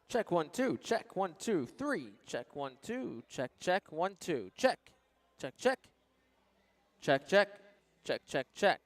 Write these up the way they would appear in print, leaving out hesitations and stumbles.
Check 1 2. Check 1 2 3. Check 1 2. Check check 1 2. Check. Check check. Check check. Check check check.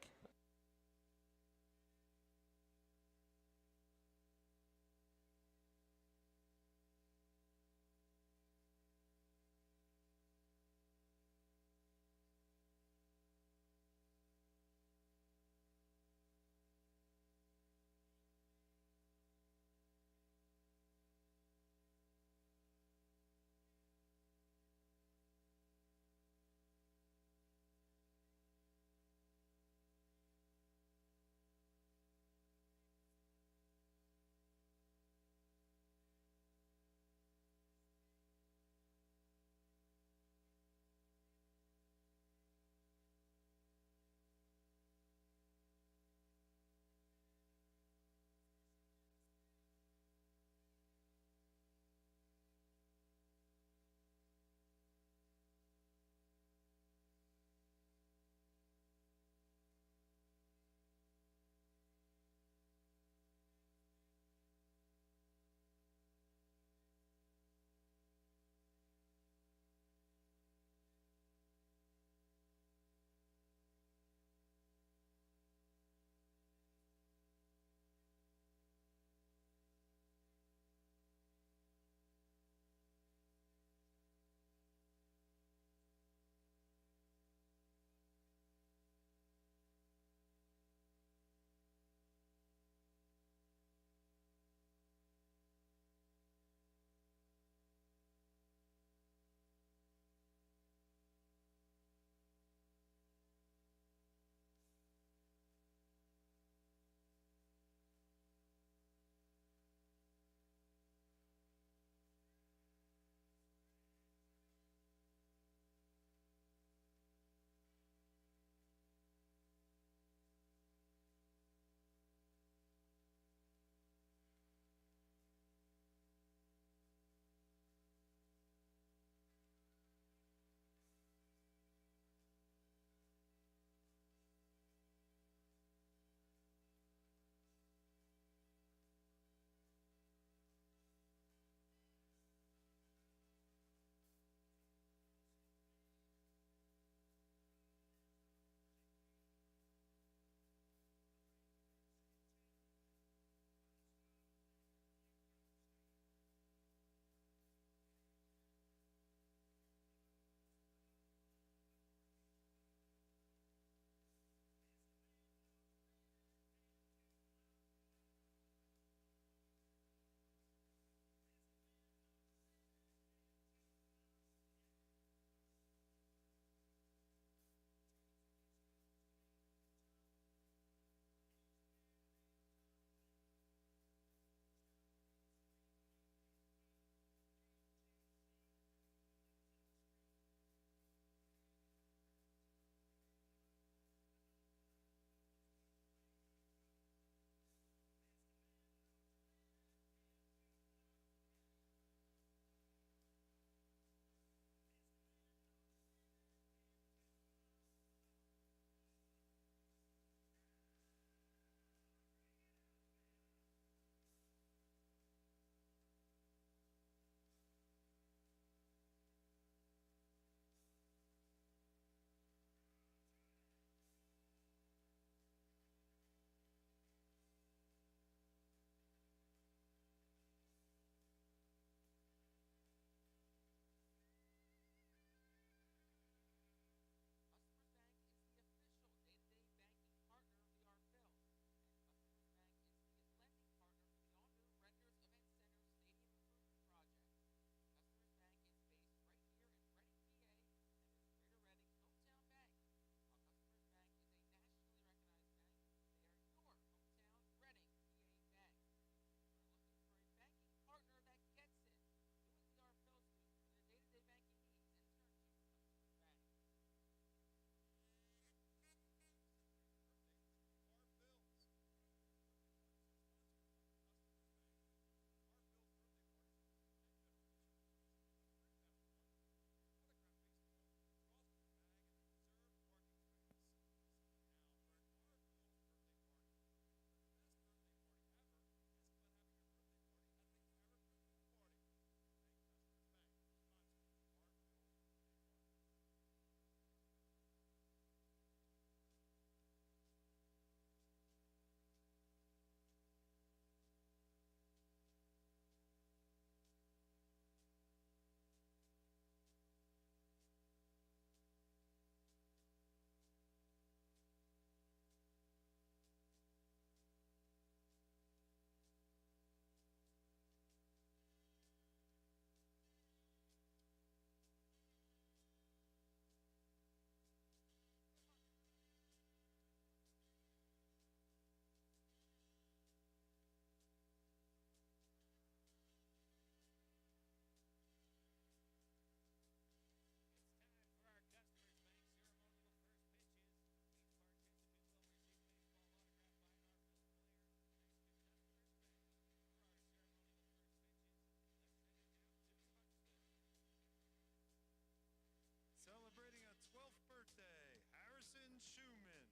Schumann.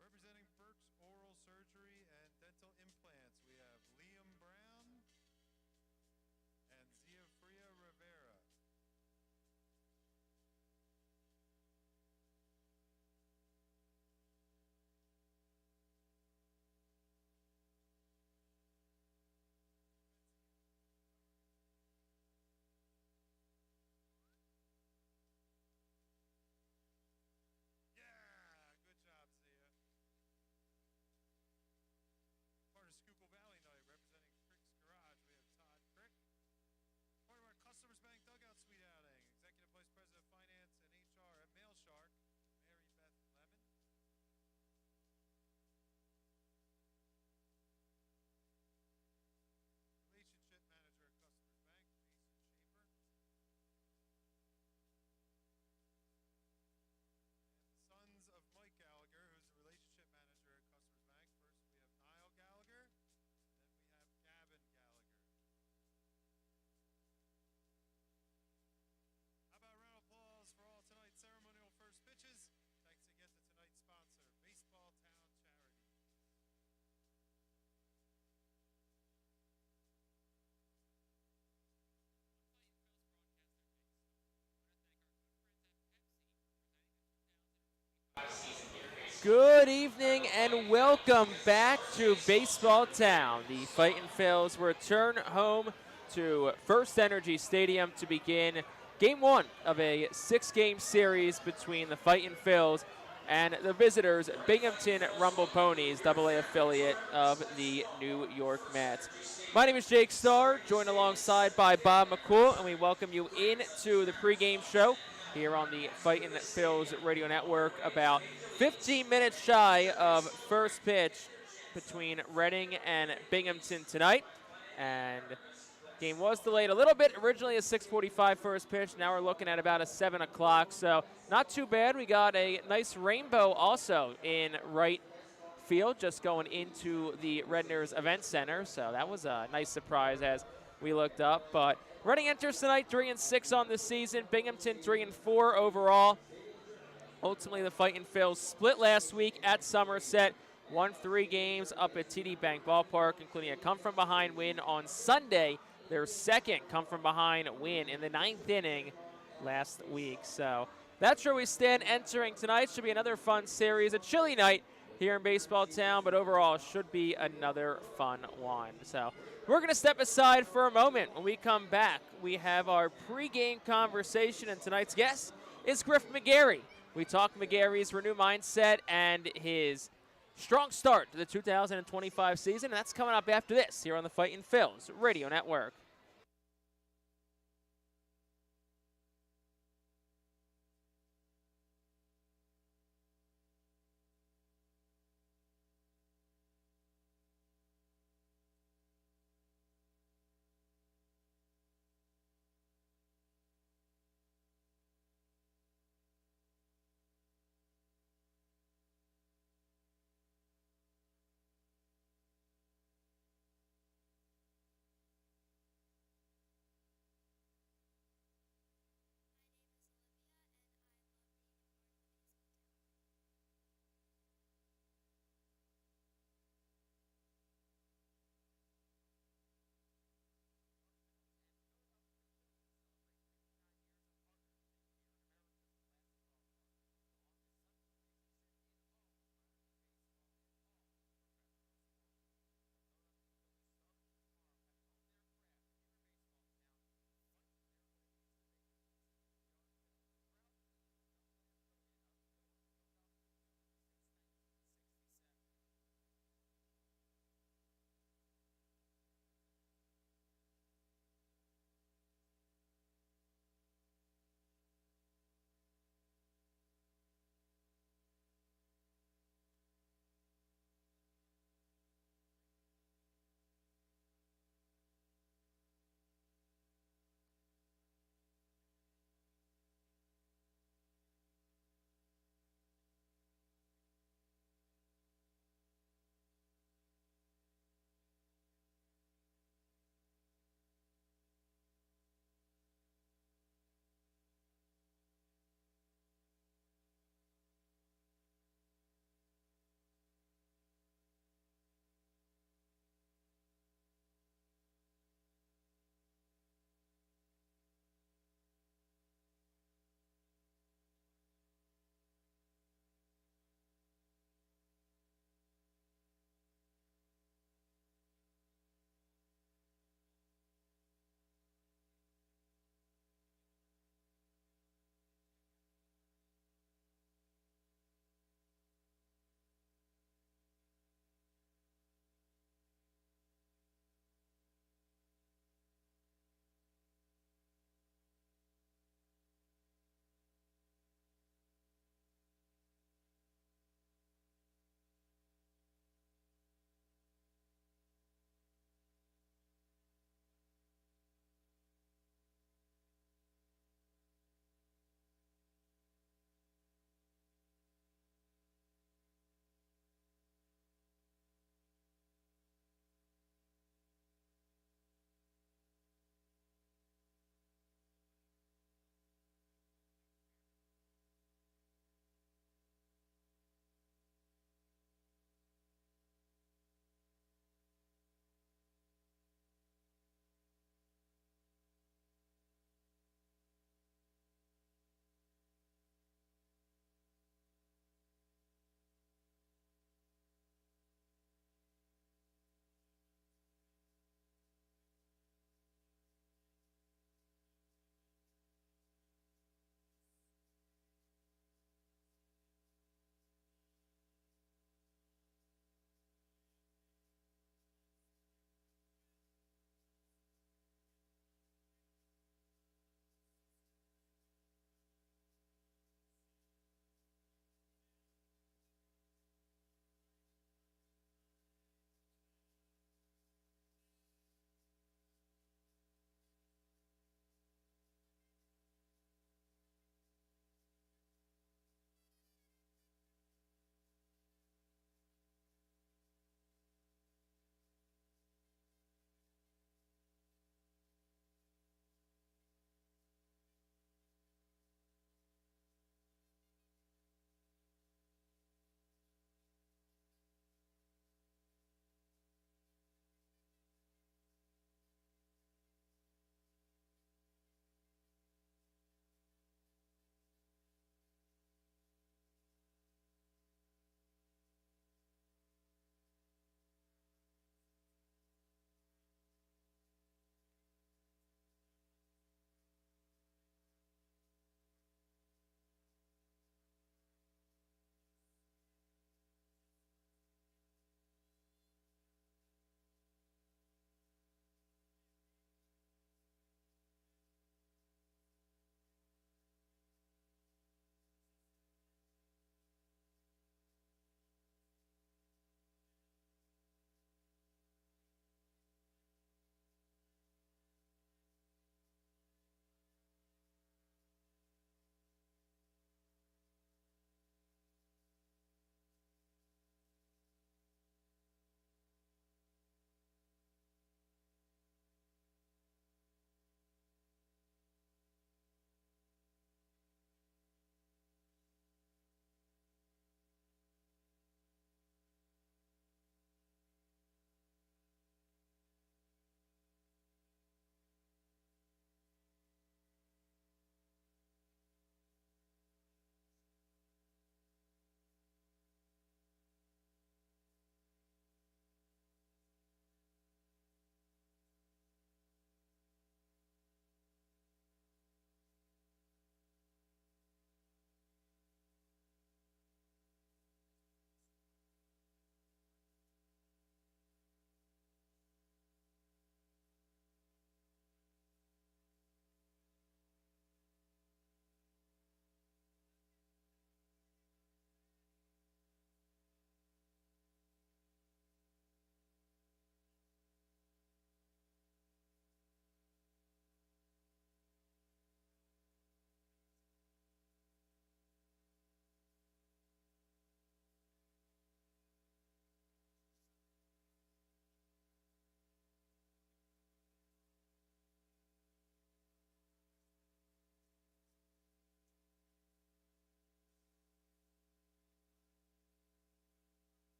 Representing Burke's Oral Surgery and Dental Implants, we have Liam Brown and Ziafria Rivera. Yeah, good job, Zia. Part of Schuylkill Valley Night, representing Crick's Garage, we have Todd Crick. Part of our Customers Bank Dugout Suite outing, Executive Vice President of Finance and HR at Mail Shark, Mary Beth Lemon. Relationship Manager at Customers Bank, Jason Schaefer. And the sons of Mike Gallagher, who's the Relationship Manager at Customers Bank. First we have Niall Gallagher, then we have Gavin Gallagher. How about a round of applause for all tonight's ceremonial first pitches? Thanks again to tonight's sponsor, Baseball Town Charity. Good evening and welcome back to Baseball Town. The Fightin Phils return home to FirstEnergy Stadium to begin Game 1 of a 6-game series between the Fightin Phils and the visitors, Binghamton Rumble Ponies, AA affiliate of the New York Mets. My name is Jake Starr, joined alongside by Bob McCool, and we welcome you into the pregame show here on the Fightin Phils radio network, about 15 minutes shy of first pitch between Reading and Binghamton tonight. And game was delayed a little bit, originally a 6:45 first pitch. Now we're looking at about a 7 o'clock, so not too bad. We got a nice rainbow also in right field, just going into the Redner's Event Center, so that was a nice surprise as we looked up. But Reading enters tonight 3-6 on the season, Binghamton 3-4 overall. Ultimately, the Fightin Phils split last week at Somerset, won 3 games up at TD Bank Ballpark, including a come-from-behind win on Sunday, their second come-from-behind win in the 9th inning last week. So that's where we stand entering tonight. Should be another fun series, a chilly night here in Baseball Town, but overall should be another fun one. So we're going to step aside for a moment. When we come back, we have our pregame conversation, and tonight's guest is Griff McGarry. We talk McGarry's renewed mindset and his strong start to the 2025 season, and that's coming up after this here on the Fightin Phils Radio Network.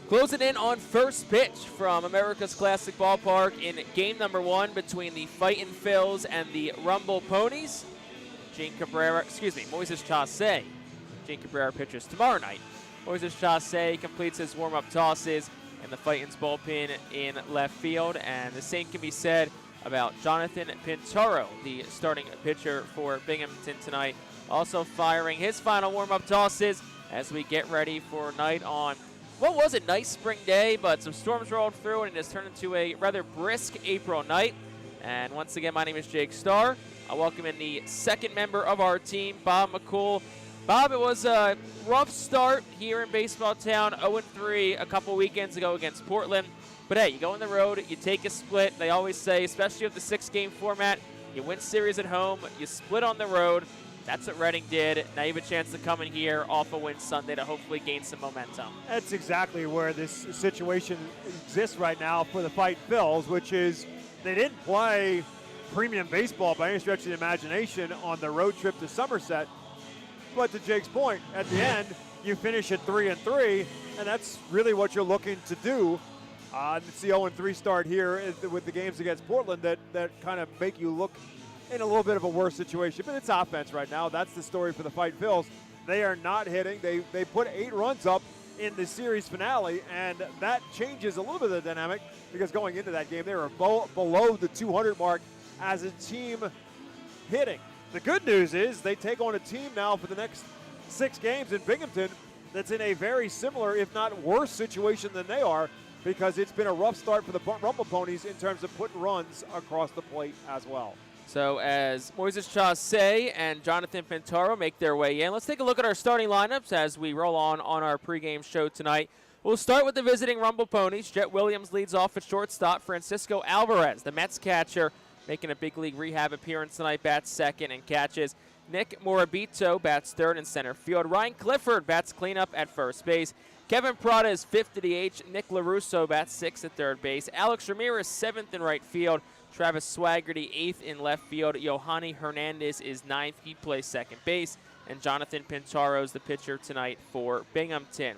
Closing in on first pitch from America's Classic Ballpark in game number 1 between the Fightin Phils and the Rumble Ponies. Moises Chasse. Gene Cabrera pitches tomorrow night. Moises Chasse completes his warm-up tosses in the Fightin's bullpen in left field, and the same can be said about Jonathan Pintaro, the starting pitcher for Binghamton tonight, also firing his final warm-up tosses as we get ready for night on what was a nice spring day, but some storms rolled through and it has turned into a rather brisk April night. And once again, my name is Jake Starr. I welcome in the second member of our team, Bob McCool. Bob, it was a rough start here in Baseball Town, 0-3 a couple weekends ago against Portland. But hey, you go on the road, you take a split. They always say, especially with the 6-game format, you win series at home, you split on the road. That's what Reading did. Now you have a chance to come in here off a win Sunday to hopefully gain some momentum. That's exactly where this situation exists right now for the Fightin Phils, which is they didn't play premium baseball by any stretch of the imagination on the road trip to Somerset. But to Jake's point, at the end, you finish at 3-3, and that's really what you're looking to do. It's the 0-3 start here with the games against Portland that kind of make you look in a little bit of a worse situation. But it's offense right now. That's the story for the Fightin Phils. They are not hitting. They put 8 runs up in the series finale, and that changes a little bit of the dynamic because going into that game, they were below the 200 mark as a team hitting. The good news is they take on a team now for the next 6 games in Binghamton that's in a very similar, if not worse, situation than they are, because it's been a rough start for the Rumble Ponies in terms of putting runs across the plate as well. So as Moises Chasse and Jonathan Pintaro make their way in, let's take a look at our starting lineups as we roll on our pregame show tonight. We'll start with the visiting Rumble Ponies. Jet Williams leads off at shortstop. Francisco Alvarez, the Mets catcher, making a big league rehab appearance tonight, bats second and catches. Nick Morabito bats third in center field. Ryan Clifford bats cleanup at first base. Kevin Prada is fifth to DH. Nick LaRusso bats sixth at third base. Alex Ramirez seventh in right field. Travis Swaggerty eighth in left field. Yohani Hernandez is ninth. He plays second base. And Jonathan Pintaro is the pitcher tonight for Binghamton.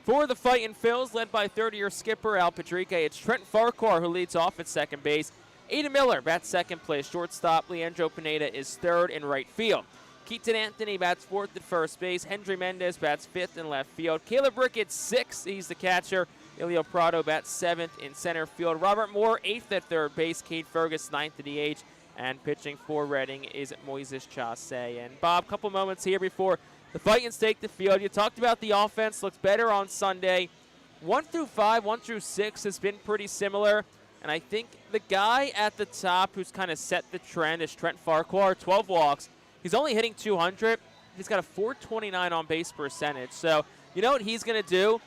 For the Fightin Phils, led by third-year skipper Al Patrique, it's Trent Farquhar who leads off at second base. Ada Miller bats second, plays shortstop. Leandro Pineda is third in right field. Keaton Anthony bats fourth at first base. Hendry Mendez bats fifth in left field. Caleb Ricketts sixth. He's the catcher. Ilio Prado bats seventh in center field. Robert Moore eighth at third base. Cade Fergus ninth at DH. And pitching for Reading is Moises Chasse. And Bob, couple moments here before the Fightins take the field. You talked about the offense looks better on Sunday. 1 through 5, 1 through 6 has been pretty similar. And I think the guy at the top who's kind of set the trend is Trent Farquhar, 12 walks. He's only hitting 200. He's got a 429 on base percentage. So you know what he's going to do?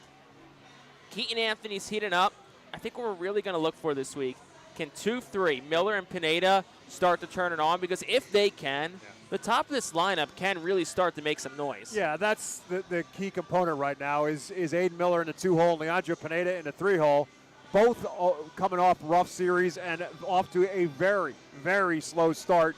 Keaton Anthony's heating up. I think what we're really going to look for this week, can 2-3, Miller and Pineda, start to turn it on? Because if they can, the top of this lineup can really start to make some noise. Yeah, that's the key component right now is Aiden Miller in the 2-hole and Leandro Pineda in the 3-hole. Both coming off rough series and off to a very, very slow start.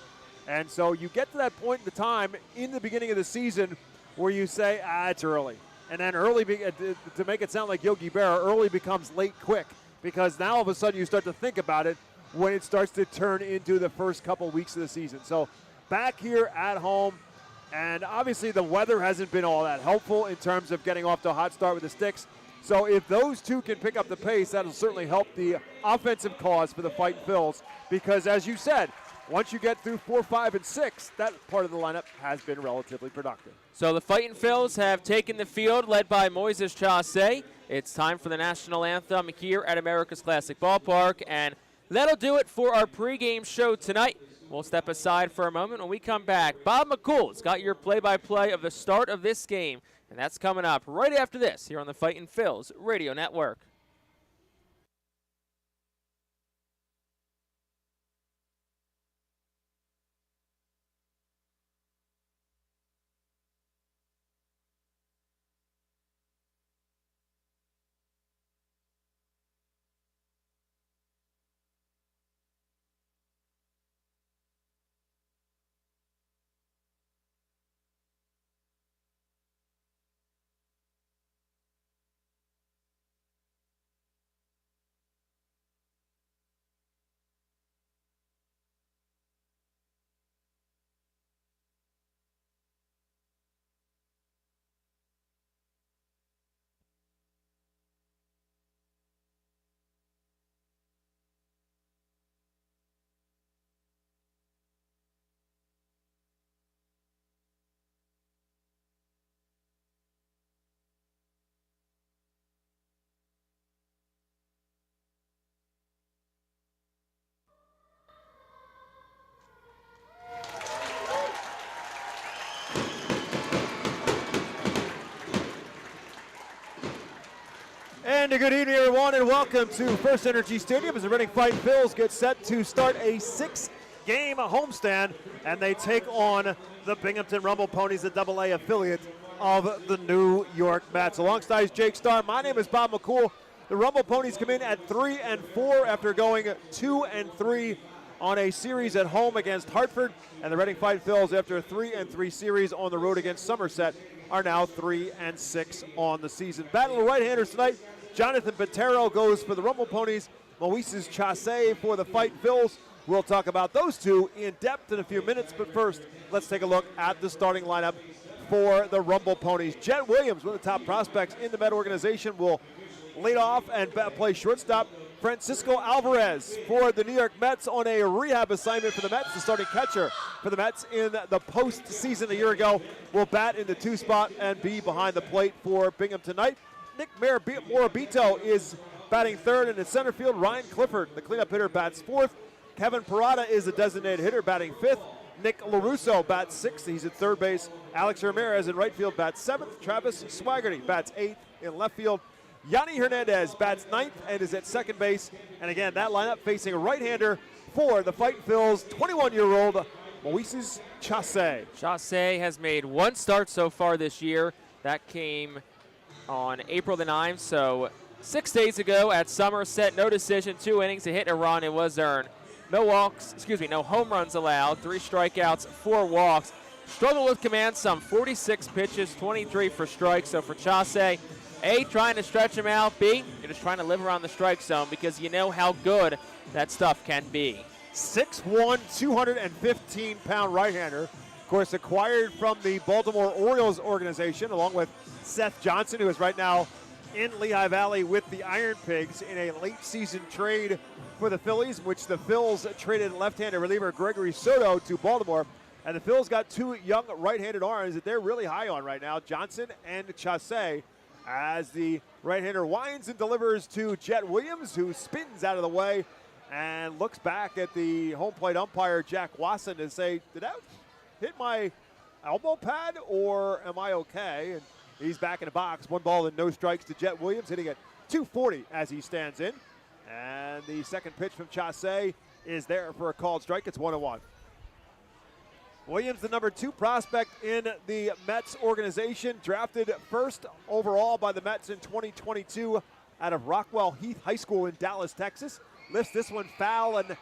And so you get to that point in the time in the beginning of the season where you say, it's early. And then early, to make it sound like Yogi Berra, early becomes late quick. Because now all of a sudden you start to think about it when it starts to turn into the first couple weeks of the season. So back here at home, and obviously the weather hasn't been all that helpful in terms of getting off to a hot start with the sticks. So if those two can pick up the pace, that'll certainly help the offensive cause for the Fightin Phils. Because as you said, once you get through 4, 5, and 6, that part of the lineup has been relatively productive. So the Fightin Phils have taken the field, led by Moises Chasse. It's time for the national anthem here at America's Classic Ballpark, and that'll do it for our pregame show tonight. We'll step aside for a moment. When we come back, Bob McCool's got your play-by-play of the start of this game, and that's coming up right after this here on the Fightin Phils Radio Network. And a good evening, everyone, and welcome to FirstEnergy Stadium as the Reading Fightin Phils get set to start a 6-game homestand, and they take on the Binghamton Rumble Ponies, the AA affiliate of the New York Mets. Alongside Jake Starr, my name is Bob McCool. The Rumble Ponies come in at 3-4 after going 2-3 on a series at home against Hartford, and the Reading Fightin Phils, after a 3-3 series on the road against Somerset, are now 3-6 on the season. Battle of right-handers tonight. Jonathan Botero goes for the Rumble Ponies. Moises Chasse for the Fightin Phils. We'll talk about those two in depth in a few minutes, but first, let's take a look at the starting lineup for the Rumble Ponies. Jet Williams, one of the top prospects in the Met organization, will lead off and play shortstop. Francisco Alvarez for the New York Mets on a rehab assignment for the Mets, the starting catcher for the Mets in the postseason a year ago, will bat in the 2 spot and be behind the plate for Binghamton tonight. Nick Morabito is batting third, and in center field, Ryan Clifford, the cleanup hitter, bats fourth. Kevin Parada is a designated hitter, batting fifth. Nick LaRusso bats sixth. He's at third base. Alex Ramirez in right field bats seventh. Travis Swaggerty bats eighth in left field. Yanni Hernandez bats ninth and is at second base. And again, that lineup facing a right-hander for the Fightin Phils, 21-year-old Moises Chasse. Chasse has made 1 start so far this year. That came on April the 9th, so 6 days ago at Somerset. No decision, 2 innings, a hit and a run. It was earned. No home runs allowed, 3 strikeouts, 4 walks. Struggled with command, some 46 pitches, 23 for strikes. So for Chasse, A, trying to stretch him out. B, you're just trying to live around the strike zone because you know how good that stuff can be. 6'1", 215-pound right-hander. Of course, acquired from the Baltimore Orioles organization, along with Seth Johnson, who is right now in Lehigh Valley with the Iron Pigs in a late-season trade for the Phillies, which the Phils traded left-handed reliever Gregory Soto to Baltimore. And the Phils got 2 young right-handed arms that they're really high on right now, Johnson and Chasse, as the right-hander winds and delivers to Jet Williams, who spins out of the way and looks back at the home plate umpire, Jack Wasson, and say, did that hit my elbow pad, or am I okay? And he's back in the box. 1 ball and no strikes to Jet Williams, hitting at .240 as he stands in. And the second pitch from Chasse is there for a called strike. It's 1-1. Williams, the number 2 prospect in the Mets organization, drafted first overall by the Mets in 2022 out of Rockwell Heath High School in Dallas, Texas. Lifts this one foul and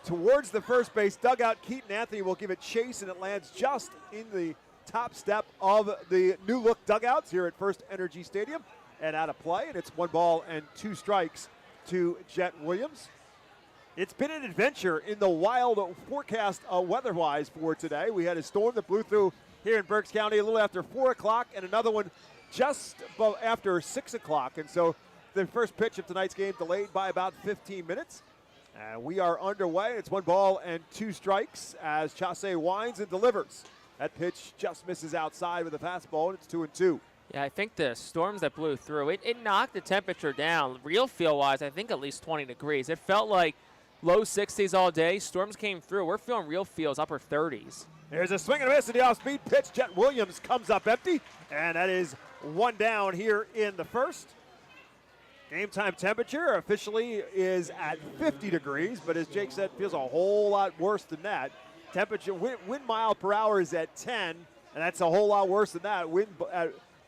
towards the first base dugout. Keaton Anthony will give it chase, and it lands just in the top step of the new look dugouts here at FirstEnergy Stadium and out of play. And it's 1 ball and 2 strikes to Jet Williams. It's been an adventure in the wild forecast weather-wise for today. We had a storm that blew through here in Berks County a little after 4 o'clock and another one just after 6 o'clock. And so the first pitch of tonight's game delayed by about 15 minutes. And we are underway. It's 1 ball and 2 strikes as Chasse winds and delivers. That pitch just misses outside with a fastball, and it's 2-2. Yeah, I think the storms that blew through, it knocked the temperature down. Real feel-wise, I think at least 20 degrees. It felt like low 60s all day. Storms came through. We're feeling real feels, upper 30s. There's a swing and a miss at the off-speed pitch. Jet Williams comes up empty, and that is 1 down here in the first. Game time temperature officially is at 50 degrees, but as Jake said, feels a whole lot worse than that. Temperature, wind mile per hour is at 10, and that's a whole lot worse than that. Wind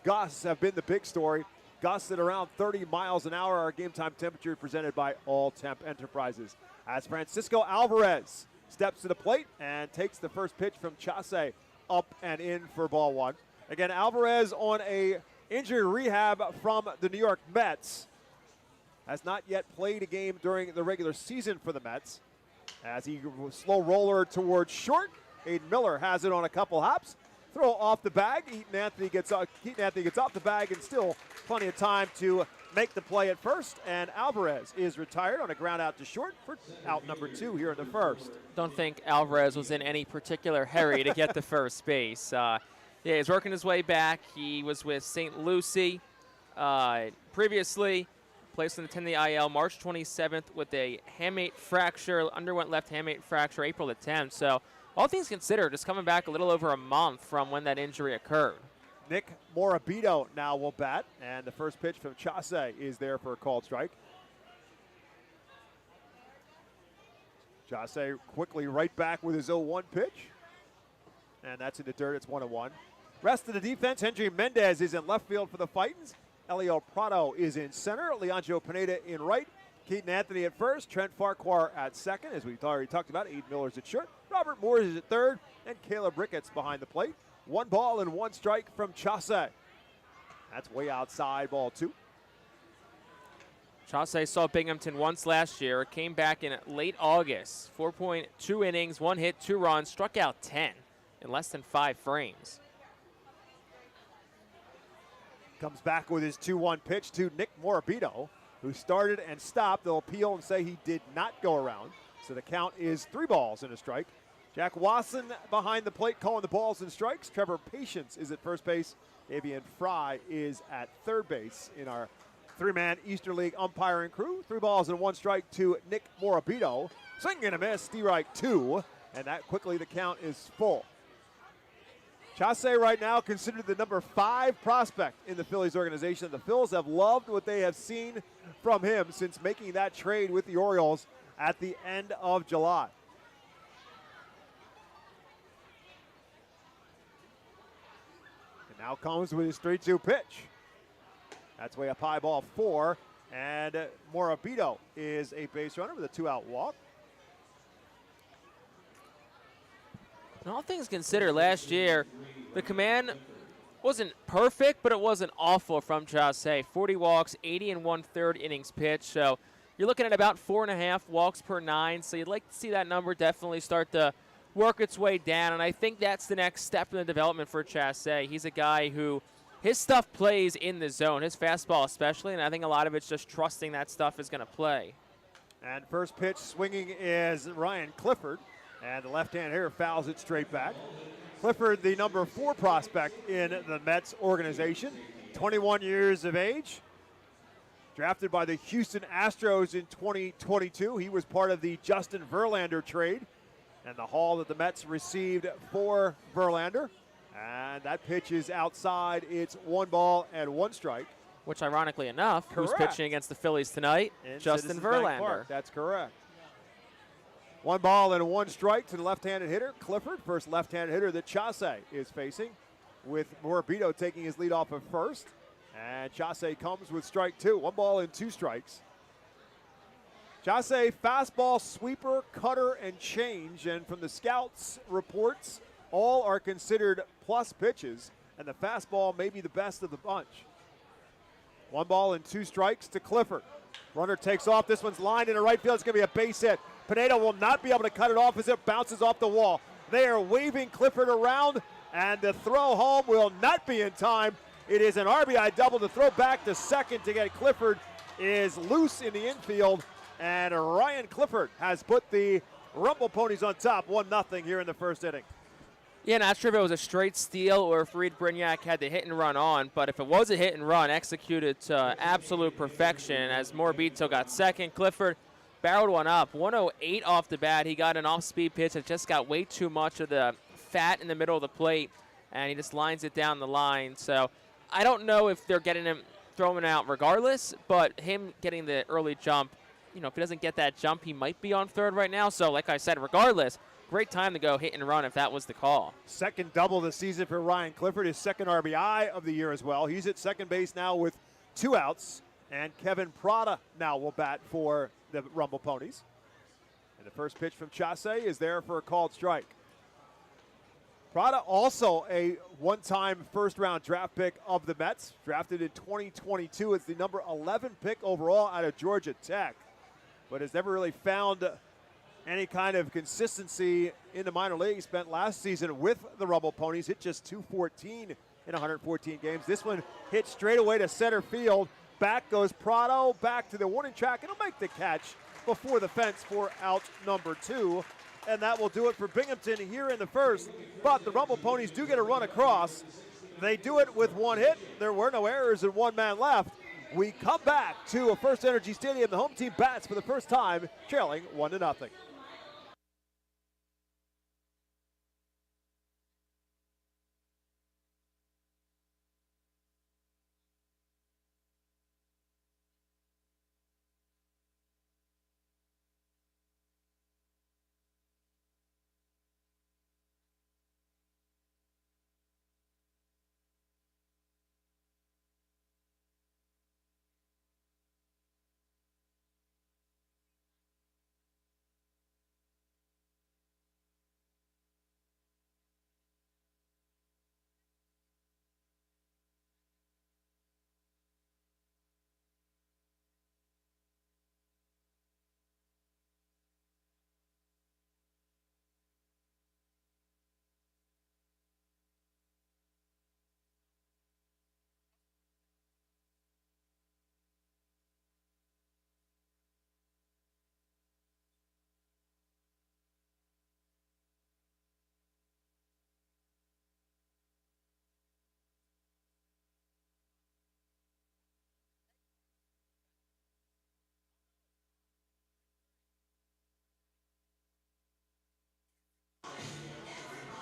gusts have been the big story. Gusts at around 30 miles an hour. Our game time temperature presented by All Temp Enterprises. As Francisco Alvarez steps to the plate and takes the first pitch from Chasse up and in for ball 1. Again, Alvarez on a injury rehab from the New York Mets. Has not yet played a game during the regular season for the Mets. As he slow roller towards short. Aiden Miller has it on a couple hops. Throw off the bag. Keaton Anthony gets off the bag, and still plenty of time to make the play at first. And Alvarez is retired on a ground out to short for out number 2 here in the first. Don't think Alvarez was in any particular hurry to get to first base. Yeah, he's working his way back. He was with St. Lucie previously. Placed on the 10 the IL March 27th with a hamate fracture, underwent left hamate fracture April the 10th. So all things considered, just coming back a little over a month from when that injury occurred. Nick Morabito now will bat, and the first pitch from Chase is there for a called strike. Chase quickly right back with his 0-1 pitch, and that's in the dirt. It's 1-1. Rest of the defense, Hendry Mendez is in left field for the Fightins. Elio Prado is in center. Leandro Pineda in right. Keaton Anthony at first. Trent Farquhar at second, as we've already talked about. Aiden Miller's at short. Robert Moore is at third, and Caleb Ricketts behind the plate. 1 ball and 1 strike from Chase. That's way outside, ball 2. Chase saw Binghamton once last year. Came back in late August. 4.2 innings, 1 hit, 2 runs, struck out 10 in less than 5 frames. Comes back with his 2-1 pitch to Nick Morabito, who started and stopped. They'll appeal and say he did not go around. So the count is 3 balls and a strike. Jack Wasson behind the plate calling the balls and strikes. Trevor Patience is at first base. Avian Fry is at third base in our 3-man Eastern League umpiring crew. 3 balls and 1 strike to Nick Morabito. Swing and a miss, strike 2, and that quickly the count is full. Chase right now considered the number 5 prospect in the Phillies organization. The Phils have loved what they have seen from him since making that trade with the Orioles at the end of July. And now comes with his 3-2 pitch. That's way up high, ball 4. And Morabito is a base runner with a 2-out walk. All things considered, last year, the command wasn't perfect, but it wasn't awful from Chase. 40 walks, 80 1/3 innings pitched. So you're looking at about 4.5 walks per 9. So you'd like to see that number definitely start to work its way down. And I think that's the next step in the development for Chase. He's a guy who his stuff plays in the zone, his fastball especially. And I think a lot of it's just trusting that stuff is going to play. And first pitch swinging is Ryan Clifford. And the left-hand hitter fouls it straight back. Clifford, the number 4 prospect in the Mets organization, 21 years of age. Drafted by the Houston Astros in 2022. He was part of the Justin Verlander trade and the haul that the Mets received for Verlander. And that pitch is outside. It's 1 ball and 1 strike. Which, ironically enough, Correct. who's pitching against the Phillies tonight? In Justin Citizens Bank Verlander. Park. That's correct. 1 ball and 1 strike to the left-handed hitter, Clifford. First left-handed hitter that Chase is facing, with Morabito taking his lead off of first. And Chase comes with strike 2. 1 ball and 2 strikes. Chase, fastball, sweeper, cutter, and change. And from the scouts' reports, all are considered plus pitches. And the fastball may be the best of the bunch. 1 ball and 2 strikes to Clifford. Runner takes off. This one's lined into right field. It's going to be a base hit. Pineda will not be able to cut it off as it bounces off the wall. They are waving Clifford around, and the throw home will not be in time. It is an RBI double. To throw back to second to get Clifford is loose in the infield, and Ryan Clifford has put the Rumble Ponies on top 1-0 here in the first inning. Yeah, not sure if it was a straight steal or if Reed Brignac had the hit and run on, but if it was a hit and run, executed to absolute perfection as Morabito got second. Clifford barreled one up, 108 off the bat. He got an off-speed pitch that just got way too much of the fat in the middle of the plate, and he just lines it down the line. So I don't know if they're getting him throwing out regardless, but him getting the early jump, you know, if he doesn't get that jump, he might be on third right now. So like I said, regardless, great time to go hit and run if that was the call. Second double this season for Ryan Clifford, his second RBI of the year as well. He's at second base now with 2 outs, and Kevin Prada now will bat for the Rumble Ponies. And the first pitch from Chase is there for a called strike. Prada also a one-time first-round draft pick of the Mets, drafted in 2022 as the number 11 pick overall out of Georgia Tech, but has never really found any kind of consistency in the minor leagues. Spent last season with the Rumble Ponies, hit just .214 in 114 games. This one hit straight away to center field. Back goes Prado, back to the warning track, and he'll make the catch before the fence for out number 2. And that will do it for Binghamton here in the first. But the Rumble Ponies do get a run across. They do it with 1 hit. There were no errors and 1 man left. We come back to a FirstEnergy Stadium. The home team bats for the first time, trailing 1-0.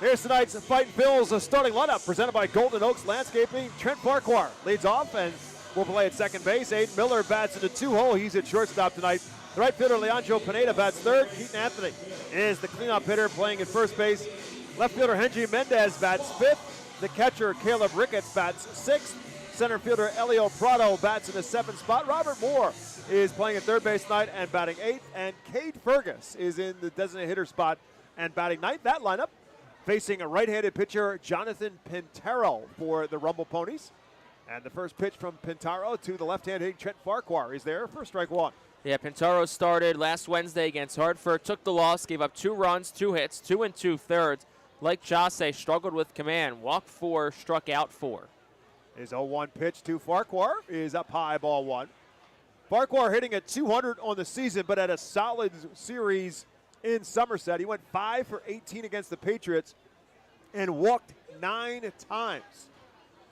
Here's tonight's Fightin' Phil's starting lineup presented by Golden Oaks Landscaping. Trent Farquhar leads off and will play at second base. Aiden Miller bats in the 2-hole. He's at shortstop tonight. The right fielder, Leandro Pineda, bats third. Keaton Anthony is the cleanup hitter playing at first base. Left fielder, Henry Mendez, bats fifth. The catcher, Caleb Ricketts, bats sixth. Center fielder, Elio Prado, bats in the seventh spot. Robert Moore is playing at third base tonight and batting eighth. And Cade Fergus is in the designated hitter spot and batting ninth. That lineup facing a right-handed pitcher, Jonathan Pintero for the Rumble Ponies. And the first pitch from Pintaro to the left-hand hitting Trent Farquhar is there for strike one. Yeah, Pintaro started last Wednesday against Hartford, took the loss, gave up 2 runs, 2 hits, 2 2/3. Like Jase, struggled with command, walked 4, struck out 4. His 0-1 pitch to Farquhar is up high, ball one. Farquhar hitting at 200 on the season, but had a solid series in Somerset. He went 5 for 18 against the Patriots and walked 9 times.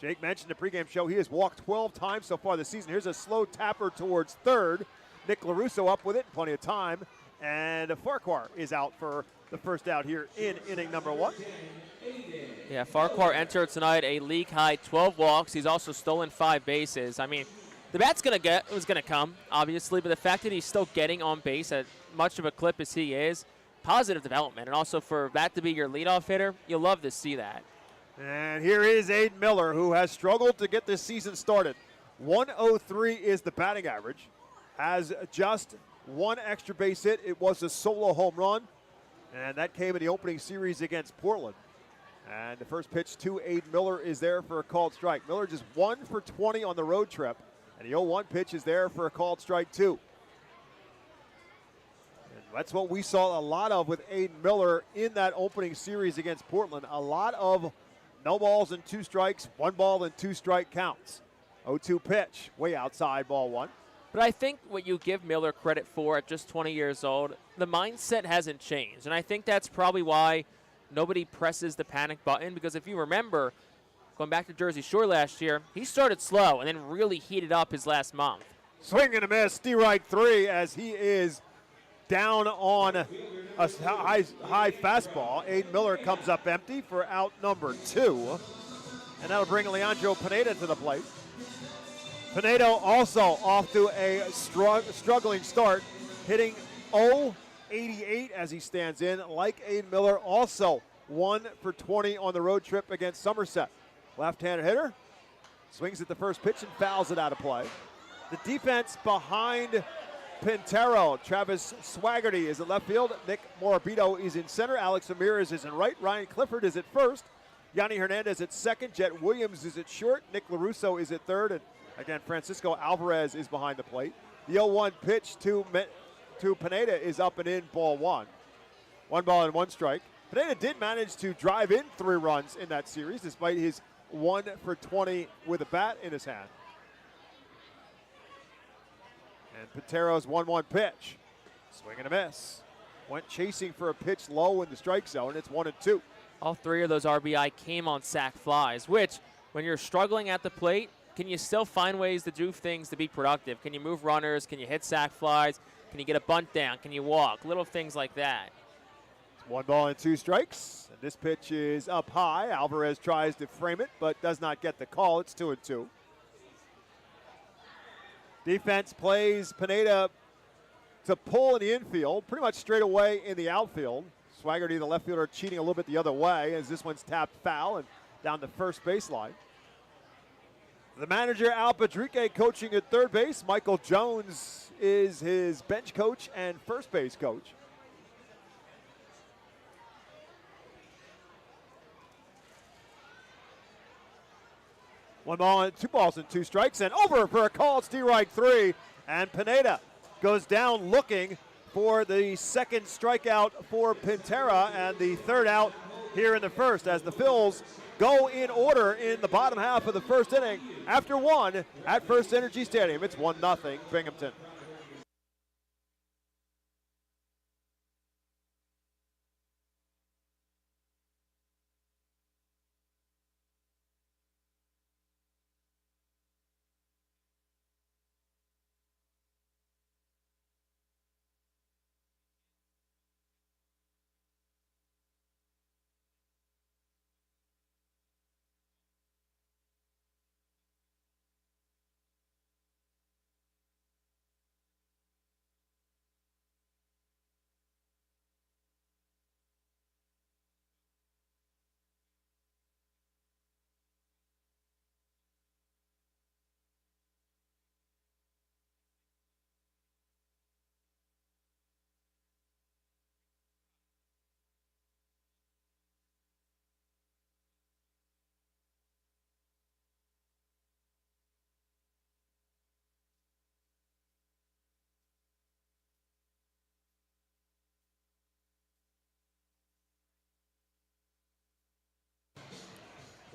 Jake mentioned the pregame show. He has walked 12 times so far this season. Here's a slow tapper towards third. Nick LaRusso up with it, plenty of time. And Farquhar is out for the first out here in inning number 1. Yeah, Farquhar entered tonight a league-high 12 walks. He's also stolen 5 bases. I mean, the bat's going to come, obviously, but the fact that he's still getting on base at much of a clip as he is, positive development. And also for that to be your leadoff hitter, you'll love to see that. And here is Aiden Miller, who has struggled to get this season started. 103 is the batting average. Has just 1 extra base hit. It was a solo home run, and that came in the opening series against Portland. And the first pitch to Aiden Miller is there for a called strike. Miller just 1 for 20 on the road trip, and the 0-1 pitch is there for a called strike 2. And that's what we saw a lot of with Aiden Miller in that opening series against Portland. A lot of no balls and 2 strikes, 1 ball and 2 strike counts. 0-2 pitch, way outside, ball 1. But I think what you give Miller credit for at just 20 years old, the mindset hasn't changed. And I think that's probably why nobody presses the panic button, because if you remember, going back to Jersey Shore last year, he started slow and then really heated up his last month. Swing and a miss, strike 3 as he is down on a high fastball. Aiden Miller comes up empty for out number 2. And that'll bring Leandro Pineda to the plate. Pineda also off to a struggling start, hitting 0-88 as he stands in. Like Aiden Miller, also 1 for 20 on the road trip against Somerset. Left-handed hitter, swings at the first pitch and fouls it out of play. The defense behind Pintero. Travis Swaggerty is at left field. Nick Morabito is in center. Alex Ramirez is in right. Ryan Clifford is at first. Yanni Hernandez at second. Jet Williams is at short. Nick LaRusso is at third. And again, Francisco Alvarez is behind the plate. The 0-1 pitch to Pineda is up and in, ball 1. 1 ball and 1 strike. Pineda did manage to drive in 3 runs in that series, despite his 1 for 20 with a bat in his hand. And Pintero's 1-1 pitch. Swing and a miss. Went chasing for a pitch low in the strike zone. It's 1-2. All 3 of those RBI came on sac flies, which, when you're struggling at the plate, can you still find ways to do things to be productive? Can you move runners? Can you hit sac flies? Can you get a bunt down? Can you walk? Little things like that. 1 ball and 2 strikes. And this pitch is up high. Alvarez tries to frame it, but does not get the call. It's 2-2. Defense plays Pineda to pull in the infield, pretty much straight away in the outfield. Swaggerty, the left fielder, cheating a little bit the other way as this one's tapped foul and down the first baseline. The manager, Al Padrique, coaching at third base. Michael Jones is his bench coach and first base coach. One ball and 2 balls and 2 strikes, and over for a called strike 3. And Pineda goes down looking for the second strikeout for Pintera and the third out here in the first as the Phils go in order in the bottom half of the first inning after 1 at FirstEnergy Stadium. It's 1-0 Binghamton.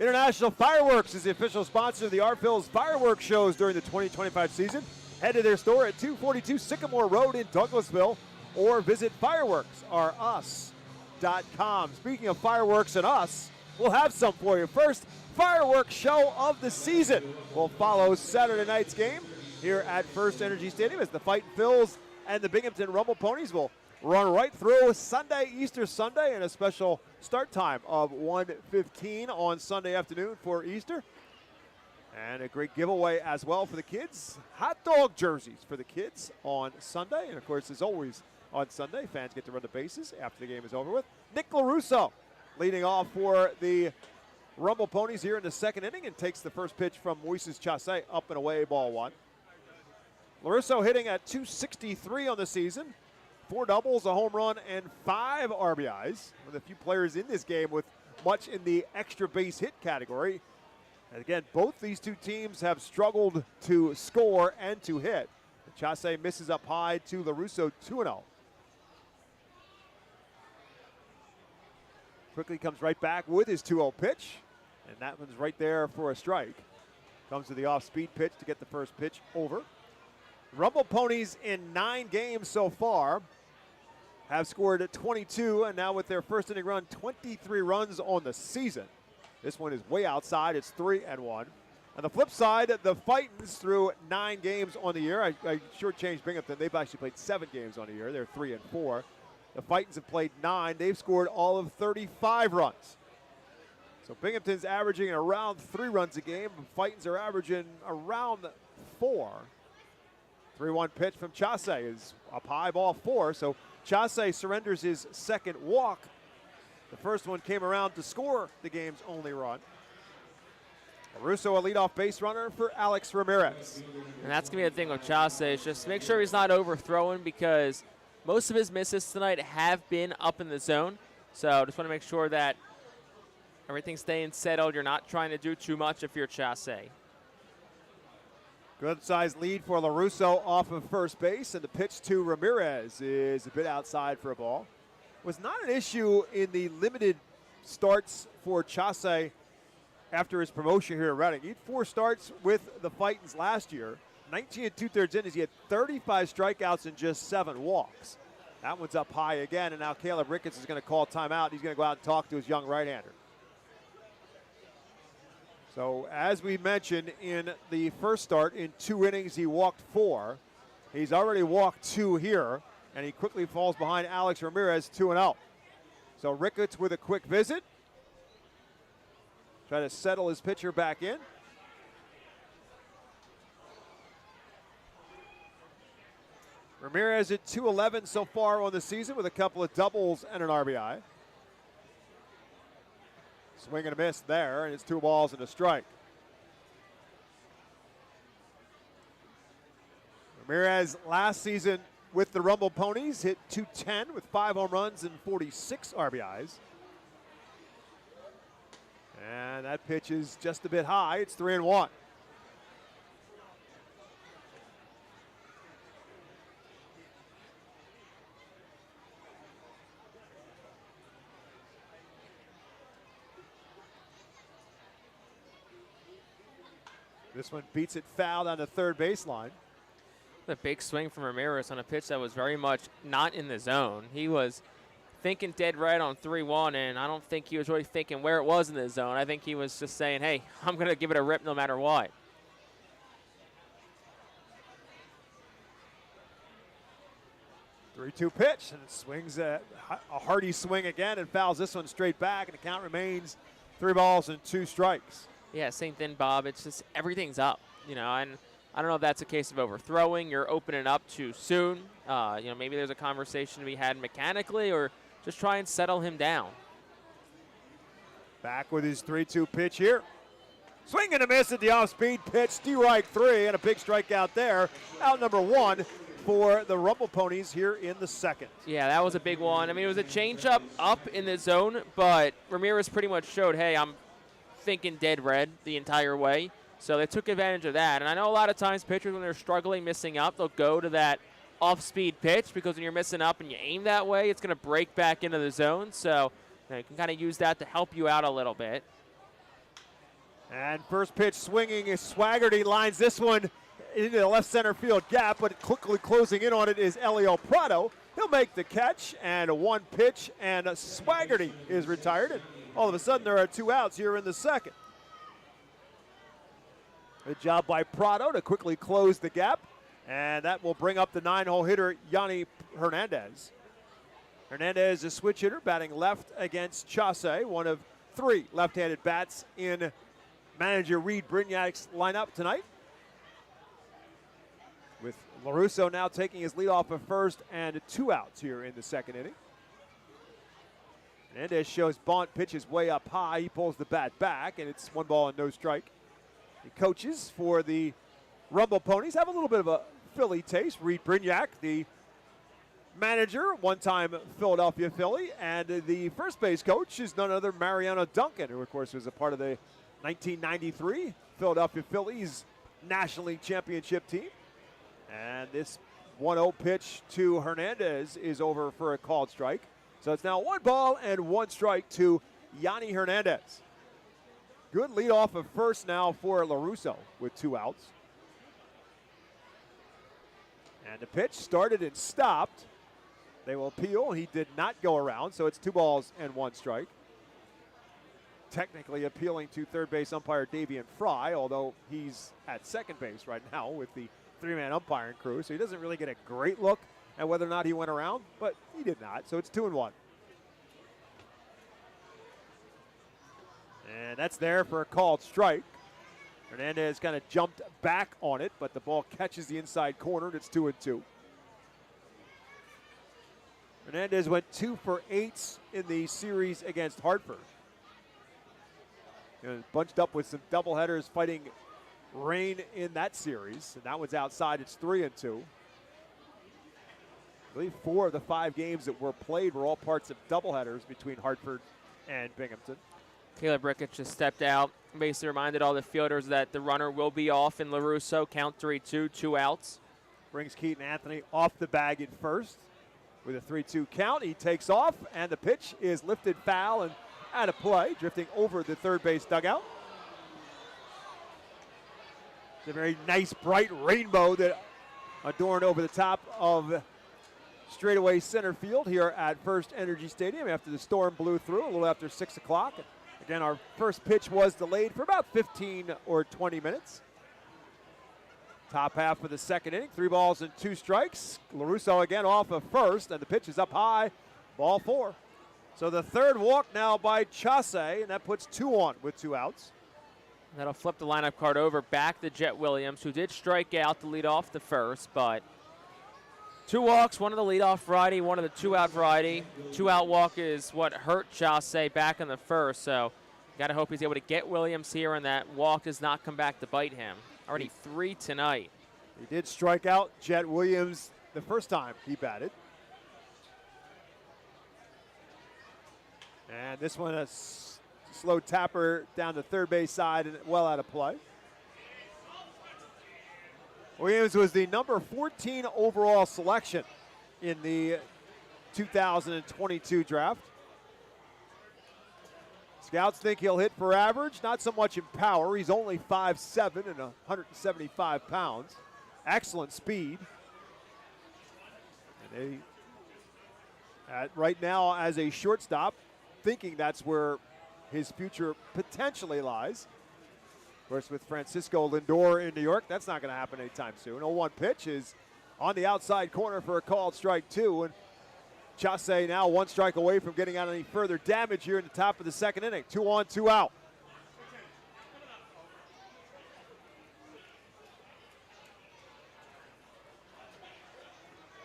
International Fireworks is the official sponsor of the Art Phil's fireworks shows during the 2025 season. Head to their store at 242 Sycamore Road in Douglasville or visit fireworksrus.com. Speaking of fireworks and us, we'll have some for you. First fireworks show of the season will follow Saturday night's game here at FirstEnergy Stadium as the Fightin Phils and the Binghamton Rumble Ponies will run right through Sunday, Easter Sunday, and a special start time of 1:15 on Sunday afternoon for Easter. And a great giveaway as well for the kids. Hot dog jerseys for the kids on Sunday. And, of course, as always on Sunday, fans get to run the bases after the game is over with. Nick LaRusso leading off for the Rumble Ponies here in the second inning and takes the first pitch from Moises Chasse up and away, ball one. LaRusso hitting at .263 on the season. 4 doubles, a home run, and 5 RBIs. One of the few players in this game with much in the extra base hit category. And again, both these two teams have struggled to score and to hit. Chasse misses up high to LaRusso, 2-0. Quickly comes right back with his 2-0 pitch. And that one's right there for a strike. Comes to the off-speed pitch to get the first pitch over. Rumble Ponies in 9 games so far have scored 22, and now with their first inning run, 23 runs on the season. This one is way outside. It's 3-1. On the flip side, the Fightins through 9 games on the year. I shortchanged Binghamton. They've actually played 7 games on the year. They're 3-4. The Fightins have played 9. They've scored all of 35 runs. So Binghamton's averaging around 3 runs a game. Fightins are averaging around 4. 3-1 pitch from Chasse is up high, ball 4. So Chasse surrenders his second walk. The first one came around to score the game's only run. Russo, a leadoff base runner for Alex Ramirez. And that's going to be the thing with Chasse, is just make sure he's not overthrowing, because most of his misses tonight have been up in the zone. So just want to make sure that everything's staying settled. You're not trying to do too much if you're Chasse. Good sized lead for LaRusso off of first base, and the pitch to Ramirez is a bit outside for a ball. Was not an issue in the limited starts for Chasse after his promotion here at Reading. He had 4 starts with the Fightins last year. 19 2/3 innings, he had 35 strikeouts and just 7 walks. That one's up high again, and now Caleb Ricketts is going to call timeout. He's going to go out and talk to his young right-hander. So as we mentioned in the first start, in 2 innings he walked 4. He's already walked 2 here, and he quickly falls behind Alex Ramirez, 2-0. So Ricketts with a quick visit. Try to settle his pitcher back in. Ramirez at .211 so far on the season with a couple of doubles and an RBI. Swing and a miss there, and it's 2 balls and a strike. Ramirez last season with the Rumble Ponies hit .210 with 5 home runs and 46 RBIs. And that pitch is just a bit high. It's 3-1. This one beats it foul on the third baseline. The big swing from Ramirez on a pitch that was very much not in the zone. He was thinking dead right on 3-1, and I don't think he was really thinking where it was in the zone. I think he was just saying, hey, I'm going to give it a rip no matter what. Three-two pitch, and it swings a hearty swing again and fouls this one straight back, and the count remains 3 balls and 2 strikes. Yeah, same thing, Bob. It's just everything's up, and I don't know if that's a case of overthrowing. You're opening up too soon. Maybe there's a conversation to be had mechanically, or just try and settle him down. Back with his 3-2 pitch here. Swing and a miss at the off-speed pitch. Strike 3, and a big strikeout there. Out number 1 for the Rumble Ponies here in the second. Yeah, that was a big one. I mean, it was a changeup up in the zone, but Ramirez pretty much showed, hey, I'm thinking dead red the entire way. So they took advantage of that. And I know a lot of times pitchers, when they're struggling, missing up, they'll go to that off-speed pitch, because when you're missing up and you aim that way, it's going to break back into the zone. So you can kind of use that to help you out a little bit. And first pitch swinging is Swaggerty, lines this one into the left center field gap, but quickly closing in on it is Elio Prado. He'll make the catch, and one pitch, and Swaggerty is retired. And all of a sudden, there are 2 outs here in the second. Good job by Prado to quickly close the gap, and that will bring up the 9-hole hitter, Yanni Hernandez. Hernandez is a switch hitter, batting left against Chase, one of 3 left-handed bats in manager Reed Brignac's lineup tonight. With LaRusso now taking his lead off of first and 2 outs here in the second inning. Hernandez shows bunt, pitches way up high. He pulls the bat back, and it's 1 ball and no strike. The coaches for the Rumble Ponies have a little bit of a Philly taste. Reed Brignac, the manager, one-time Philadelphia Philly, and the first base coach is none other Mariano Duncan, who, of course, was a part of the 1993 Philadelphia Phillies National League Championship team. And this 1-0 pitch to Hernandez is over for a called strike. So it's now 1 ball and 1 strike to Yanni Hernandez. Good lead off of first now for LaRusso with 2 outs. And the pitch started and stopped. They will appeal. He did not go around, so it's 2 balls and 1 strike. Technically appealing to third base umpire Davian Fry, although he's at second base right now with the 3-man umpiring crew, so he doesn't really get a great look at whether or not he went around, but he did not, so it's 2-1. And that's there for a called strike. Hernandez kind of jumped back on it, but the ball catches the inside corner, and it's 2-2. Hernandez went 2 for 8 in the series against Hartford. Bunched up with some doubleheaders fighting rain in that series, and that one's outside. It's 3-2. I believe 4 of the 5 games that were played were all parts of doubleheaders between Hartford and Binghamton. Caleb Ricketts just stepped out, basically reminded all the fielders that the runner will be off in LaRusso. Count 3-2, 2 outs. Brings Keaton Anthony off the bag at first with a 3-2 count. He takes off, and the pitch is lifted foul and out of play, drifting over the third base dugout. It's a very nice, bright rainbow that adorned over the top of straightaway center field here at FirstEnergy Stadium after the storm blew through a little after 6 o'clock. Again, our first pitch was delayed for about 15 or 20 minutes. Top half of the second inning, 3 balls and 2 strikes. LaRusso again off of first, and the pitch is up high, ball 4. So the third walk now by Chase, and that puts 2 on with 2 outs. That'll flip the lineup card over back to Jet Williams, who did strike out to lead off the first, but 2 walks, 1 of the leadoff variety, 1 of the 2-out variety. 2-out walk is what hurt Chase back in the first, so got to hope he's able to get Williams here and that walk does not come back to bite him. Already 3 tonight. He did strike out Jet Williams the first time he batted. And this one, a slow tapper down the third base side and well out of play. Williams was the number 14 overall selection in the 2022 draft. Scouts think he'll hit for average, not so much in power. He's only 5'7" and 175 pounds. Excellent speed. And they, right now as a shortstop, thinking that's where his future potentially lies. Of course, with Francisco Lindor in New York, that's not going to happen anytime soon. 0-1 pitch is on the outside corner for a called strike 2. And Chase now 1 strike away from getting out any further damage here in the top of the second inning. 2 on, 2 out.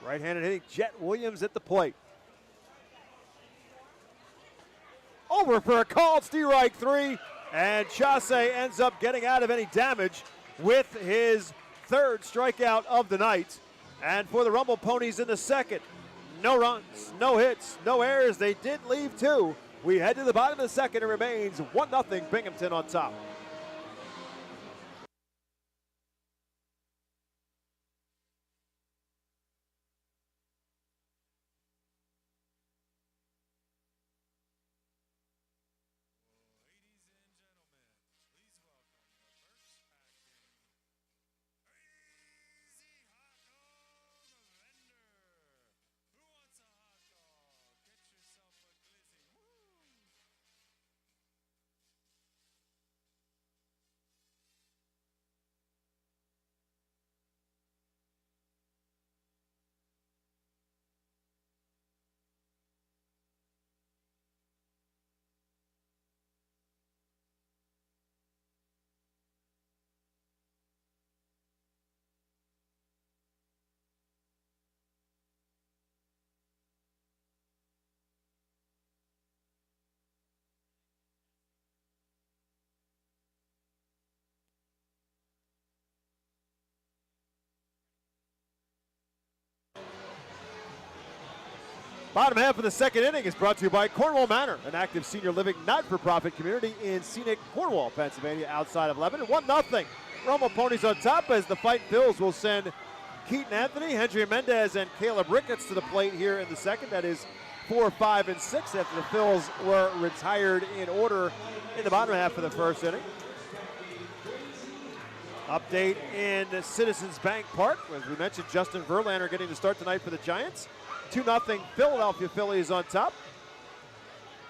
Right-handed hitting Jet Williams at the plate. Over for a called strike 3, and Chase ends up getting out of any damage with his 3rd strikeout of the night. And for the Rumble Ponies in the second, no runs, no hits, no errors. They did leave 2. We head to the bottom of the second. It remains 1-0 Binghamton on top. Ladies and gentlemen, please welcome Bottom half of the second inning is brought to you by Cornwall Manor, an active senior living not-for-profit community in scenic Cornwall, Pennsylvania, outside of Lebanon. 1-0. Romo Ponies on top as the Fightin Phils will send Keaton Anthony, Henry Mendez, and Caleb Ricketts to the plate here in the second. That is 4, 5, and 6 after the Phils were retired in order in the bottom half of the first inning. Update in Citizens Bank Park. As we mentioned, Justin Verlander getting the start tonight for the Giants. 2-0 Philadelphia Phillies on top.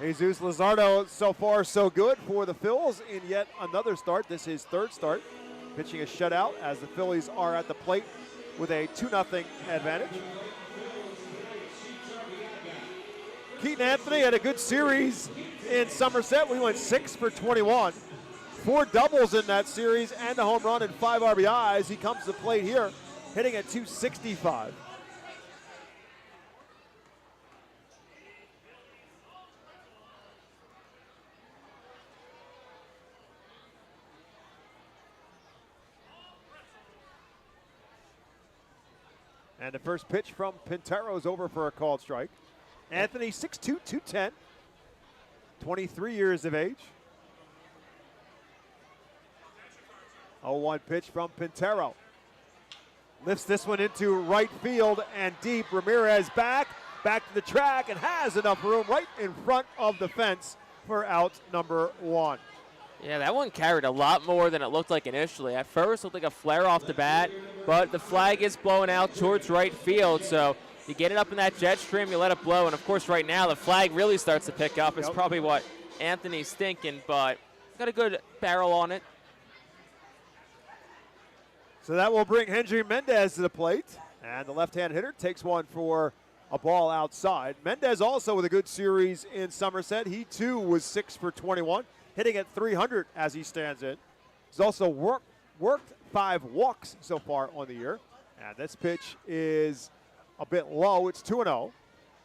Jesus Luzardo, so far so good for the Phils in yet another start. This is his third start, pitching a shutout as the Phillies are at the plate with a 2-0 advantage. Keaton Anthony had a good series in Somerset. We went 6 for 21. 4 doubles in that series and a home run and 5 RBIs. He comes to the plate here, hitting at 265. And the first pitch from Pintero is over for a called strike. Anthony, 6'2", 210, 23 years of age. 0-1 pitch from Pintero. Lifts this one into right field and deep. Ramirez back to the track, and has enough room right in front of the fence for out number 1. Yeah, that one carried a lot more than it looked like initially. At first, it looked like a flare off the bat, but the flag is blowing out towards right field, so you get it up in that jet stream, you let it blow, and of course right now the flag really starts to pick up. It's probably what Anthony's thinking, but got a good barrel on it. So that will bring Henry Mendez to the plate, and the left-hand hitter takes one for a ball outside. Mendez also with a good series in Somerset. He too was 6 for 21. Hitting at 300 as he stands in. He's also worked 5 walks so far on the year. And this pitch is a bit low. It's 2-0.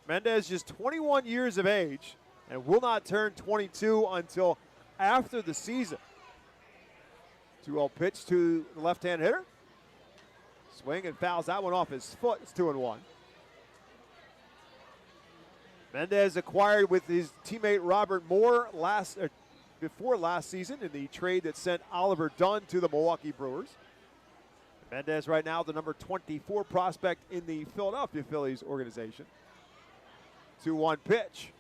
Mendez just 21 years of age and will not turn 22 until after the season. 2-0 pitch to the left-hand hitter. Swing and fouls that one off his foot. It's 2-1. Mendez acquired with his teammate Robert Moore before last season in the trade that sent Oliver Dunn to the Milwaukee Brewers. Mendez right now the number 24 prospect in the Philadelphia Phillies organization. 2-1 pitch.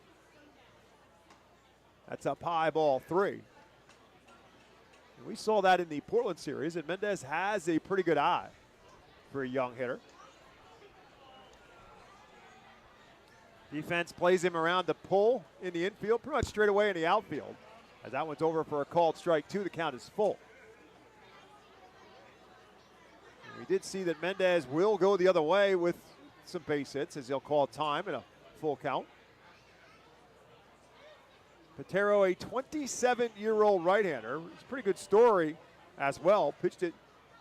That's up high, ball 3. And we saw that in the Portland series, and Mendez has a pretty good eye for a young hitter. Defense plays him around the pull in the infield, pretty much straight away in the outfield. As that one's over for a called strike 2, the count is full. And we did see that Mendez will go the other way with some base hits as he'll call time in a full count. Pintero, a 27-year-old right-hander. It's a pretty good story as well. Pitched at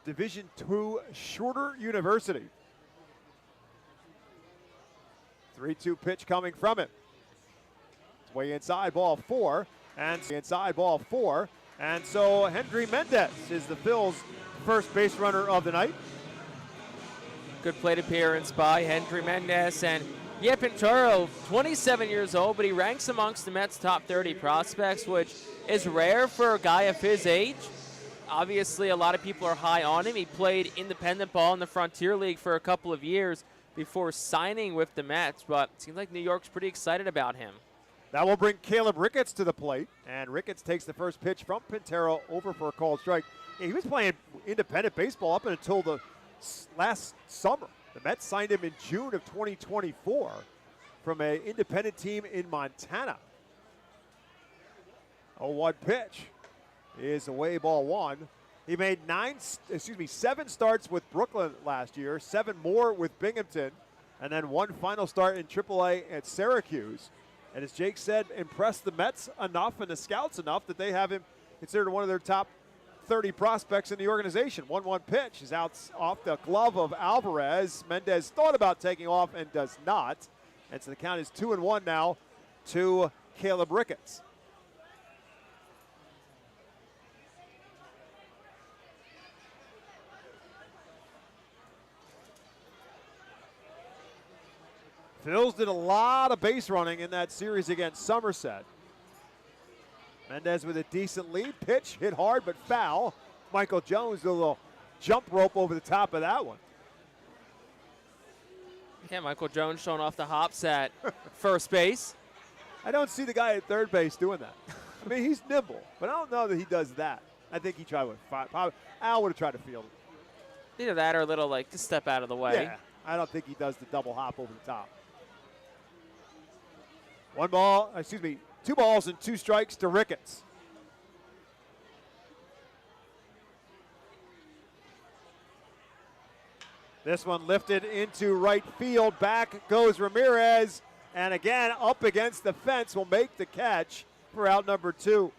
Division II Shorter University. 3-2 pitch coming from him. It's way inside, ball 4. And inside, ball 4. And so Henry Mendez is the Phils' first base runner of the night. Good plate appearance by Henry Mendez. And yeah, Pintero, 27 years old, but he ranks amongst the Mets' top 30 prospects, which is rare for a guy of his age. Obviously, a lot of people are high on him. He played independent ball in the Frontier League for a couple of years before signing with the Mets, but it seems like New York's pretty excited about him. That will bring Caleb Ricketts to the plate, and Ricketts takes the first pitch from Pintero over for a called strike. Yeah, he was playing independent baseball up until the last summer. The Mets signed him in June of 2024 from an independent team in Montana. 0-1 pitch is away, ball 1. He made 7 starts with Brooklyn last year, 7 more with Binghamton, and then 1 final start in AAA at Syracuse. And as Jake said, impressed the Mets enough and the scouts enough that they have him considered one of their top 30 prospects in the organization. 1-1 pitch is out off the glove of Alvarez. Mendez thought about taking off and does not. And so the count is 2-1 now to Caleb Ricketts. Phils did a lot of base running in that series against Somerset. Mendez with a decent lead. Pitch hit hard but foul. Michael Jones did a little jump rope over the top of that one. Yeah, Michael Jones showing off the hops at first base. I don't see the guy at third base doing that. I mean, he's nimble, but I don't know that he does that. I think he tried with five. Al would have tried to field it. Either that or a little, like, just step out of the way. Yeah, I don't think he does the double hop over the top. 2 balls and 2 strikes to Ricketts. This one lifted into right field. Back goes Ramirez. And again, up against the fence, will make the catch for out number 2.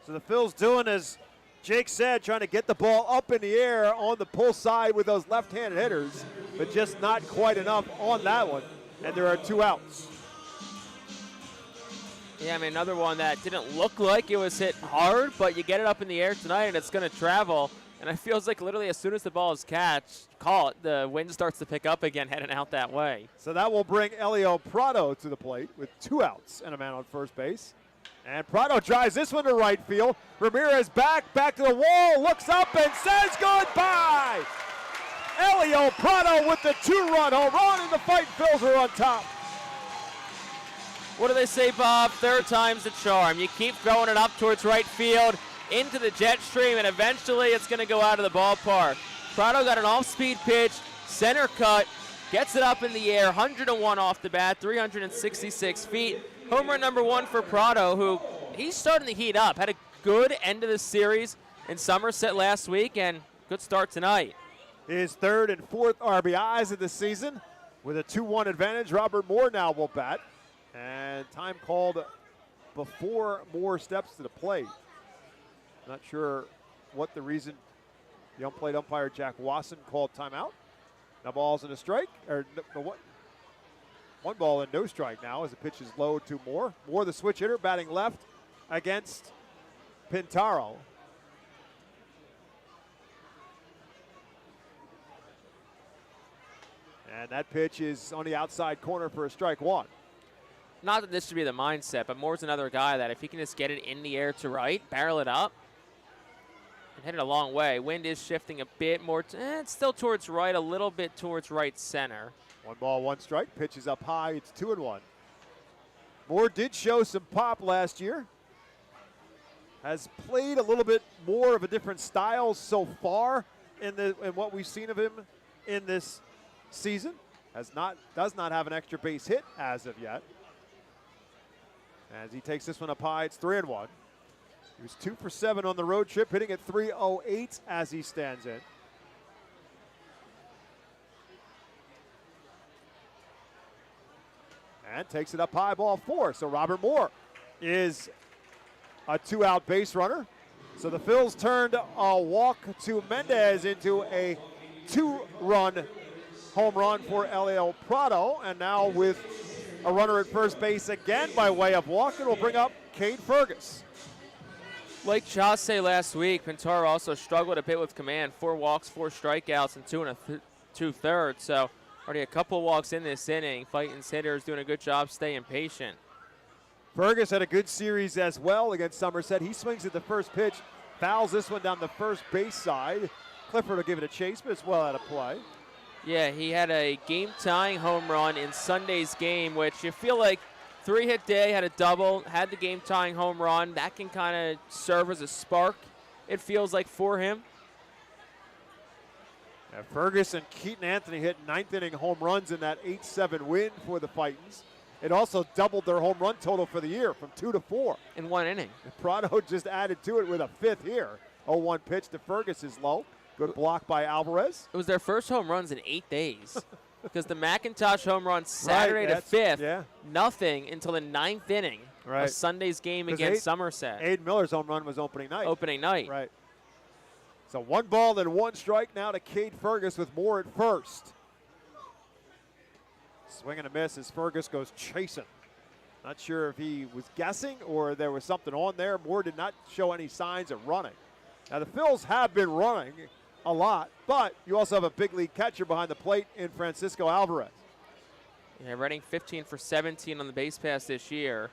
So the Phils doing as Jake said, trying to get the ball up in the air on the pull side with those left-handed hitters, but just not quite enough on that one. And there are 2 outs. Yeah, I mean, another one that didn't look like it was hit hard, but you get it up in the air tonight and it's going to travel. And it feels like literally as soon as the ball is caught, the wind starts to pick up again heading out that way. So that will bring Elio Prado to the plate with 2 outs and a man on first base. And Prado drives this one to right field. Ramirez back to the wall, looks up and says goodbye. Elio Prado with the 2-run home run, and the Fightin Phils are on top. What do they say, Bob? Third time's the charm. You keep throwing it up towards right field, into the jet stream, and eventually it's going to go out of the ballpark. Prado got an off-speed pitch, center cut, gets it up in the air, 101 off the bat, 366 feet. Home run number 1 for Prado, who he's starting to heat up. Had a good end of the series in Somerset last week, and good start tonight. His 3rd and 4th RBIs of the season. With a 2-1 advantage, Robert Moore now will bat. And time called before Moore steps to the plate. Not sure what the reason the unplayed umpire Jack Wasson called timeout. No balls and a strike, or what? 1 ball and no strike now as the pitch is low to Moore. Moore, the switch hitter, batting left against Pintaro. And that pitch is on the outside corner for a strike 1. Not that this should be the mindset, but Moore's another guy that if he can just get it in the air to right, barrel it up, and hit it a long way. Wind is shifting a bit more. It's still towards right, a little bit towards right center. 1 ball, 1 strike. Pitch is up high. It's 2-1. Moore did show some pop last year. Has played a little bit more of a different style so far in what we've seen of him in this season. Does not have an extra base hit as of yet. As he takes this one up high, it's 3-1. He was 2 for 7 on the road trip, hitting at .308 as he stands in. And takes it up high, ball 4. So Robert Moore is a 2-out base runner. So the Phils turned a walk to Mendez into a 2-run home run for Elio Prado. And now with a runner at first base again by way of walk, it will bring up Cade Fergus. Like Chase last week, Pintaro also struggled a bit with command. 4 walks, 4 strikeouts, and 2 2/3. So already a couple walks in this inning. Fightin's hitters doing a good job staying patient. Fergus had a good series as well against Somerset. He swings at the first pitch, fouls this one down the first base side. Clifford will give it a chase, but it's well out of play. Yeah, he had a game-tying home run in Sunday's game, which you feel like 3-hit day, had a double, had the game-tying home run. That can kind of serve as a spark, it feels like, for him. Yeah, Fergus and Keaton Anthony hit 9th-inning home runs in that 8-7 win for the Fightins. It also doubled their home run total for the year from 2 to 4. In 1 inning. And Prado just added to it with a 5th here. 0-1 pitch to Fergus is low. Good block by Alvarez. It was their first home runs in 8 days. Because the McIntosh home run Saturday to 5th, nothing until the 9th inning of Sunday's game against Somerset. Aiden Miller's home run was opening night. Opening night. Right. So 1 ball and 1 strike now to Cade Fergus with Moore at first. Swing and a miss as Fergus goes chasing. Not sure if he was guessing or there was something on there. Moore did not show any signs of running. Now the Phils have been running a lot, but you also have a big league catcher behind the plate in Francisco Alvarez. Yeah, Reading 15 for 17 on the base pass this year.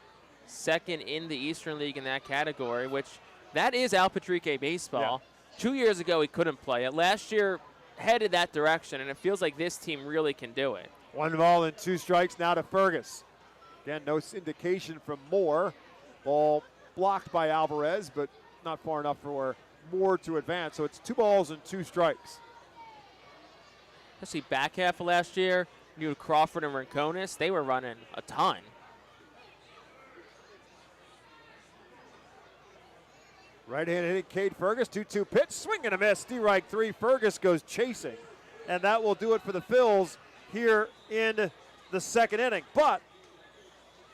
Second in the Eastern League in that category, which that is Al Patrique baseball. Yeah. 2 years ago, he couldn't play it. Last year, headed that direction, and it feels like this team really can do it. 1 ball and 2 strikes now to Fergus. Again, no indication from Moore. Ball blocked by Alvarez, but not far enough for Moore to advance. So it's 2 balls and 2 strikes. Especially back half of last year, you had Crawford and Rincones. They were running a ton. Right-handed hitting Cade Fergus, 2-2 pitch, swing and a miss, strike 3. Fergus goes chasing, and that will do it for the Phils here in the second inning. But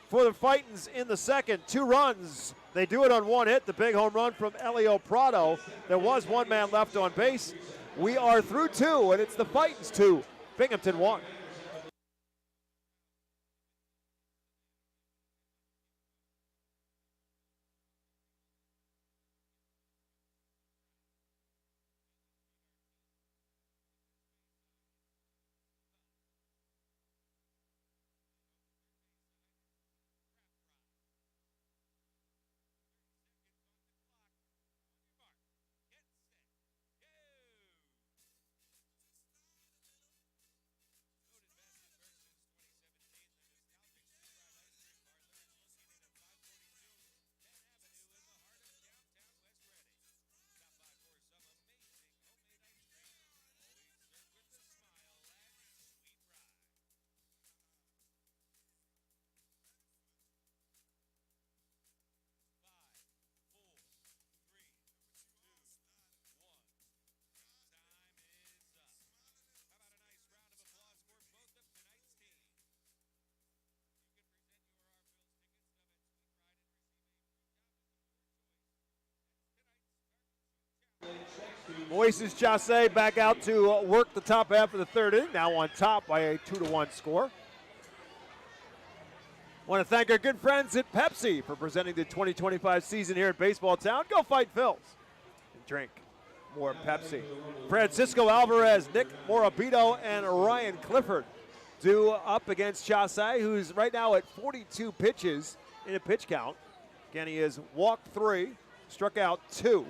for the Fightins in the second, 2 runs. They do it on 1 hit, the big home run from Elio Prado. There was 1 man left on base. We are through 2, and it's the Fightins 2, Binghamton 1. Moises Chasse back out to work the top half of the third inning, now on top by a 2-1 score. Want to thank our good friends at Pepsi for presenting the 2025 season here at Baseball Town. Go fight Phils and drink more Pepsi. Francisco Alvarez, Nick Morabito, and Ryan Clifford due up against Chasse, who's right now at 42 pitches in a pitch count. Again, he has walked 3, struck out 2.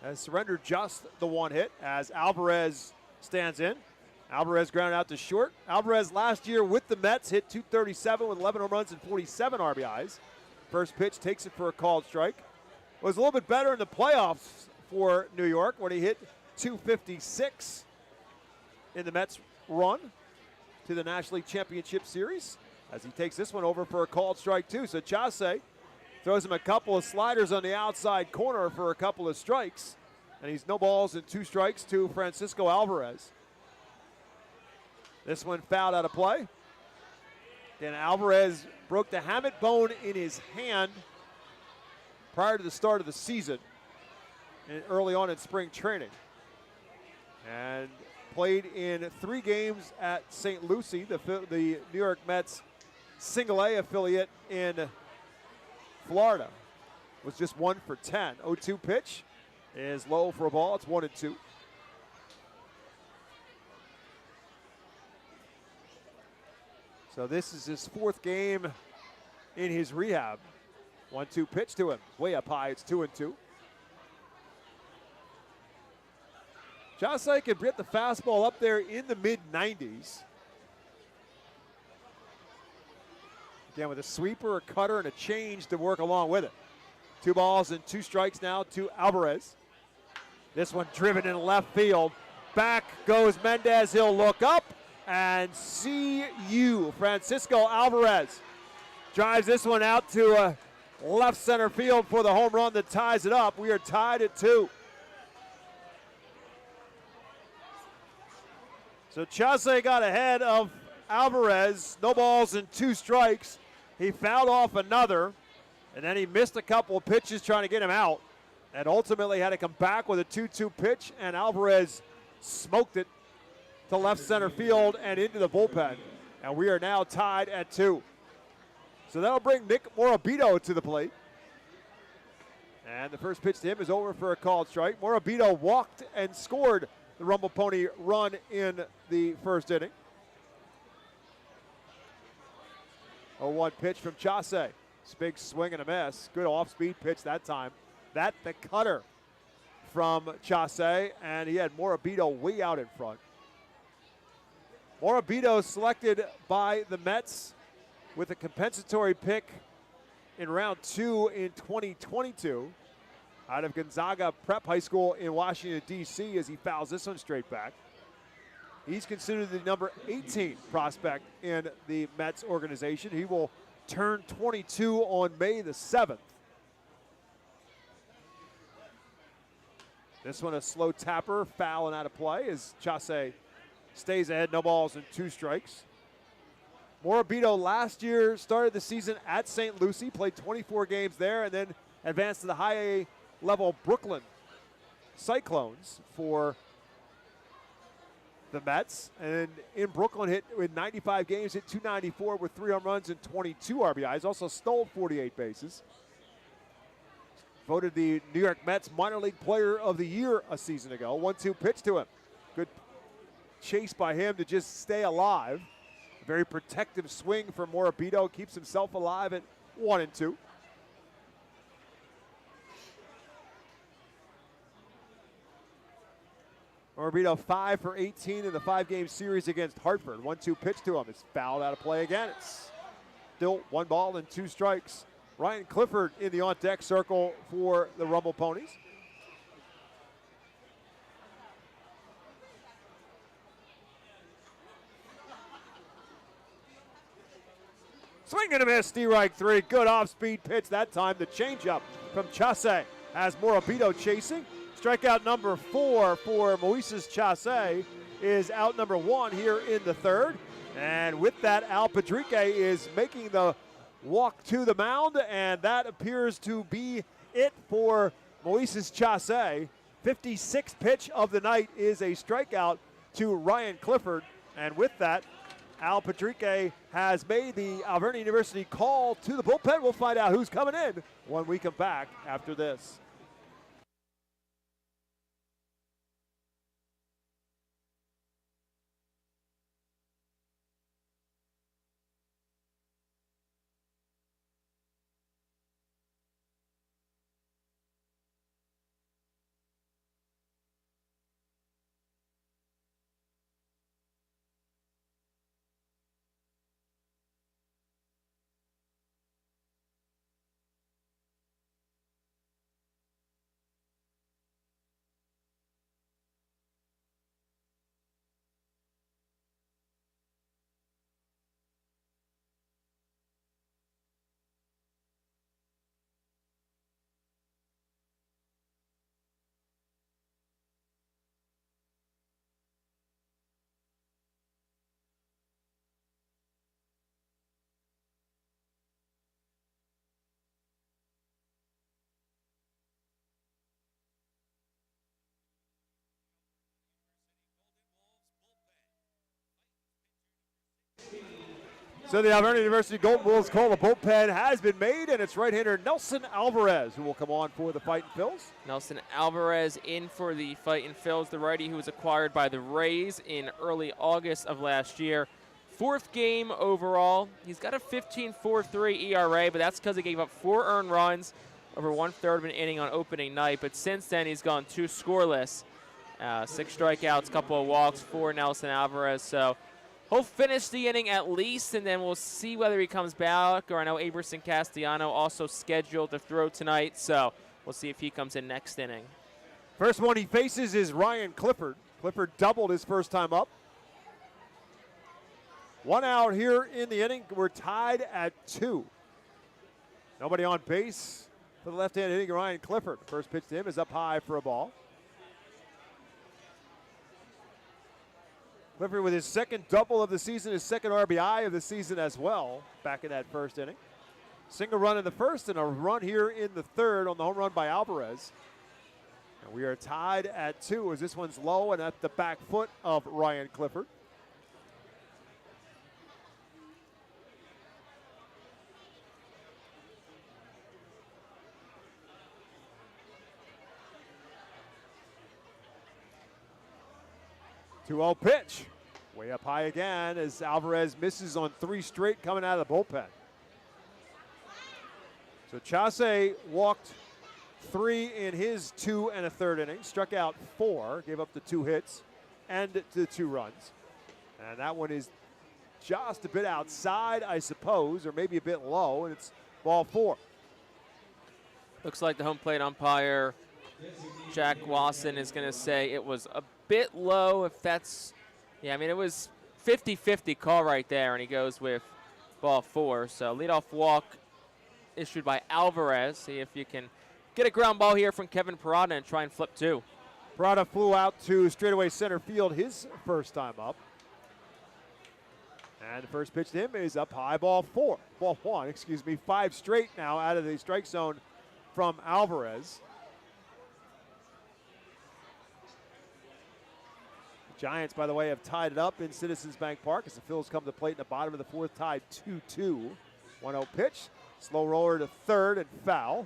Has surrendered just the 1 hit as Alvarez stands in. Alvarez grounded out to short. Alvarez last year with the Mets hit .237 with 11 home runs and 47 RBIs. First pitch takes it for a called strike. Was a little bit better in the playoffs for New York when he hit .256 in the Mets run to the National League Championship Series as he takes this one over for a called strike too. So Chasse throws him a couple of sliders on the outside corner for a couple of strikes. And he's no balls and 2 strikes to Francisco Alvarez. This one fouled out of play. Then Alvarez broke the hamate bone in his hand prior to the start of the season and early on in spring training. And played in 3 games at St. Lucie, the New York Mets single-A affiliate in Florida. Was just 1 for 10. 0-2 pitch is low for a ball. It's 1-2. So this is his 4th game in his rehab. 1-2 pitch to him. Way up high. It's 2-2. Chasse can get the fastball up there in the mid-90s. Again, with a sweeper, a cutter, and a change to work along with it. 2 balls and 2 strikes now to Alvarez. This one driven in left field. Back goes Mendez. He'll look up and see you. Francisco Alvarez drives this one out to left center field for the home run that ties it up. We are tied at 2. So Chasse got ahead of Alvarez. No balls and 2 strikes. He fouled off another, and then he missed a couple of pitches trying to get him out, and ultimately had to come back with a 2-2 pitch, and Alvarez smoked it to left center field and into the bullpen. And we are now tied at 2. So that'll bring Nick Morabito to the plate. And the first pitch to him is over for a called strike. Morabito walked and scored the Rumble Pony run in the first inning. 0-1 pitch from Chase. Big swing and a miss. Good off-speed pitch that time. That the cutter from Chase, and he had Morabito way out in front. Morabito selected by the Mets with a compensatory pick in round 2 in 2022 out of Gonzaga Prep High School in Washington, D.C. as he fouls this one straight back. He's considered the number 18 prospect in the Mets organization. He will turn 22 on May the 7th. This one a slow tapper, foul and out of play as Chase stays ahead, no balls and 2 strikes. Morabito last year started the season at St. Lucie, played 24 games there, and then advanced to the high A level Brooklyn Cyclones for the Mets. And in Brooklyn, hit in 95 games, hit .294 with 3 home runs and 22 RBIs. Also stole 48 bases. Voted the New York Mets Minor League Player of the Year a season ago. 1-2 pitch to him. Good chase by him to just stay alive. Very protective swing for Morabito. Keeps himself alive at 1-2. Morabito 5 for 18 in the 5-game series against Hartford. 1-2 pitch to him. It's fouled out of play again. It's still 1 ball and 2 strikes. Ryan Clifford in the on-deck circle for the Rumble Ponies. Swing and a miss, strike 3. Good off-speed pitch that time. The changeup from Chase has Morabito chasing. Strikeout number 4 for Moises Chase is out number 1 here in the 3rd. And with that, Al Padrique is making the walk to the mound, and that appears to be it for Moises Chase. 56th pitch of the night is a strikeout to Ryan Clifford. And with that, Al Padrique has made the Alvernia University call to the bullpen. We'll find out who's coming in when we come back after this. So the Alvernia University Golden Wolves call the bullpen has been made, and it's right-hander Nelson Alvarez who will come on for the Fightin' Phils. Nelson Alvarez in for the Fightin' Phils, the righty who was acquired by the Rays in early August of last year. 4th game overall. He's got a 15.43 ERA, but that's because he gave up 4 earned runs over 1/3 of an inning on opening night. But since then, he's gone 2 scoreless. 6 strikeouts, couple of walks for Nelson Alvarez. So he'll finish the inning at least, and then we'll see whether he comes back. Or I know Aberson Castellano also scheduled to throw tonight, so we'll see if he comes in next inning. First one he faces is Ryan Clifford. Clifford doubled his first time up. 1 out here in the inning. We're tied at 2. Nobody on base for the left-handed hitting Ryan Clifford. First pitch to him is up high for a ball. Clifford with his 2nd double of the season, his 2nd RBI of the season as well, back in that 1st inning. Single run in the 1st and a run here in the 3rd on the home run by Alvarez. And we are tied at 2 as this one's low and at the back foot of Ryan Clifford. Two-0 pitch. Way up high again as Alvarez misses on 3 straight coming out of the bullpen. So Chase walked 3 in his 2 1/3 innings, struck out 4, gave up the 2 hits and the 2 runs. And that one is just a bit outside, I suppose, or maybe a bit low, and it's ball 4. Looks like the home plate umpire, Jack Wasson, is going to say it was a bit low. If that's, yeah, I mean, it was 50-50 call right there, and he goes with ball 4. So leadoff walk issued by Alvarez. See if you can get a ground ball here from Kevin Parada and try and flip 2. Parada flew out to straightaway center field his first time up. And the first pitch to him is up high, ball 1, excuse me. 5 straight now out of the strike zone from Alvarez. The Giants, by the way, have tied it up in Citizens Bank Park as the Phillies come to the plate in the bottom of the 4th, tied 2-2. 1-0 pitch, slow roller to third and foul.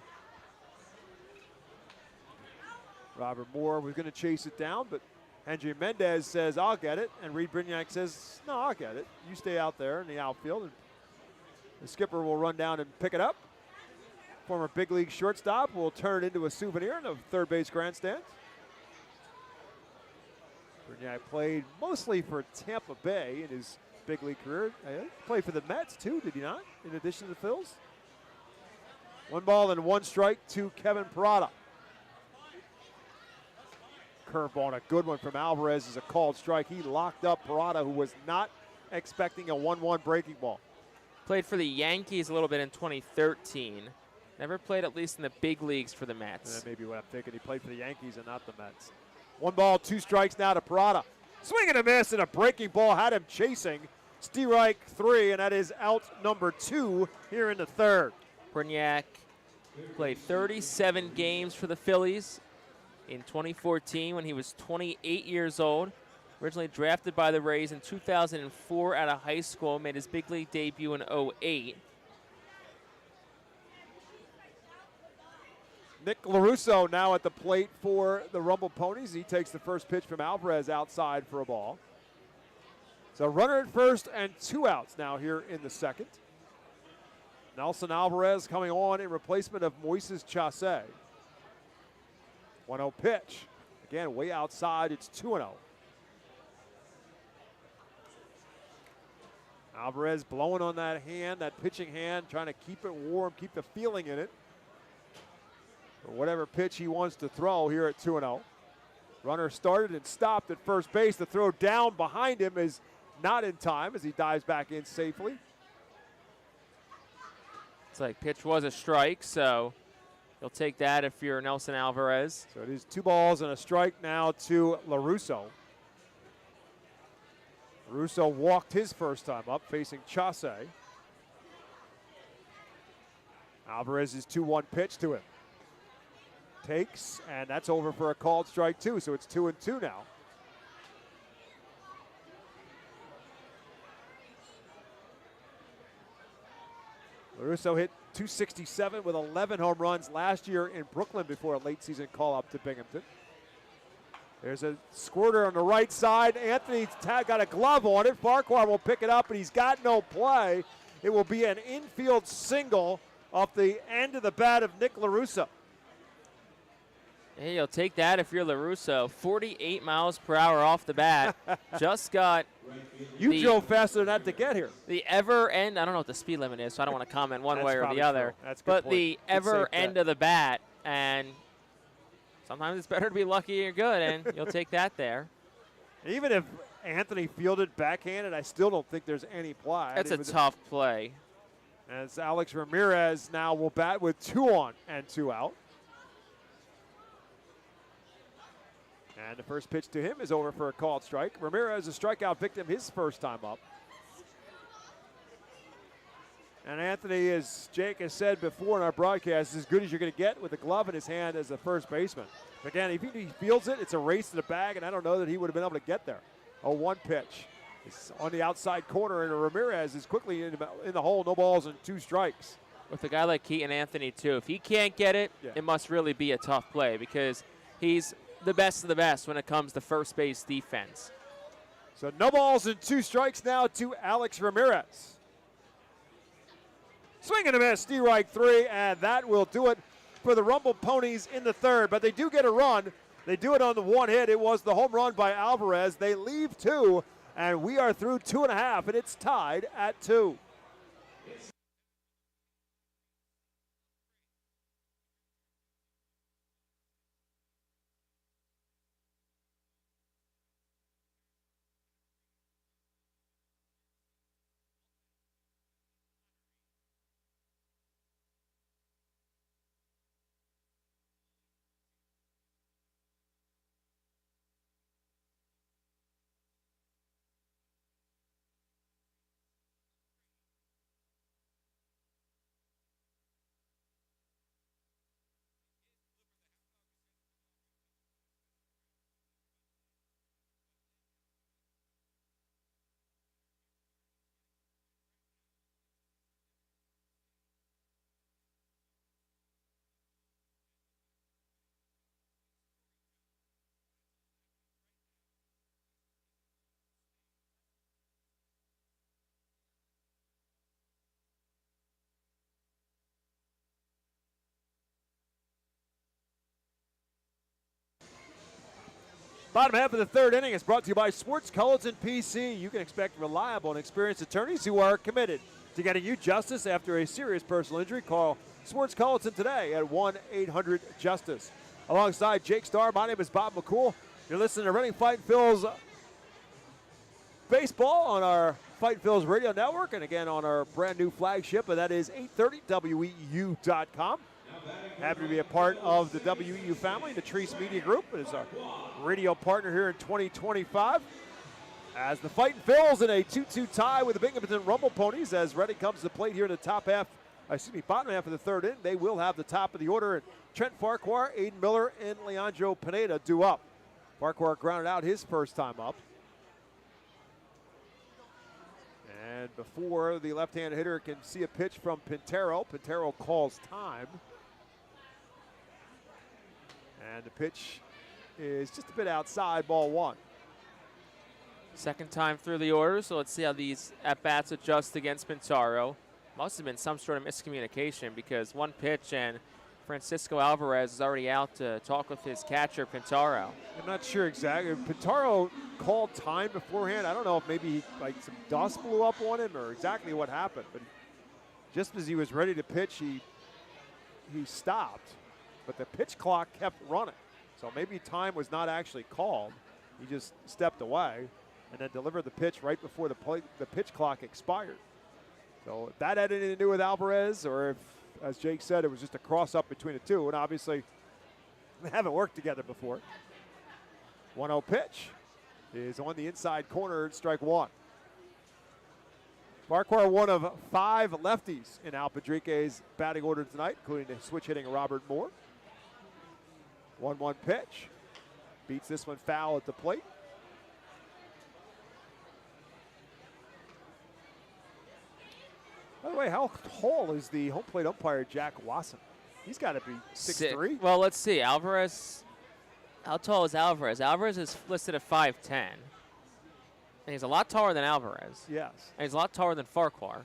Robert Moore was going to chase it down, but Henry Mendez says, I'll get it. And Reed Brignac says, no, I'll get it. You stay out there in the outfield, and the skipper will run down and pick it up. Former big league shortstop will turn it into a souvenir in the third base grandstand. Brignac played mostly for Tampa Bay in his big league career. He played for the Mets, too, did he not, in addition to the Phils? 1 ball and 1 strike to Kevin Parada. Curveball and a good one from Alvarez is a called strike. He locked up Parada, who was not expecting a 1-1 breaking ball. Played for the Yankees a little bit in 2013. Never played at least in the big leagues for the Mets. That may be what I'm thinking. He played for the Yankees and not the Mets. 1 ball, 2 strikes now to Parada. Swing and a miss, and a breaking ball had him chasing. Strike 3, and that is out number 2 here in the 3rd. Brignac played 37 games for the Phillies in 2014 when he was 28 years old. Originally drafted by the Rays in 2004 out of high school, made his big league debut in 2008. Nick LaRusso now at the plate for the Rumble Ponies. He takes the first pitch from Alvarez outside for a ball. So runner at first and 2 outs now here in the 2nd. Nelson Alvarez coming on in replacement of Moises Chase. 1-0 pitch. Again, way outside. It's 2-0. Alvarez blowing on that hand, that pitching hand, trying to keep it warm, keep the feeling in it for whatever pitch he wants to throw here at 2-0. Runner started and stopped at first base. The throw down behind him is not in time as he dives back in safely. It's like pitch was a strike, so you'll take that if you're Nelson Alvarez. So it is 2 balls and a strike now to LaRusso. LaRusso walked his first time up facing Chase. Alvarez's 2-1 pitch to him. Takes, and that's over for a called strike 2, so it's 2-2 now. LaRusso hit .267 with 11 home runs last year in Brooklyn before a late season call-up to Binghamton. There's a squirter on the right side. Anthony's got a glove on it. Farquhar will pick it up, and he's got no play. It will be an infield single off the end of the bat of Nick LaRusso. Hey, you'll take that if you're LaRusso. 48 miles per hour off the bat. Just got You drove faster than that to get here. the ever end. I don't know what the speed limit is, so I don't want to comment one way or the other. That's a good but point. the Good ever safe end bet. of the bat, and sometimes it's better to be lucky or good, and you'll take that there. Even if Anthony fielded backhanded, I still don't think there's any play. That's a tough play. As Alex Ramirez now will bat with 2 on and 2 out. And the first pitch to him is over for a called strike. Ramirez, a strikeout victim his first time up. And Anthony, as Jake has said before in our broadcast, is as good as you're going to get with the glove in his hand as a first baseman. Again, if he fields it, it's a race to the bag, and I don't know that he would have been able to get there. A 1 pitch. It's on the outside corner, and Ramirez is quickly in the hole. No balls and 2 strikes. With a guy like Keaton Anthony, too, if he can't get it, it must really be a tough play because he's the best of the best when it comes to first base defense. So no balls and 2 strikes now to Alex Ramirez. Swing and a miss, strike three, and that will do it for the Rumble Ponies in the third. But they do get a run. They do it on the one hit. It was the home run by Alvarez. They leave two, and we are through 2.5, and it's tied at 2. Bottom half of the third inning is brought to you by Sports Culleton PC. You can expect reliable and experienced attorneys who are committed to getting you justice after a serious personal injury. Call Sports Culleton today at 1-800-JUSTICE. Alongside Jake Starr, my name is Bob McCool. You're listening to Running Fight Phil's baseball on our Fight Phil's radio network, and again on our brand new flagship, and that is 830WEU.com. Happy to be a part of the WEU family, the Treese Media Group. It is our radio partner here in 2025. As the Fightin' Phils in a 2-2 tie with the Binghamton Rumble Ponies, as Ready comes to the plate here in the bottom half of the third inning. They will have the top of the order, and Trent Farquhar, Aiden Miller, and Leandro Pineda due up. Farquhar grounded out his first time up. And before the left-hand hitter can see a pitch from Pintero calls time. And the pitch is just a bit outside, ball one. Second time through the order, so let's see how these at-bats adjust against Pintaro. Must have been some sort of miscommunication because one pitch and Francisco Alvarez is already out to talk with his catcher, Pintaro. I'm not sure exactly. Pintaro called time beforehand. I don't know if maybe some dust blew up on him or exactly what happened, but just as he was ready to pitch, he stopped. But the pitch clock kept running. So maybe time was not actually called. He just stepped away and then delivered the pitch right before the pitch clock expired. So if that had anything to do with Alvarez, or if, as Jake said, it was just a cross-up between the two, and obviously they haven't worked together before. 1-0 pitch is on the inside corner, strike one. Farquhar, one of 5 lefties in Al Padrique's batting order tonight, including the switch-hitting Robert Moore. 1-1 pitch. Beats this one foul at the plate. By the way, how tall is the home plate umpire, Jack Wasson? He's got to be 6'3". Well, let's see. Alvarez, how tall is Alvarez? Alvarez is listed at 5'10". And he's a lot taller than Alvarez. Yes. And he's a lot taller than Farquhar.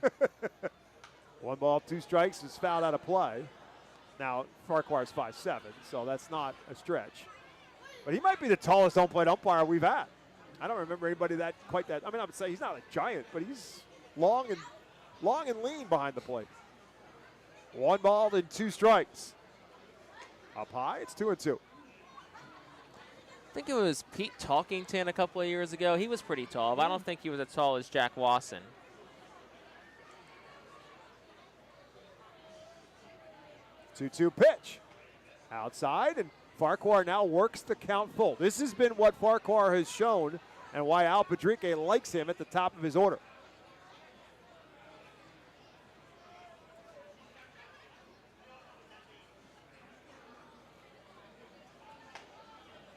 1 ball, 2 strikes is fouled out of play. Now, Farquhar's 5'7", so that's not a stretch. But he might be the tallest home plate umpire we've had. I don't remember anybody quite that. I mean, I would say he's not a giant, but he's long and lean behind the plate. 1 ball and 2 strikes. Up high, it's 2-2. I think it was Pete Talkington a couple of years ago. He was pretty tall, but I don't think he was as tall as Jack Wasson. 2-2 pitch. Outside, and Farquhar now works the count full. This has been what Farquhar has shown and why Al Padrique likes him at the top of his order.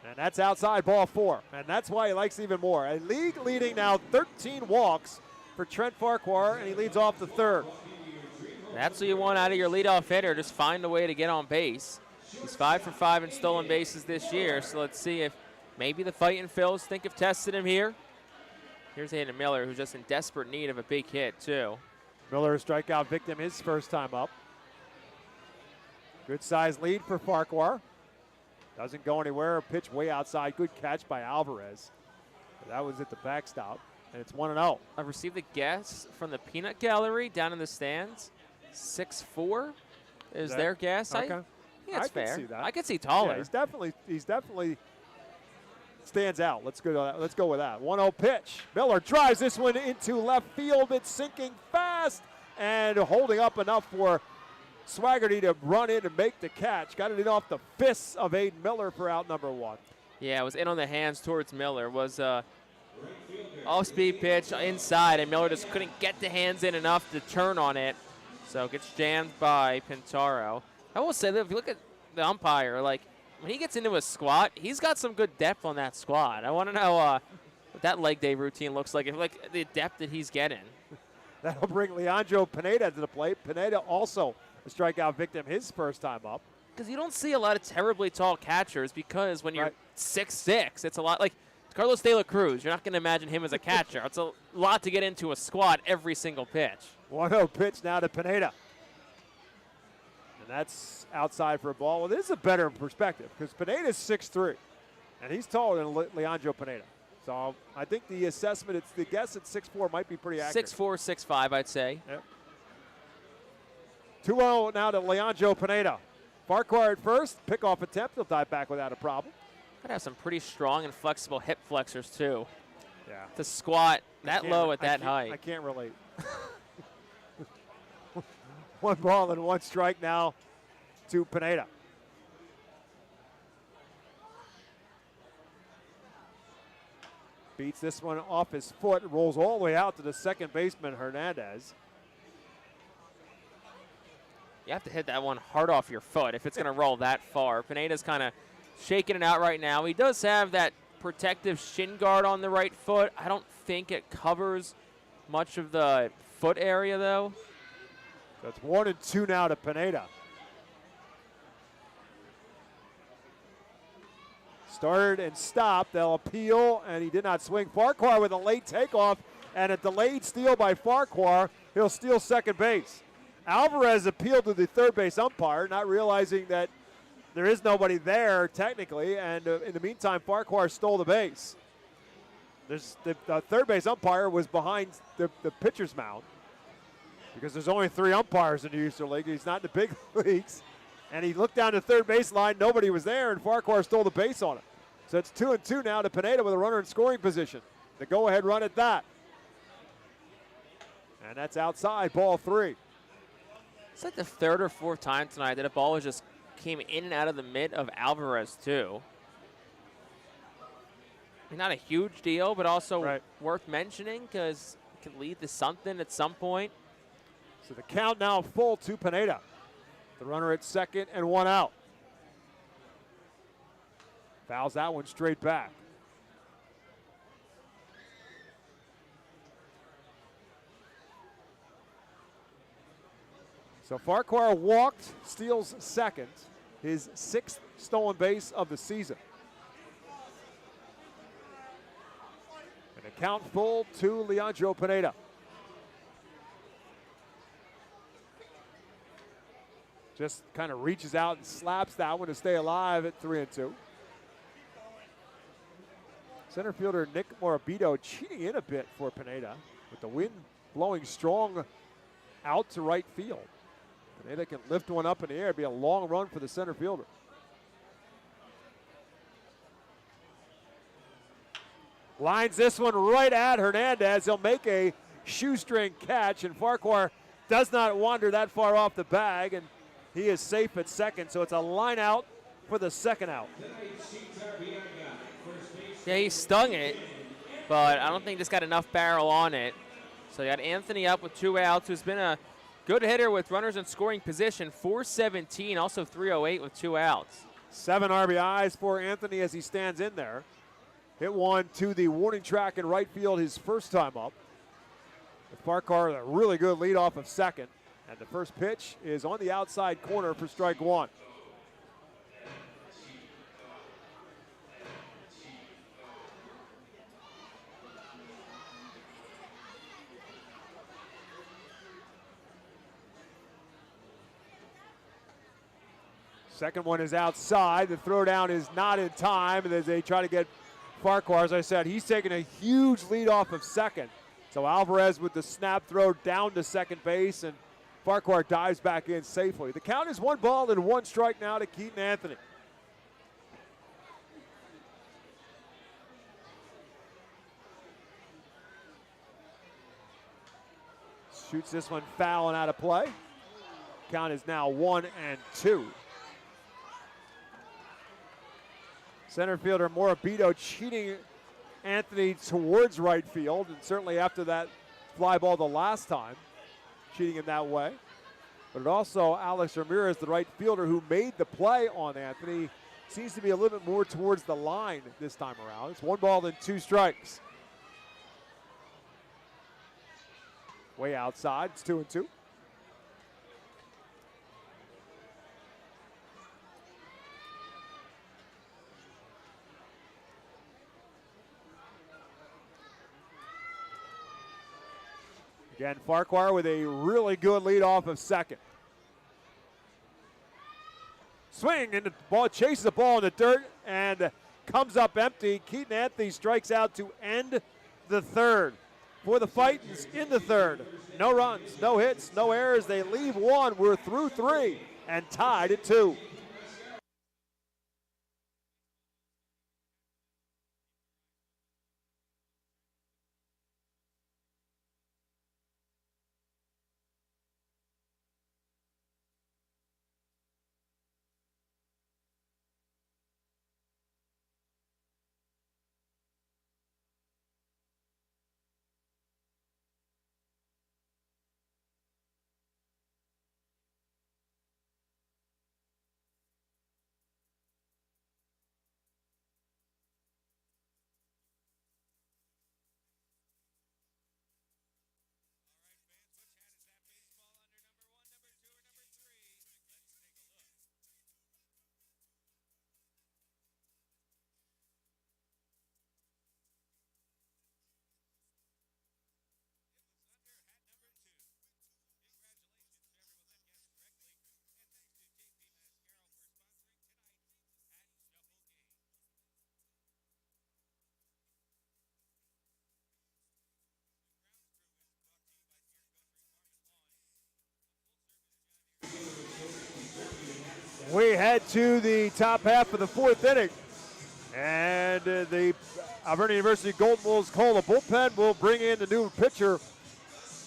And that's outside, ball 4. And that's why he likes even more. A league leading now 13 walks for Trent Farquhar, and he leads off the third. That's what you want out of your leadoff hitter. Just find a way to get on base. He's 5 for 5 in stolen bases this year, so let's see if maybe the Fightin' Phils think of testing him here. Here's Aiden Miller, who's just in desperate need of a big hit, too. Miller, a strikeout victim, his first time up. Good size lead for Farquhar. Doesn't go anywhere. A pitch way outside. Good catch by Alvarez. That was at the backstop, and it's 1-0. I received a guess from the Peanut Gallery down in the stands. 6'4" is their guess. Okay. I think that's fair. Can see that. I could see taller. Yeah, he's definitely stands out. Let's go with that. 1-0 pitch. Miller drives this one into left field. It's sinking fast and holding up enough for Swaggerty to run in and make the catch. Got it in off the fists of Aiden Miller for out number 1. Yeah, it was in on the hands towards Miller. It was off-speed pitch inside, and Miller just couldn't get the hands in enough to turn on it. So it gets jammed by Pintaro. I will say that if you look at the umpire, like when he gets into a squat, he's got some good depth on that squat. I want to know what that leg day routine looks like the depth that he's getting. That'll bring Leandro Pineda to the plate. Pineda also a strikeout victim his first time up. Because you don't see a lot of terribly tall catchers because when you're 6'6", it's a lot like Carlos De La Cruz. You're not going to imagine him as a catcher. It's a lot to get into a squat every single pitch. 1-0 pitch now to Pineda. And that's outside for a ball. Well, this is a better perspective because Pineda's 6'3", and he's taller than Leandro Pineda. So I think the assessment, it's the guess at 6'4" might be pretty accurate. 6'4", 6'5", I'd say. Yep. 2-0 now to Leandro Pineda. Farquhar at first, pickoff attempt. He'll dive back without a problem. Could have some pretty strong and flexible hip flexors too. Yeah. To squat that low at that height. I can't relate. 1 ball and 1 strike now to Pineda. Beats this one off his foot, rolls all the way out to the second baseman, Hernandez. You have to hit that one hard off your foot if it's going to roll that far. Pineda's kind of shaking it out right now. He does have that protective shin guard on the right foot. I don't think it covers much of the foot area, though. That's 1-2 now to Pineda. Started and stopped. They'll appeal, and he did not swing. Farquhar with a late takeoff and a delayed steal by Farquhar. He'll steal second base. Alvarez appealed to the third base umpire, not realizing that there is nobody there technically, and in the meantime, Farquhar stole the base. The third base umpire was behind the pitcher's mound because there's only 3 umpires in the Eastern League. He's not in the big leagues. And he looked down the third base line, nobody was there, and Farquhar stole the base on it. So it's 2-2 now to Pineda with a runner in scoring position. The go-ahead run at that. And that's outside, ball 3. It's like the 3rd or 4th time tonight that a ball just came in and out of the mitt of Alvarez, too. I mean, not a huge deal, but also worth mentioning because it could lead to something at some point. So the count now full to Pineda. The runner at second and 1 out. Fouls that one straight back. So Farquhar walked, steals second, his 6th stolen base of the season. And a count full to Leandro Pineda. Just kind of reaches out and slaps that one to stay alive at 3-2. Center fielder Nick Morabito cheating in a bit for Pineda with the wind blowing strong out to right field. Pineda can lift one up in the air. It'd be a long run for the center fielder. Lines this one right at Hernandez. He'll make a shoestring catch, and Farquhar does not wander that far off the bag, and he is safe at second, so it's a line out for the second out. Yeah, he stung it, but I don't think just got enough barrel on it. So you got Anthony up with 2 outs, who's been a good hitter with runners in scoring position, 417, also 308 with 2 outs. 7 RBIs for Anthony as he stands in there. Hit one to the warning track in right field his first time up. With Farquhar, a really good lead off of second. And the first pitch is on the outside corner for strike 1. Second one is outside. The throw down is not in time, and as they try to get Farquhar, as I said, he's taking a huge lead off of second. So Alvarez with the snap throw down to second base, and Farquhar dives back in safely. The count is 1 ball and 1 strike now to Keaton Anthony. Shoots this one foul and out of play. Count is now 1-2. Center fielder Morabito cheating Anthony towards right field, and certainly after that fly ball the last time, cheating in that way. But it also, Alex Ramirez, the right fielder who made the play on Anthony, seems to be a little bit more towards the line this time around. It's 1 ball and 2 strikes. Way outside, it's 2-2. Again, Farquhar with a really good lead off of second. Swing, and the ball chases the ball in the dirt and comes up empty. Keaton Anthony strikes out to end the third. For the Fightins in the third. No runs, no hits, no errors. They leave 1. We're through 3 and tied at 2. We head to the top half of the 4th inning. And the Alberta University Golden Wolves call the bullpen. Will bring in the new pitcher,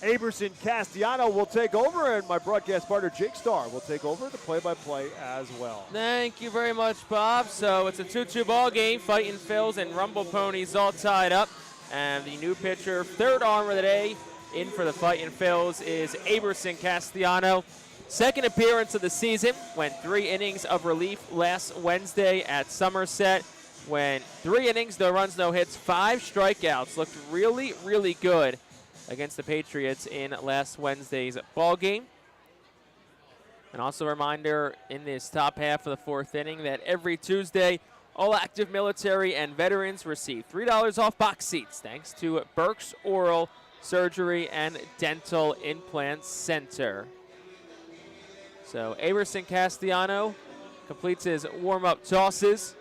Aberson Castellano will take over, and my broadcast partner, Jake Starr, will take over the play-by-play as well. Thank you very much, Bob. So it's a 2-2 ball game. Fightin Phils and Rumble Ponies all tied up. And the new pitcher, third arm of the day, in for the Fightin Phils is Aberson Castellano. Second appearance of the season, went 3 innings of relief last Wednesday at Somerset. Went 3 innings, no runs, no hits, 5 strikeouts. Looked really, really good against the Patriots in last Wednesday's ball game. And also a reminder in this top half of the 4th inning that every Tuesday, all active military and veterans receive $3 off box seats thanks to Burke's Oral Surgery and Dental Implant Center. So Aberson Castellano completes his warm-up tosses,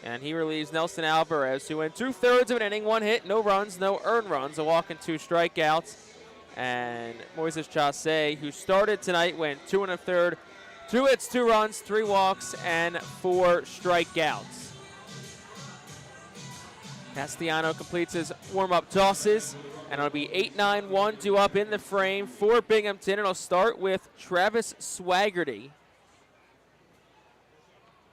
and he relieves Nelson Alvarez, who went 2/3 of an inning, 1 hit, no runs, no earned runs, a walk and 2 strikeouts. And Moises Chasse, who started tonight, went 2 1/3, 2 hits, 2 runs, 3 walks, and 4 strikeouts. Castellano completes his warm-up tosses, and it'll be 8-9-1 due up in the frame for Binghamton. It'll start with Travis Swaggerty.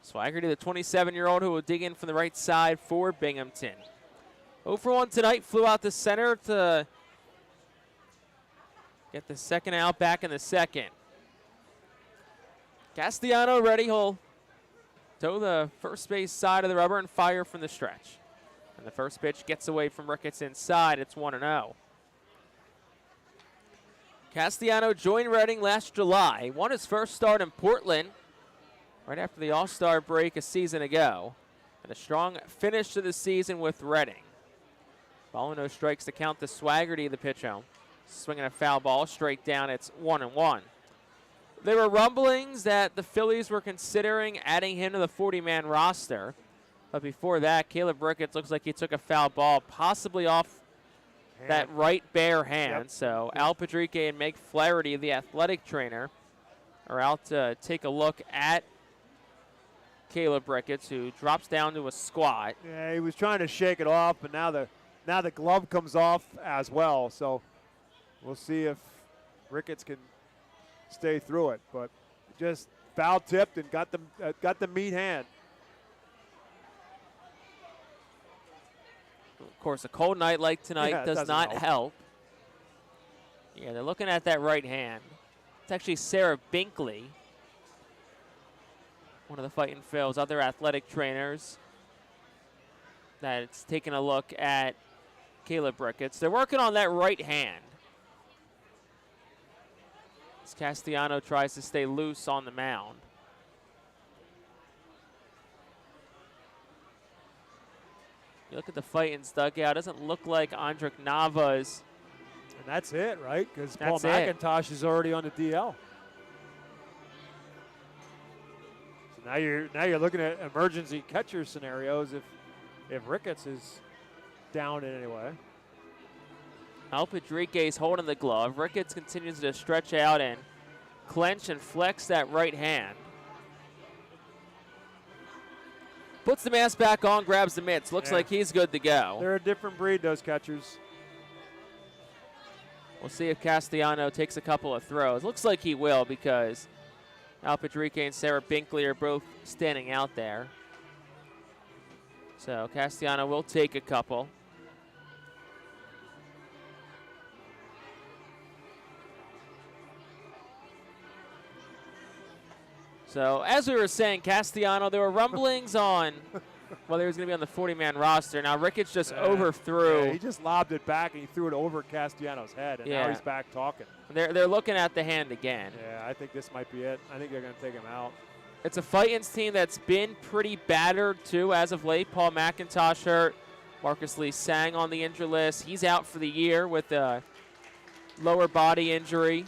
Swaggerty, the 27-year-old who will dig in from the right side for Binghamton. 0 for 1 tonight, flew out the center to get the second out back in the second. Castellano ready. He'll toe the first base side of the rubber and fire from the stretch. And the first pitch gets away from Ricketts inside. It's 1-0. Castellano joined Reading last July. He won his first start in Portland right after the All-Star break a season ago. And a strong finish to the season with Reading. Ball and no strikes to count to Swaggerty, the pitch home. Swinging a foul ball straight down. It's 1-1. There were rumblings that the Phillies were considering adding him to the 40-man roster. But before that, Caleb Ricketts looks like he took a foul ball, possibly off that right bare hand. Yep. So Al Padrique and Meg Flaherty, the athletic trainer, are out to take a look at Caleb Ricketts, who drops down to a squat. Yeah, he was trying to shake it off, but now the glove comes off as well. So we'll see if Ricketts can stay through it. But just foul tipped and got the meat hand. Of course, a cold night like tonight does not help. Yeah, they're looking at that right hand. It's actually Sarah Binkley, one of the Fightin' Phil's other athletic trainers, that's taking a look at Caleb Ricketts. They're working on that right hand, as Castellano tries to stay loose on the mound. You look at the Fightin's dugout, doesn't look like Andrik Nava's. And that's it, right? Because Paul That's it. McIntosh is already on the DL. So now you're looking at emergency catcher scenarios if Ricketts is down in any way. Al Padrique's holding the glove. Ricketts continues to stretch out and clench and flex that right hand. Puts the mask back on, grabs the mitts. Looks like he's good to go. They're a different breed, those catchers. We'll see if Castellano takes a couple of throws. Looks like he will, because Al Padrique and Sarah Binkley are both standing out there. So Castellano will take a couple. So as we were saying, Castellano, there were rumblings on whether he was going to be on the 40-man roster. Now Ricketts just overthrew. Yeah, he just lobbed it back and he threw it over Castellano's head, and now he's back talking. They're looking at the hand again. Yeah, I think this might be it. I think they're going to take him out. It's a Fightin's team that's been pretty battered, too, as of late. Paul McIntosh hurt. Marcus Lee Sang on the injury list. He's out for the year with a lower body injury.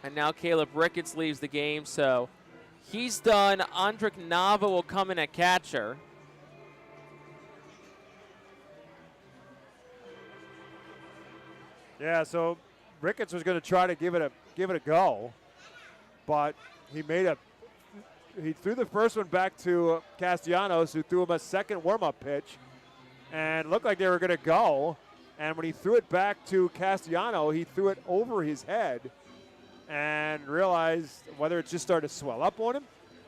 And now Caleb Ricketts leaves the game, so he's done. Andrik Nava will come in at catcher. Yeah, so Ricketts was going to try to give it a go, but he threw the first one back to Castellanos, who threw him a second warm-up pitch, and looked like they were going to go. And when he threw it back to Castellano, he threw it over his head, and realized whether it just started to swell up on him,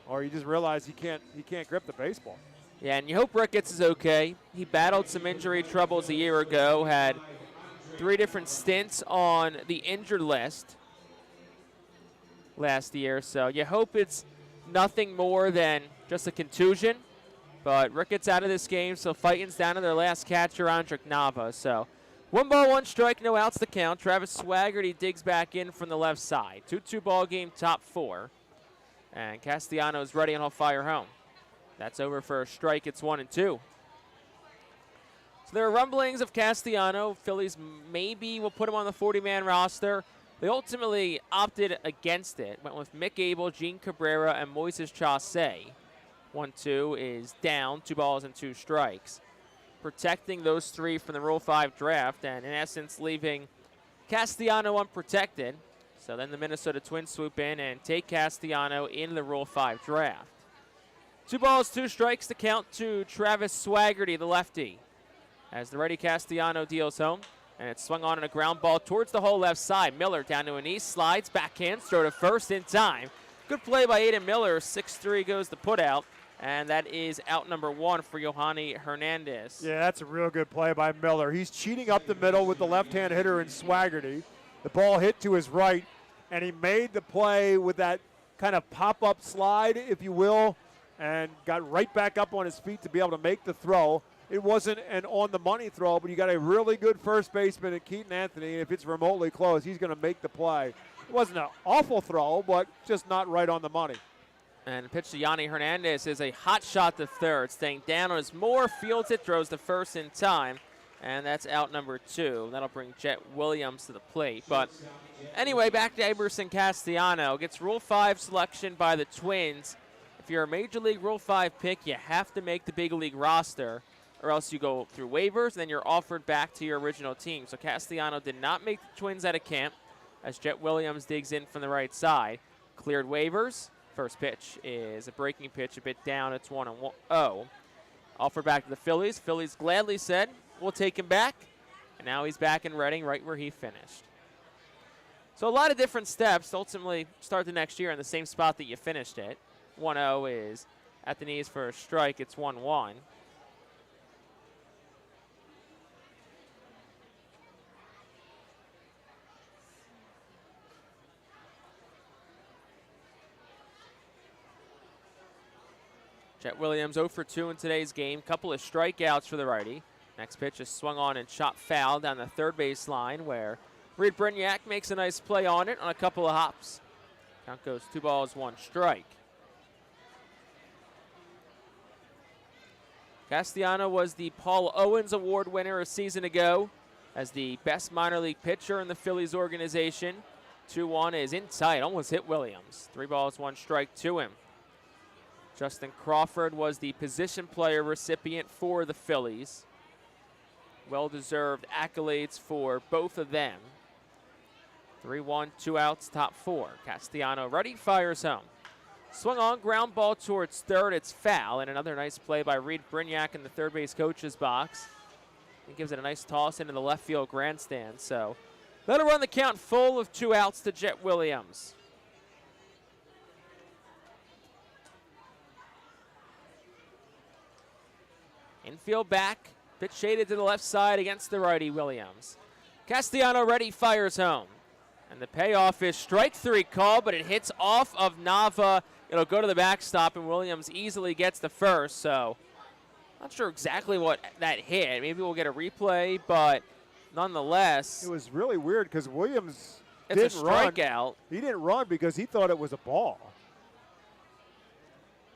or he just realized he can't grip the baseball. Yeah, and you hope Ricketts is okay. He battled some injury troubles a year ago, had 3 different stints on the injured list last year. So you hope it's nothing more than just a contusion. But Ricketts out of this game, so Fightin's down to their last catcher, Andrik Nava. So 1 ball, 1 strike, no outs to count. Travis Swaggerty digs back in from the left side. 2-2 ball game, top 4. And Castellanos ready and he'll fire home. That's over for a strike. It's 1-2. So there are rumblings of Castellano. Phillies maybe will put him on the 40-man roster. They ultimately opted against it. Went with Mick Abel, Gene Cabrera, and Moises Chaussee. 1-2 is down. 2 balls and 2 strikes. Protecting those 3 from the Rule 5 draft, and in essence leaving Castellano unprotected. So then the Minnesota Twins swoop in and take Castellano in the Rule 5 draft. 2 balls, 2 strikes to count to Travis Swaggerty, the lefty, as the righty Castellano deals home. And it's swung on a ground ball towards the whole left side. Miller down to a knee, slides, backhand, throw to first in time. Good play by Aiden Miller. 6-3 goes the putout. And that is out number 1 for Yohani Hernandez. Yeah, that's a real good play by Miller. He's cheating up the middle with the left-hand hitter in Swaggerty. The ball hit to his right, and he made the play with that kind of pop-up slide, if you will, and got right back up on his feet to be able to make the throw. It wasn't an on-the-money throw, but you got a really good first baseman in Keaton Anthony, and if it's remotely close, he's going to make the play. It wasn't an awful throw, but just not right on the money. And the pitch to Yanni Hernandez is a hot shot to third, staying down as Moore fields it, throws to first in time. And that's out number 2. That'll bring Jet Williams to the plate. But anyway, back to Aberson Castellano. Gets Rule 5 selection by the Twins. If you're a Major League Rule 5 pick, you have to make the Big League roster, or else you go through waivers, and then you're offered back to your original team. So Castellano did not make the Twins out of camp as Jet Williams digs in from the right side. Cleared waivers. First pitch is a breaking pitch, a bit down. It's 1-0. Offered back to the Phillies. Phillies gladly said, we'll take him back. And now he's back in Reading right where he finished. So a lot of different steps to ultimately start the next year in the same spot that you finished it. 1-0 is at the knees for a strike. It's 1-1. Jet Williams 0 for 2 in today's game. Couple of strikeouts for the righty. Next pitch is swung on and shot foul down the third base line where Reed Brignac makes a nice play on it on a couple of hops. Count goes 2 balls, 1 strike. Castellano was the Paul Owens Award winner a season ago as the best minor league pitcher in the Phillies organization. 2-1 is in tight, almost hit Williams. 3 balls, 1 strike to him. Justin Crawford was the position player recipient for the Phillies. Well-deserved accolades for both of them. 3-1, 2 outs, top 4. Castellano ready, fires home. Swung on, ground ball towards third. It's foul, and another nice play by Reed Brignac in the third base coach's box. He gives it a nice toss into the left field grandstand. So that'll run the count full of 2 outs to Jet Williams. Infield back, pitch shaded to the left side against the righty Williams. Castellano ready, fires home. And the payoff is strike 3 call, but it hits off of Nava. It'll go to the backstop, and Williams easily gets the first. So not sure exactly what that hit. Maybe we'll get a replay, but nonetheless. It was really weird because Williams it's didn't a strikeout. He didn't run because he thought it was a ball.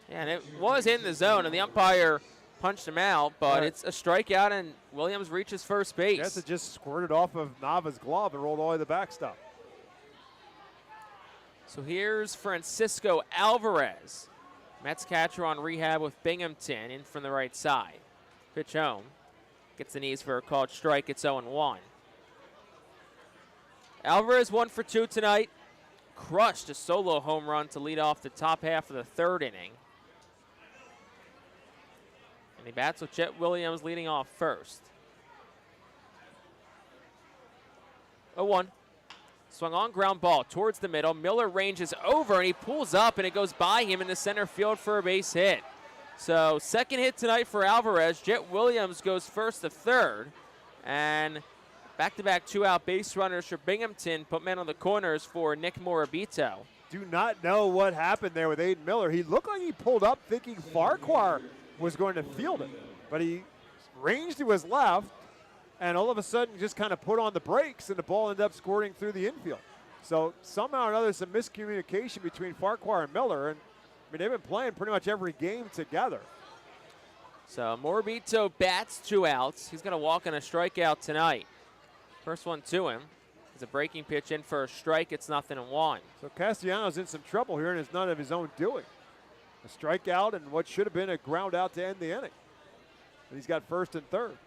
Yeah, and it was in the zone, and the umpire punched him out, but it's a strikeout, and Williams reaches first base. I guess it just squirted off of Nava's glove and rolled all the way to the backstop. So here's Francisco Alvarez. Mets catcher on rehab with Binghamton in from the right side. Pitch home. Gets the knees for a called strike. It's 0-1. Alvarez 1 for 2 tonight. Crushed a solo home run to lead off the top half of the third inning. And he bats with Jet Williams leading off first. 0-1. Swung on, ground ball towards the middle. Miller ranges over, and he pulls up, and it goes by him in the center field for a base hit. So second hit tonight for Alvarez. Jet Williams goes first to third. And back-to-back 2-out base runners for Binghamton put men on the corners for Nick Morabito. Do not know what happened there with Aiden Miller. He looked like he pulled up thinking Farquhar was going to field it, but he ranged to his left, and all of a sudden just kind of put on the brakes, and the ball ended up squirting through the infield. So somehow or another, some miscommunication between Farquhar and Miller, and I mean, they've been playing pretty much every game together. So Morabito bats 2 outs. He's going to walk on a strikeout tonight. First one to him is a breaking pitch in for a strike. It's 0-1. So Castellanos in some trouble here, and it's none of his own doing. A strikeout and what should have been a ground out to end the inning. And he's got first and third.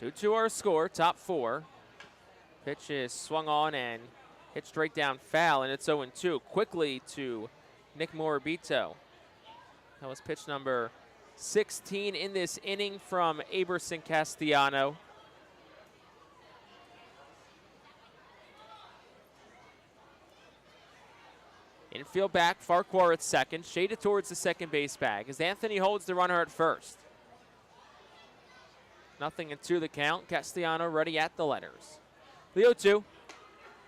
2-2 our score, top 4. Pitch is swung on and hit straight down foul, and it's 0-2. Quickly to Nick Morabito. That was pitch number 16 in this inning from Aberson Castellano. Infield back, Farquhar at second, shaded towards the second base bag as Anthony holds the runner at first. 0-2 the count. Castellano ready at the letters. The 0-2.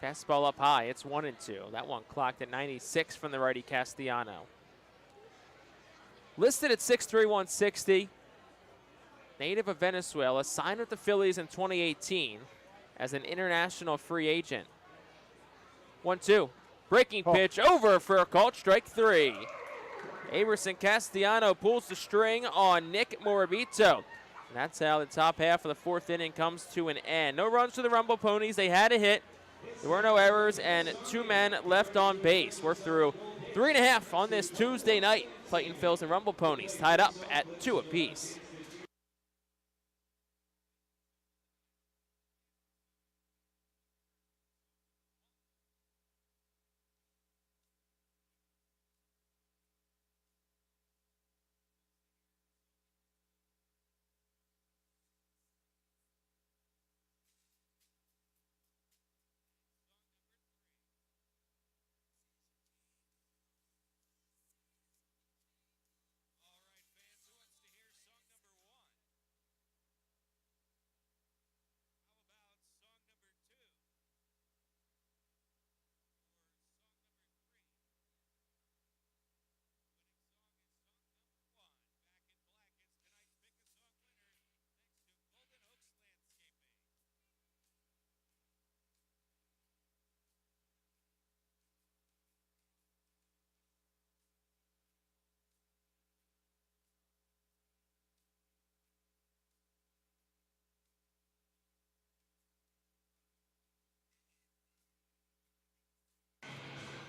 Fastball up high. It's 1-2. That one clocked at 96 from the righty Castellano. Listed at 6'3", 160. Native of Venezuela, signed with the Phillies in 2018 as an international free agent. 1-2. Breaking pitch over for a called strike 3. Aberson Castellano pulls the string on Nick Morabito. And that's how the top half of the fourth inning comes to an end. No runs for the Rumble Ponies. They had a hit. There were no errors, and 2 men left on base. We're through 3.5 on this Tuesday night. Fightin' Phils and Rumble Ponies tied up at 2 apiece.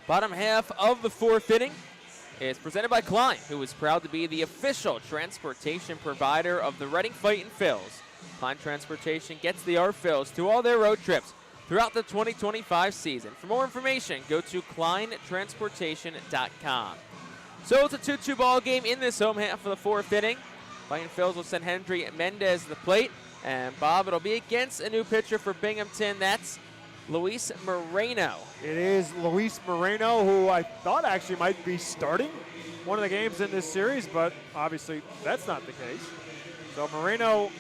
Bottom half of the fourth inning is presented by Klein, who is proud to be the official transportation provider of the Reading Fightin' Phils. Klein Transportation gets the our Phils to all their road trips throughout the 2025 season. For more information, go to KleinTransportation.com. So it's a 2-2 ball game in this home half of the fourth inning. Fightin' Phils will send Hendry Mendez to the plate. And Bob, it'll be against a new pitcher for Binghamton. That's Luis Moreno. It is Luis Moreno, who I thought actually might be starting one of the games in this series, but obviously that's not the case. So Moreno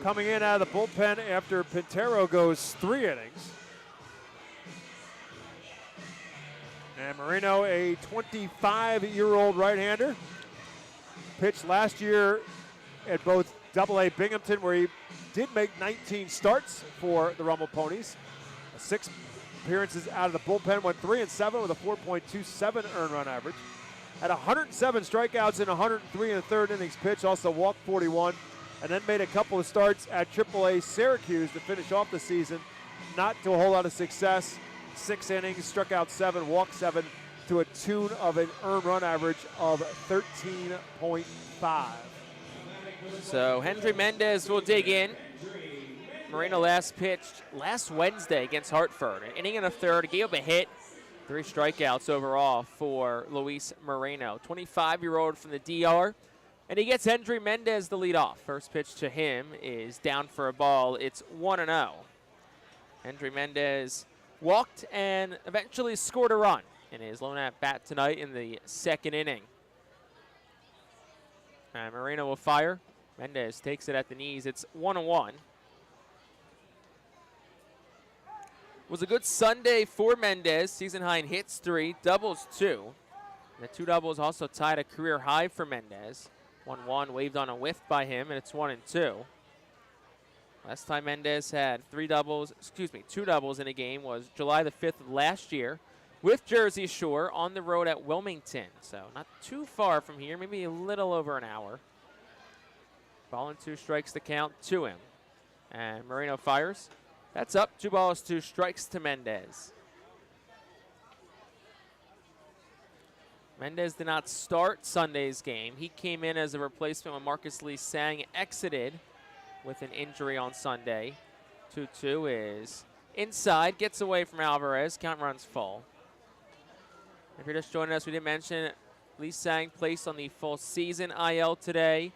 coming in out of the bullpen after Pintero goes 3 innings. And Moreno, a 25-year-old right-hander, pitched last year at both AA Binghamton, where he did make 19 starts for the Rumble Ponies. 6 appearances out of the bullpen, went 3-7 with a 4.27 earned run average. Had 107 strikeouts in 103 in the third innings pitch, also walked 41, and then made a couple of starts at AAA Syracuse to finish off the season. Not to a whole lot of success. 6 innings, struck out 7, walked 7, to a tune of an earned run average of 13.5. So Hendry Mendez will dig in. Moreno last pitched last Wednesday against Hartford. An inning and a third, gave up a hit. 3 strikeouts overall for Luis Moreno. 25-year-old from the DR. And he gets Hendry Mendez the lead off. First pitch to him is down for a ball. It's 1-0. Hendry Mendez walked and eventually scored a run in his lone at bat tonight in the second inning. And Moreno will fire. Mendez takes it at the knees. It's 1-1. Was a good Sunday for Mendez. Season high in hits 3, doubles 2. And the 2 doubles also tied a career high for Mendez. 1-1 waved on a whiff by him, and it's 1-2. Last time Mendez had 2 doubles in a game was July the 5th of last year with Jersey Shore on the road at Wilmington. So not too far from here, maybe a little over an hour. Ball and 2 strikes to count to him. And Moreno fires. That's up, 2 balls, 2 strikes to Mendez. Mendez did not start Sunday's game. He came in as a replacement when Marcus Lee Sang exited with an injury on Sunday. 2-2 is inside, gets away from Alvarez, count runs full. If you're just joining us, we did mention Lee Sang placed on the full season IL today.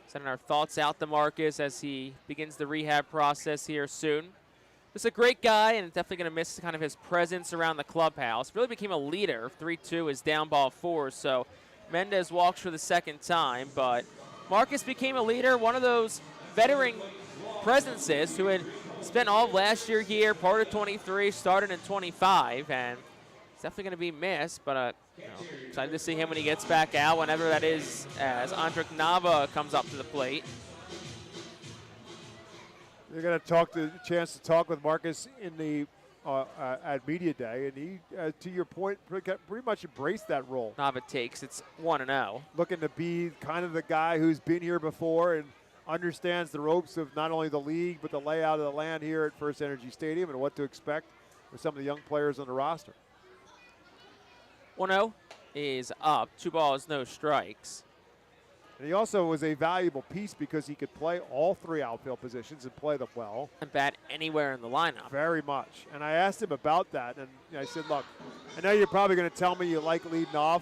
Sending our thoughts out to Marcus as he begins the rehab process here soon. Just a great guy, and definitely going to miss kind of his presence around the clubhouse. Really became a leader. 3-2 is down ball 4, so Mendez walks for the second time. But Marcus became a leader, one of those veteran presences who had spent all of last year here, part of 23, started in 25, and it's definitely going to be missed. But excited to see him when he gets back out, whenever that is, as Andrik Nava comes up to the plate. You're going to chance to talk with Marcus in the at media day, and he, to your point, pretty much embraced that role. Nava takes, it's 1-0. Looking to be kind of the guy who's been here before and understands the ropes of not only the league but the layout of the land here at FirstEnergy Stadium and what to expect with some of the young players on the roster. 1-0 is up. 2 balls, no strikes. And he also was a valuable piece because he could play all 3 outfield positions and play them well. And bat anywhere in the lineup. Very much. And I asked him about that, and I said, look, I know you're probably going to tell me you like leading off,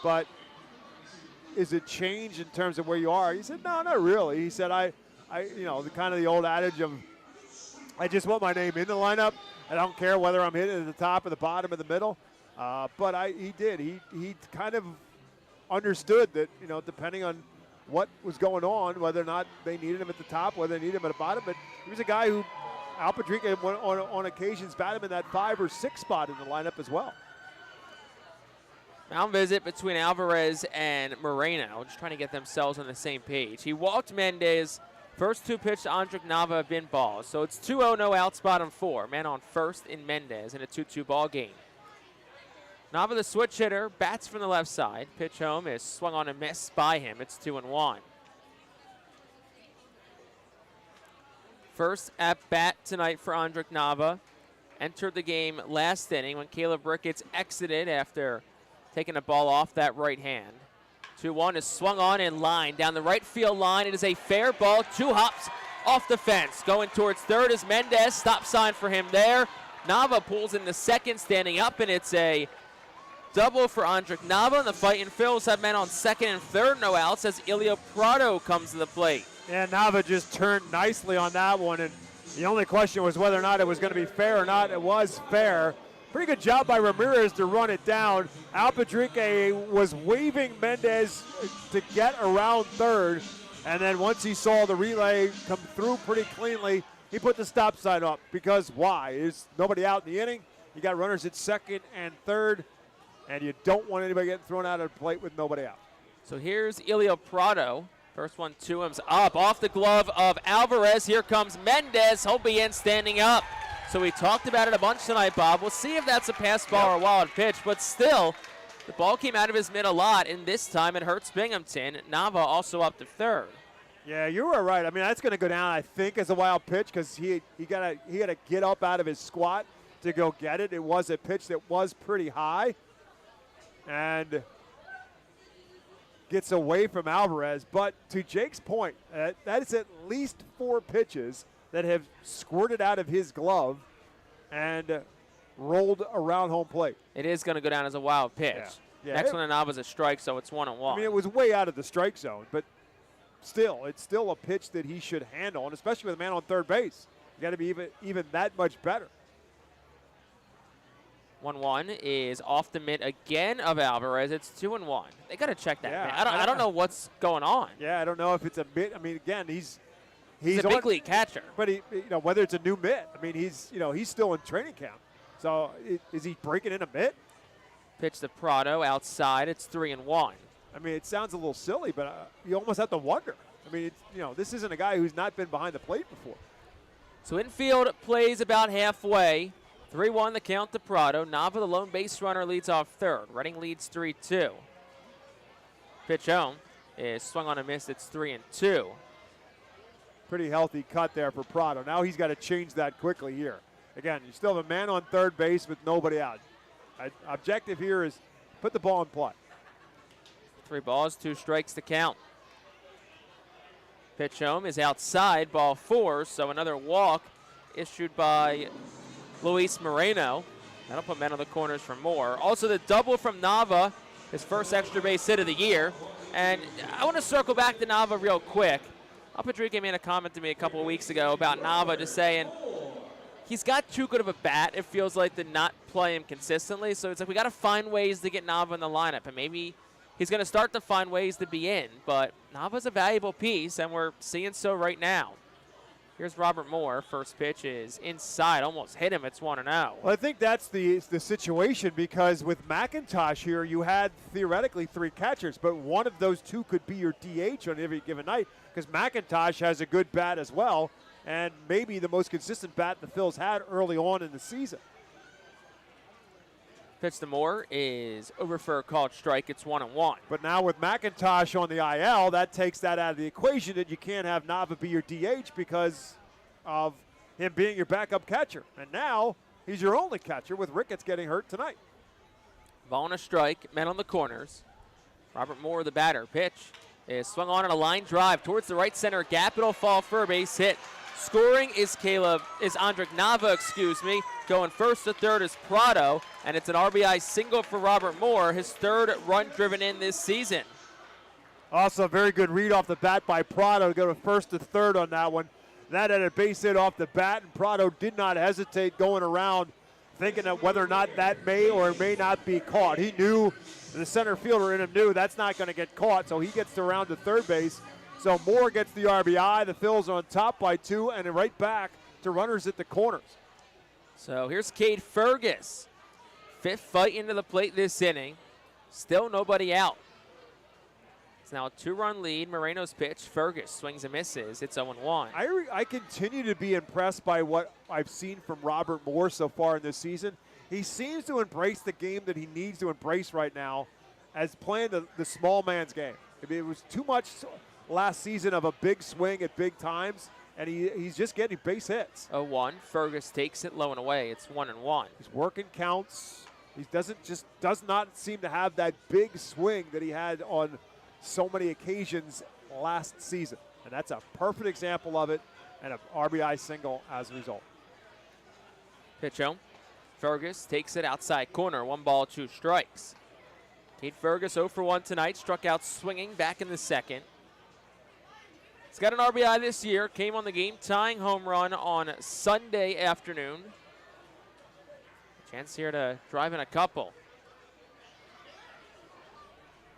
but is it changed in terms of where you are? He said, no, not really. He said, I the kind of the old adage of, I just want my name in the lineup. I don't care whether I'm hitting at the top or the bottom or the middle. But he did. He kind of understood that, depending on what was going on, whether or not they needed him at the top, whether they needed him at the bottom. But he was a guy who, Al Padrique, on occasions, bat him in that 5 or 6 spot in the lineup as well. Mound visit between Alvarez and Moreno, just trying to get themselves on the same page. He walked Mendez. First 2 pitches to Andrick Nava have been balls. So it's 2-0, no out, spot on 4. Man on first in Mendez in a 2-2 ball game. Nava, the switch hitter, bats from the left side. Pitch home is swung on and missed by him. It's 2-1. First at bat tonight for Andrick Nava. Entered the game last inning when Caleb Ricketts exited after taking a ball off that right hand. 2-1 is swung on in line down the right field line. It is a fair ball. 2 hops off the fence. Going towards third is Mendez. Stop sign for him there. Nava pulls into second, standing up, and it's a double for Andrick Nava. And the Fightin' Phils have men on second and third, no outs, as Ilio Prado comes to the plate. And Nava just turned nicely on that one, and the only question was whether or not it was going to be fair or not. It was fair. Pretty good job by Ramirez to run it down. Al Padrique was waving Mendez to get around third, and then once he saw the relay come through pretty cleanly, he put the stop sign up. Because why? There's nobody out in the inning. You got runners at second and third, and you don't want anybody getting thrown out of the plate with nobody out. So here's Ilio Prado. First one to him's up off the glove of Alvarez. Here comes Mendez. He'll be in standing up. So we talked about it a bunch tonight, Bob. We'll see if that's a pass ball or a wild pitch, but still, the ball came out of his mid a lot, and this time it hurts Binghamton. Nava also up to third. Yeah, you were right. I mean, that's going to go down, I think, as a wild pitch because he had to get up out of his squat to go get it. It was a pitch that was pretty high and gets away from Alvarez. But to Jake's point, that is at least 4 pitches that have squirted out of his glove and rolled around home plate. It is going to go down as a wild pitch. Yeah. Next one to Nava's a strike, so it's 1-1. I mean, it was way out of the strike zone, but still, it's still a pitch that he should handle, and especially with a man on third base. You got to be even that much better. 1-1 is off the mitt again of Alvarez. It's 2-1. They got to check that. Yeah, I don't know what's going on. Yeah, I don't know if it's a mitt. I mean, again, he's a big league catcher. But whether it's a new mitt, I mean, he's still in training camp. So is he breaking in a mitt? Pitch to Prado outside. It's 3-1. I mean, it sounds a little silly, but you almost have to wonder. I mean, this isn't a guy who's not been behind the plate before. So infield plays about halfway. 3-1 the count to Prado. Nava, the lone base runner, leads off third. Reading leads 3-2. Pitch home is swung on a miss. It's 3-2. Pretty healthy cut there for Prado. Now he's got to change that quickly here. Again, you still have a man on third base with nobody out. Objective here is put the ball in play. 3 balls, 2 strikes to count. Pitch home is outside, ball 4, so another walk issued by Luis Moreno. That'll put men on the corners for more. Also the double from Nava, his first extra base hit of the year. And I want to circle back to Nava real quick. Al Padrique made a comment to me a couple of weeks ago about Nava, just saying he's got too good of a bat, it feels like, to not play him consistently. So it's like we got to find ways to get Nava in the lineup, and maybe he's going to start to find ways to be in. But Nava's a valuable piece, and we're seeing so right now. Here's Robert Moore. First pitch is inside, almost hit him. It's 1-0. Well, I think that's the situation, because with McIntosh here, you had theoretically 3 catchers, but one of those 2 could be your DH on every given night, because McIntosh has a good bat as well, and maybe the most consistent bat the Phils had early on in the season. Pitch to Moore is over for a called strike. It's 1-1. But now with McIntosh on the IL, that takes that out of the equation that you can't have Nava be your DH because of him being your backup catcher. And now he's your only catcher with Ricketts getting hurt tonight. Ball and a strike, men on the corners. Robert Moore, the batter. Pitch is swung on a line drive towards the right center gap. It'll fall for a base hit. Scoring is Andrick Nava, Going first to third is Prado, and it's an RBI single for Robert Moore, his third run driven in this season. Also a very good read off the bat by Prado to go to first to third on that one. That had a base hit off the bat, and Prado did not hesitate going around thinking of whether or not that may or may not be caught. He knew, the center fielder in him knew that's not going to get caught, so he gets to round to third base. So Moore gets the RBI. The Phils are on top by 2 and right back to runners at the corners. So here's Cade Fergus. 5th fight into the plate this inning. Still nobody out. It's now a 2-run lead. Moreno's pitch. Fergus swings and misses. It's 0-1. I continue to be impressed by what I've seen from Robert Moore so far in this season. He seems to embrace the game that he needs to embrace right now as playing the small man's game. I mean, it was too much last season of a big swing at big times, and he's just getting base hits. 0-1. Fergus takes it low and away. It's 1-1. He's working counts. He does not seem to have that big swing that he had on so many occasions last season. And that's a perfect example of it, and an RBI single as a result. Pitch home. Fergus takes it outside corner. 1 ball, 2 strikes. Cade Fergus 0 for 1 tonight. Struck out swinging back in the second. He's got an RBI this year. Came on the game-tying home run on Sunday afternoon. Chance here to drive in a couple.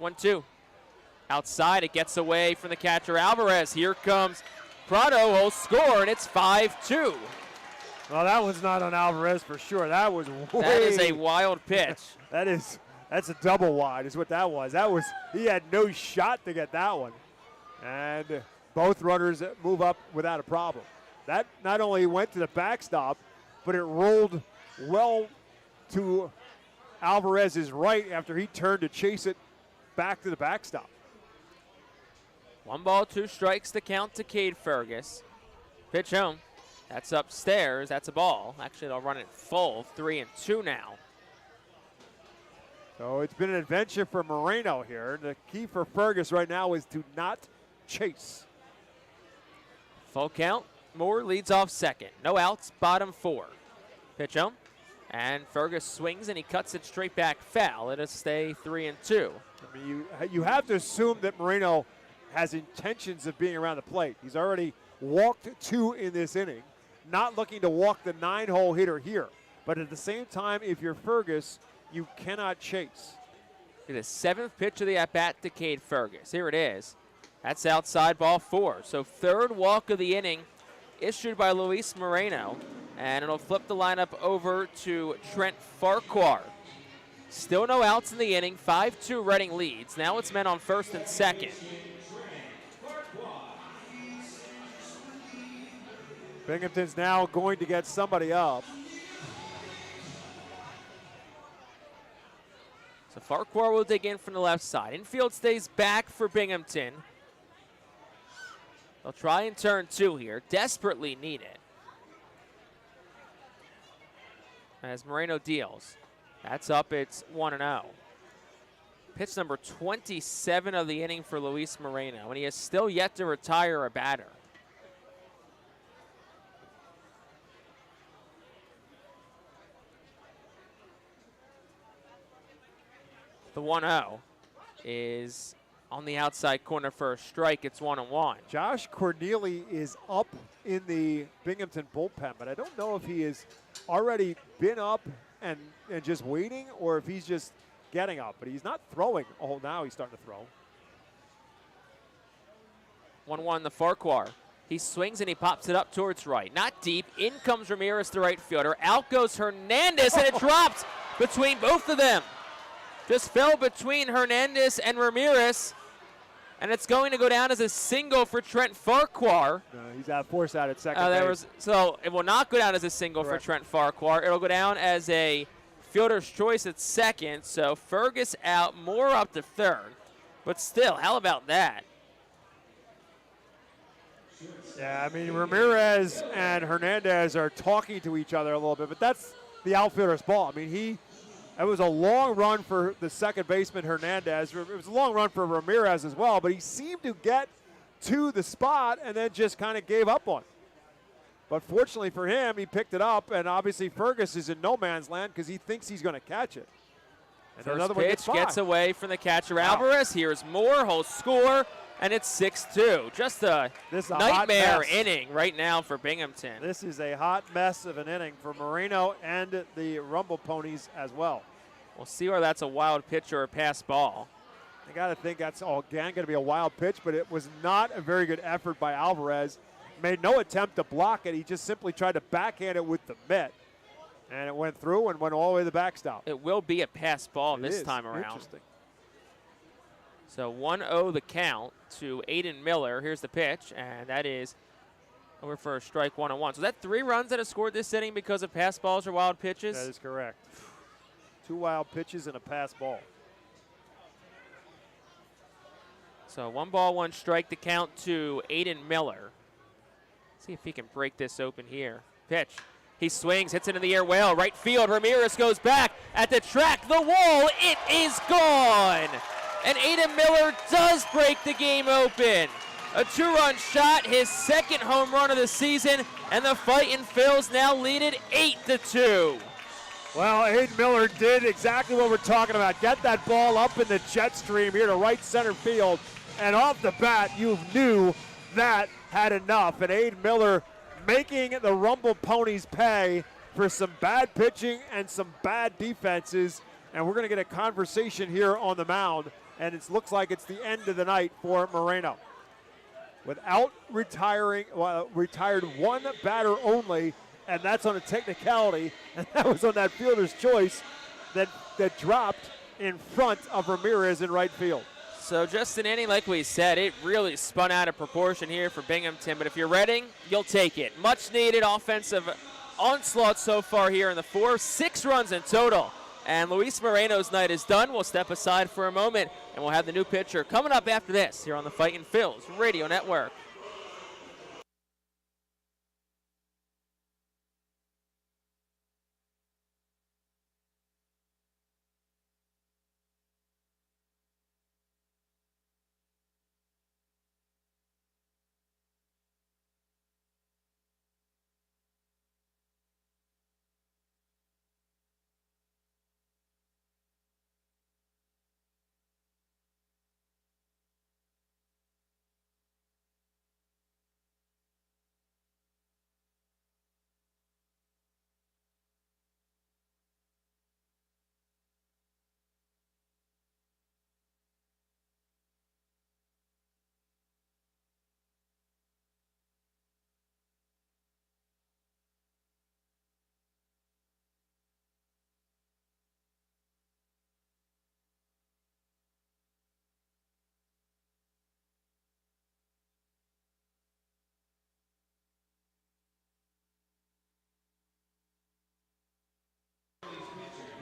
1-2. Outside, it gets away from the catcher Alvarez. Here comes Prado, will score, and it's 5-2. Well, that was not on Alvarez for sure. That was way. That is a wild pitch. That's a double wide is what that was. He had no shot to get that one. And both runners move up without a problem. That not only went to the backstop, but it rolled well to Alvarez's right after he turned to chase it back to the backstop. 1 ball, 2 strikes to count to Cade Fergus. Pitch home. That's upstairs. That's a ball. Actually, they'll run it full. 3-2 now. So it's been an adventure for Moreno here. The key for Fergus right now is to not chase. Full count. Moore leads off second. No outs, bottom 4. Pitch home. And Fergus swings and he cuts it straight back foul. It'll stay 3-2. I mean, you have to assume that Moreno has intentions of being around the plate. He's already walked 2 in this inning, not looking to walk the 9-hole hitter here. But at the same time, if you're Fergus, you cannot chase. The 7th pitch of the at-bat to Cade Fergus. Here it is. That's outside, ball 4. So 3rd walk of the inning issued by Luis Moreno. And it'll flip the lineup over to Trent Farquhar. Still no outs in the inning. 5-2 Reading leads. Now it's men on first and second. Binghamton's now going to get somebody up. So Farquhar will dig in from the left side. Infield stays back for Binghamton. They'll try and turn 2 here. Desperately need it. As Moreno deals. That's up. It's 1-0. Pitch number 27 of the inning for Luis Moreno, and he has still yet to retire a batter. The 1-0 is on the outside corner for a strike. It's 1-1. Josh Corneli is up in the Binghamton bullpen, but I don't know if he has already been up and just waiting or if he's just getting up. But he's not throwing. Oh, now he's starting to throw. 1-1 the Farquhar. He swings and he pops it up towards right. Not deep. In comes Ramirez, the right fielder. Out goes Hernandez, and it drops between both of them. Just fell between Hernandez and Ramirez, and it's going to go down as a single for Trent Farquhar. No, he's out, forced out at second base. So it will not go down as a single Correct. for Trent Farquhar. It'll go down as a fielder's choice at second, so Fergus out, Moore up to third. But still, how about that? Yeah, I mean, Ramirez and Hernandez are talking to each other a little bit, but that's the outfielder's ball. I mean, it was a long run for the second baseman, Hernandez. It was a long run for Ramirez as well, but he seemed to get to the spot and then just kind of gave up on it. But fortunately for him, he picked it up, and obviously Fergus is in no man's land because he thinks he's going to catch it. And First another one pitch gets away from the catcher, Wow. Alvarez. Here's Moore, he'll score, and it's 6-2. Just a nightmare inning right now for Binghamton. This is a hot mess of an inning for Moreno and the Rumble Ponies as well. We'll see whether that's a wild pitch or a pass ball. I got to think that's again going to be a wild pitch, but it was not a very good effort by Alvarez. Made no attempt to block it. He just simply tried to backhand it with the mitt. And it went through and went all the way to the backstop. It will be a pass ball this time around. Interesting. So 1-0 the count to Aiden Miller. Here's the pitch, and that is over for a strike, 1-1. So that 3 runs that have scored this inning because of pass balls or wild pitches? That is correct. 2 wild pitches and a pass ball. So 1 ball, 1 strike, the count to Aiden Miller. See if he can break this open here. Pitch. He swings, hits it in the air well. Right field, Ramirez goes back at the track. The wall, it is gone. And Aiden Miller does break the game open. A 2-run shot, his second home run of the season, and the Fightin' Phils now lead it 8-2. Well, Aiden Miller did exactly what we're talking about. Get that ball up in the jet stream here to right center field. And off the bat, you knew that had enough. And Aiden Miller making the Rumble Ponies pay for some bad pitching and some bad defenses. And we're going to get a conversation here on the mound. And it looks like it's the end of the night for Moreno. Without retired 1 batter only, and that's on a technicality, and that was on that fielder's choice that dropped in front of Ramirez in right field. So just an inning, like we said, it really spun out of proportion here for Binghamton. But if you're Reading, you'll take it. Much needed offensive onslaught so far here in the 4. 6 runs in total. And Luis Moreno's night is done. We'll step aside for a moment, and we'll have the new pitcher coming up after this here on the Fightin' Phils Radio Network.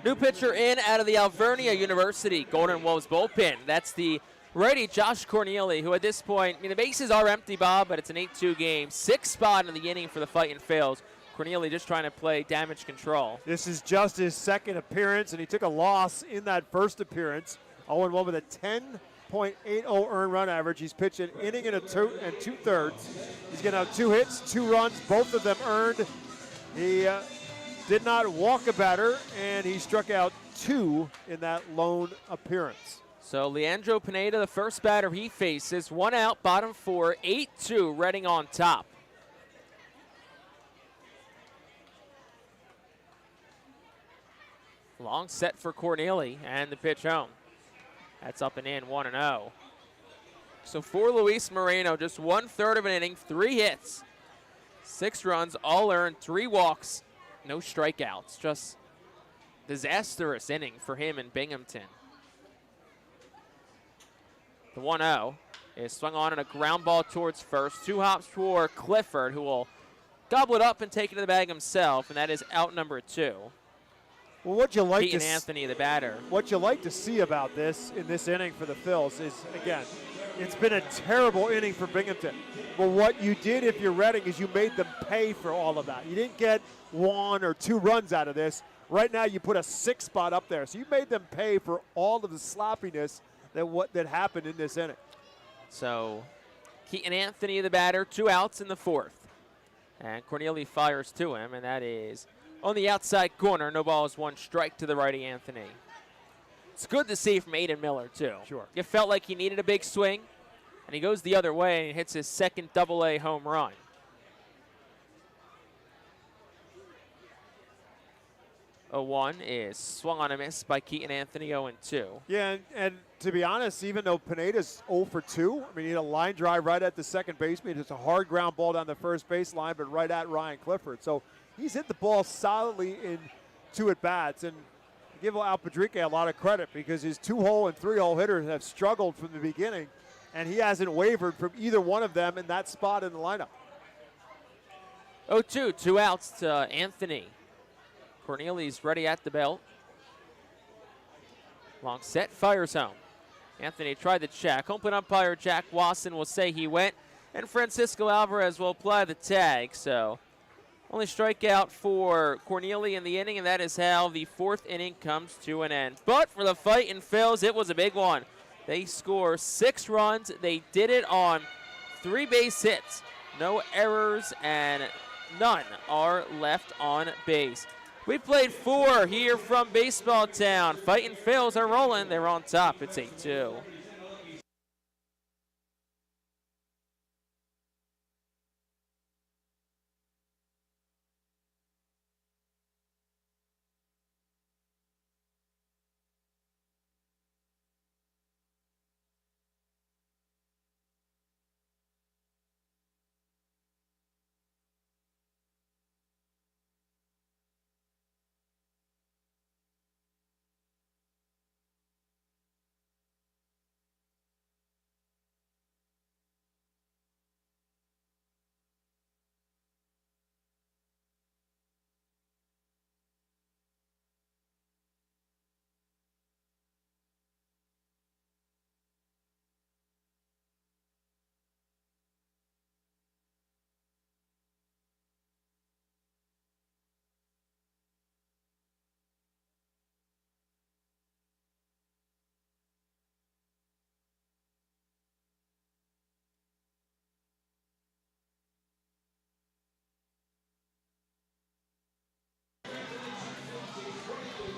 New pitcher in out of the Alvernia University Golden Wolves bullpen. That's the righty Josh Corneli, who at this point, the bases are empty, Bob, but it's an 8-2 game. 6th spot in the inning for the Fightin' Phils. Corneli just trying to play damage control. This is just his second appearance, and he took a loss in that first appearance. 0-1 with a 10.80 earned run average. He's pitched an inning and 2/3. He's going to have 2 hits, 2 runs, both of them earned. He did not walk a batter, and he struck out 2 in that lone appearance. So Leandro Pineda, the first batter he faces. 1 out, bottom 4, 8-2, Reading on top. Long set for Corneli, and the pitch home. That's up and in, 1-0. So for Luis Moreno, just 1/3 of an inning, 3 hits, 6 runs, all earned, 3 walks, no strikeouts. Just disastrous inning for him in Binghamton. The 1-0 is swung on and a ground ball towards first. 2 hops for Clifford, who will gobble it up and take it to the bag himself, and that is out number 2. Well, what you like Keaton Anthony, the batter. What you like to see about this in this inning for the Phils is, again, it's been a terrible inning for Binghamton. But what you did if you're Reading is you made them pay for all of that. You didn't get 1 or 2 runs out of this. Right now you put a 6 spot up there. So you made them pay for all of the sloppiness that happened in this inning. So Keaton Anthony, the batter, 2 outs in the 4th. And Corneli fires to him, and that is on the outside corner. No balls, 1 strike to the righty Anthony. It's good to see from Aiden Miller, too. Sure. It felt like he needed a big swing, and he goes the other way and hits his second Double-A home run. A 1 is swung on a miss by Keaton Anthony, 0-2. Yeah, and to be honest, even though Pineda's 0 for 2, I mean, he had a line drive right at the second baseman. It's a hard ground ball down the first baseline, but right at Ryan Clifford. So he's hit the ball solidly in 2 at-bats. And I give Al Padrique a lot of credit because his 2-hole and 3-hole hitters have struggled from the beginning, and he hasn't wavered from either one of them in that spot in the lineup. 0-2, 2 outs to Anthony. Corneli's ready at the belt. Long set, fires home. Anthony tried the check. Home plate umpire Jack Wasson will say he went, and Francisco Alvarez will apply the tag. So only strikeout for Corneli in the inning, and that is how the 4th inning comes to an end. But for the Fightin' Phils, it was a big one. They score 6 runs. They did it on 3 base hits. No errors, and none are left on base. We played 4 here from Baseball Town. Fightin' Phils are rolling. They're on top. It's 8-2.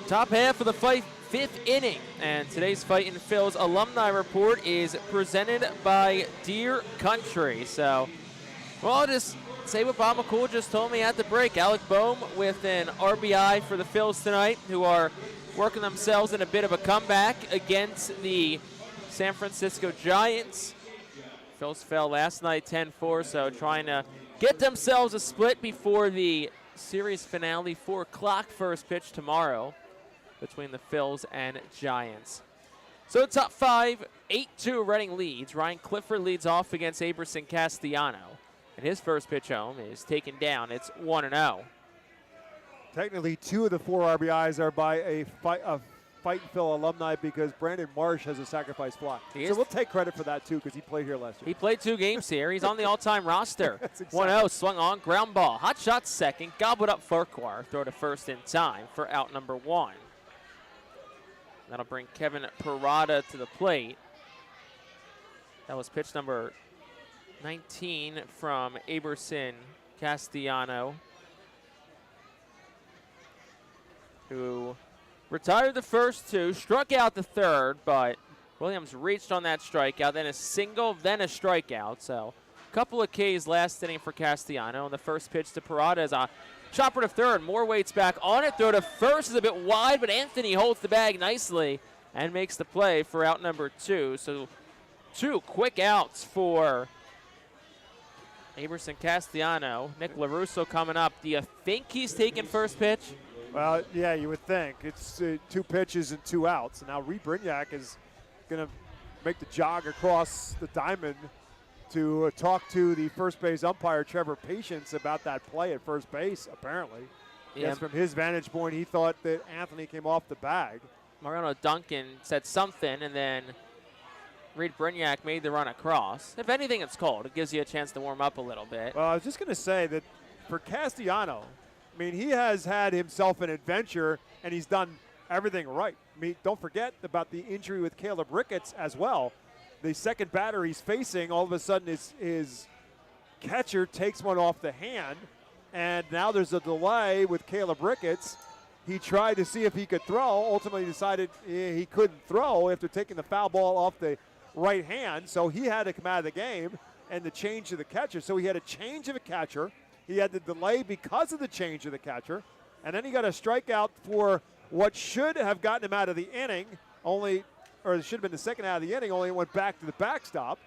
Top half of the 5th inning, and today's Fightin' Phils alumni report is presented by Deer Country. So, well, I'll just say what Bob McCool just told me at the break. Alec Boehm with an RBI for the Phils tonight, who are working themselves in a bit of a comeback against the San Francisco Giants. Phils fell last night 10-4, so trying to get themselves a split before the series finale, 4 o'clock first pitch tomorrow between the Phils and Giants. So top 5, 8-2 Reading leads. Ryan Clifford leads off against Aberson Castellano. And his first pitch home is taken down. It's 1-0. Technically, 2 of the 4 RBIs are by a Fightin' Phil alumni because Brandon Marsh has a sacrifice fly. So we'll take credit for that, too, because he played here last year. He played 2 games here. He's on the all-time roster. That's exactly. 1-0, swung on, ground ball. Hot shot second, gobbled up Farquhar. Throw to first in time for out number 1. That'll bring Kevin Parada to the plate. That was pitch number 19 from Aberson Castellano, who retired the first 2, struck out the 3rd, but Williams reached on that strikeout, then a single, then a strikeout. So a couple of Ks last inning for Castellano, and the first pitch to Parada is a chopper to 3rd. More weights back on it. Throw to first is a bit wide, but Anthony holds the bag nicely and makes the play for out number 2. So 2 quick outs for Aberson Castellano. Nick LaRusso coming up. Do you think he's taking first pitch? Well, yeah, you would think. It's 2 pitches and 2 outs. And now Reed Brignac is going to make the jog across the diamond to talk to the first base umpire, Trevor Patience, about that play at first base, apparently. Yes, from his vantage point, he thought that Anthony came off the bag. Mariano Duncan said something, and then Reed Brignac made the run across. If anything, it's cold. It gives you a chance to warm up a little bit. Well, I was just going to say that for Castellano, I mean, he has had himself an adventure, and he's done everything right. I mean, don't forget about the injury with Caleb Ricketts as well. The second batter he's facing, all of a sudden his catcher takes one off the hand, and now there's a delay with Caleb Ricketts. He tried to see if he could throw, ultimately decided he couldn't throw after taking the foul ball off the right hand, so he had to come out of the game and the change of the catcher. So he had a change of a catcher. He had the delay because of the change of the catcher, and then he got a strikeout for what should have gotten him out of the inning, or it should have been the second out of the inning, only it went back to the backstop.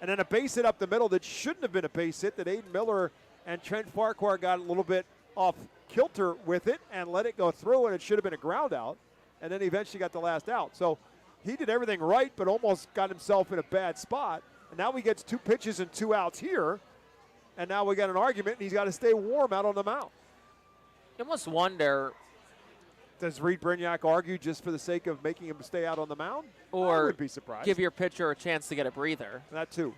And then a base hit up the middle that shouldn't have been a base hit, that Aiden Miller and Trent Farquhar got a little bit off kilter with it and let it go through, and it should have been a ground out. And then he eventually got the last out. So he did everything right, but almost got himself in a bad spot. And now he gets 2 pitches and 2 outs here. And now we got an argument, and he's got to stay warm out on the mound. You almost wonder. Does Reed Brignac argue just for the sake of making him stay out on the mound? Or I would be surprised. Give your pitcher a chance to get a breather. That too.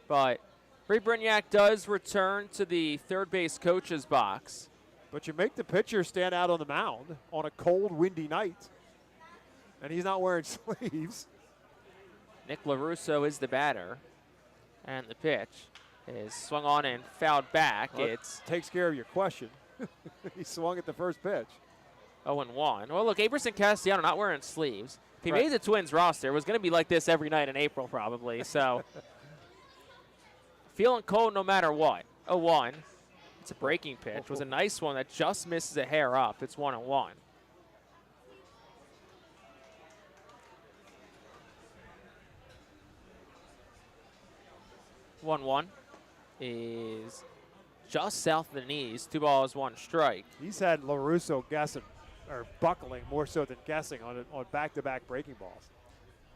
But Reed Brignac does return to the third base coach's box. But you make the pitcher stand out on the mound on a cold, windy night, and he's not wearing sleeves. Nick LaRusso is the batter, and the pitch is swung on and fouled back. Well, it takes care of your question. He swung at the first pitch. 0-1. Well, look, Aberson Castellano not wearing sleeves. If he Right. made the Twins roster, it was going to be like this every night in April probably. So feeling cold no matter what. 0-1. It's a breaking pitch. It was a nice one that just misses a hair up. It's 1-1. One is just south of the knees. 2 balls, 1 strike. He's had LaRusso guessing, or buckling more so than guessing on back-to-back breaking balls.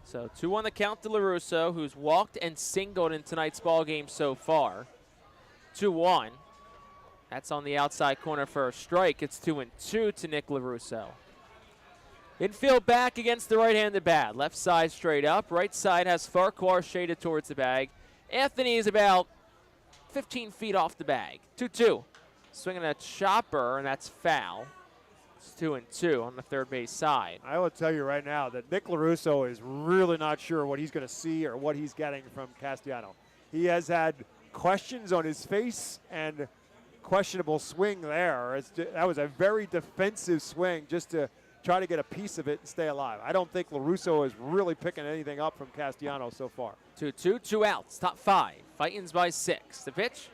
So 2-1 the count to LaRusso, who's walked and singled in tonight's ball game so far. 2-1. That's on the outside corner for a strike. It's 2-2 to Nick LaRusso. Infield back against the right-handed bat. Left side straight up. Right side has Farquhar shaded towards the bag. Anthony is about 15 feet off the bag. 2-2. Swinging a chopper, and that's foul. It's 2-2 on the third base side. I will tell you right now that Nick LaRusso is really not sure what he's going to see or what he's getting from Castellano. He has had questions on his face and questionable swing there. That was a very defensive swing just to try to get a piece of it and stay alive. I don't think LaRusso is really picking anything up from Castellano so far. 2-2, 2 outs, top 5. Fightin's by 6. The pitch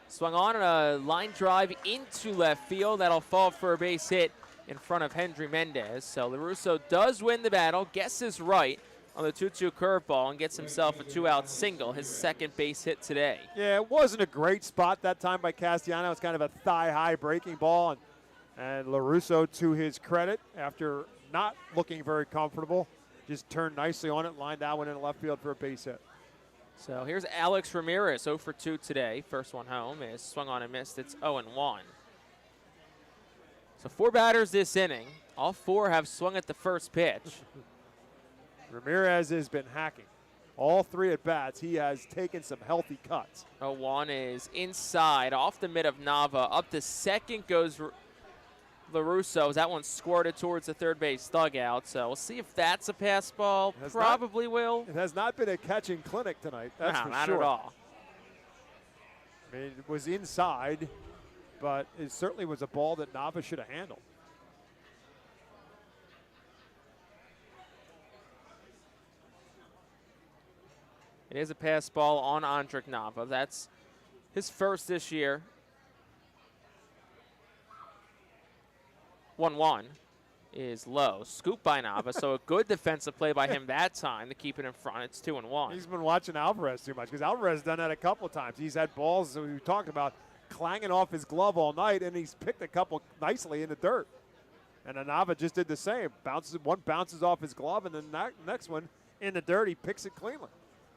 swung on a line drive into left field. That'll fall for a base hit in front of Hendry Mendez. So LaRusso does win the battle, guesses right on the 2-2 curveball, and gets himself a 2-out single, his second base hit today. Yeah, it wasn't a great spot that time by Castellano. It's kind of a thigh-high breaking ball, and LaRusso, to his credit, after not looking very comfortable, just turned nicely on it, lined that one in left field for a base hit. So here's Alex Ramirez, 0 for 2 today. First one home is swung on and missed. It's 0-1. So 4 batters this inning. All 4 have swung at the first pitch. Ramirez has been hacking. All 3 at bats, he has taken some healthy cuts. 0-1 is inside, off the mid of Nava. Up to second goes LaRusso, as that one squirted towards the third base dugout. So we'll see if that's a pass ball. Probably will. It has not been a catching clinic tonight, that's for not sure. at all. I mean, it was inside, but it certainly was a ball that Nava should have handled. It is a pass ball on Andrik Nava. That's his first this year. 1-1 is low. Scoop by Nava, so a good defensive play by him that time to keep it in front. It's 2-1. He's been watching Alvarez too much because Alvarez has done that a couple of times. He's had balls that we talked about clanging off his glove all night, and he's picked a couple nicely in the dirt. And then Nava just did the same. One bounces off his glove, and then that next one in the dirt, he picks it cleanly.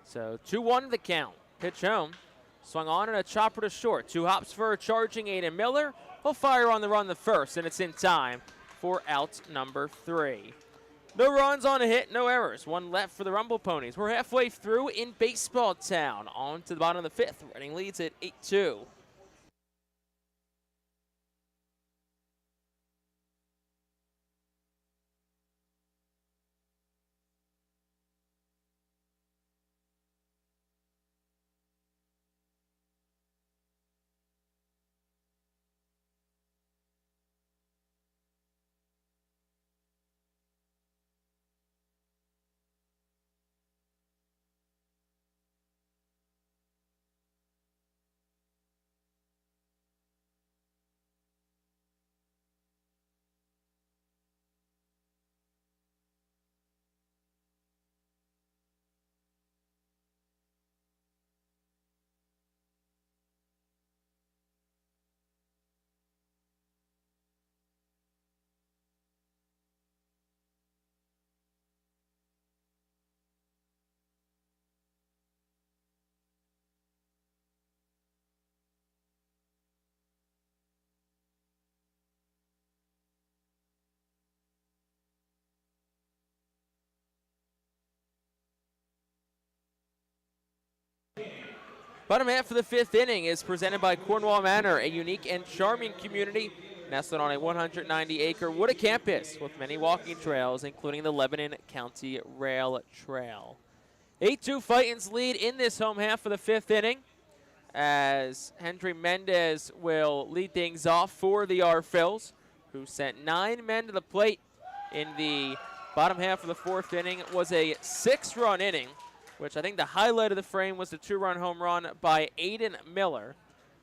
So 2-1 the count. Pitch home. Swung on and a chopper to short. 2 hops for a charging Aiden Miller. will fire on the run the first, and it's in time for out number 3. No runs on a hit, no errors. One left for the Rumble Ponies. We're halfway through in Baseball Town. On to the bottom of the 5th. Reading leads at 8-2. Bottom half of the 5th inning is presented by Cornwall Manor, a unique and charming community nestled on a 190-acre wooded campus with many walking trails, including the Lebanon County Rail Trail. 8-2 Fightin's lead in this home half of the 5th inning, as Hendry Mendez will lead things off for the Phils, who sent 9 men to the plate in the bottom half of the 4th inning. It was a 6-run inning, which I think the highlight of the frame was the 2-run home run by Aiden Miller,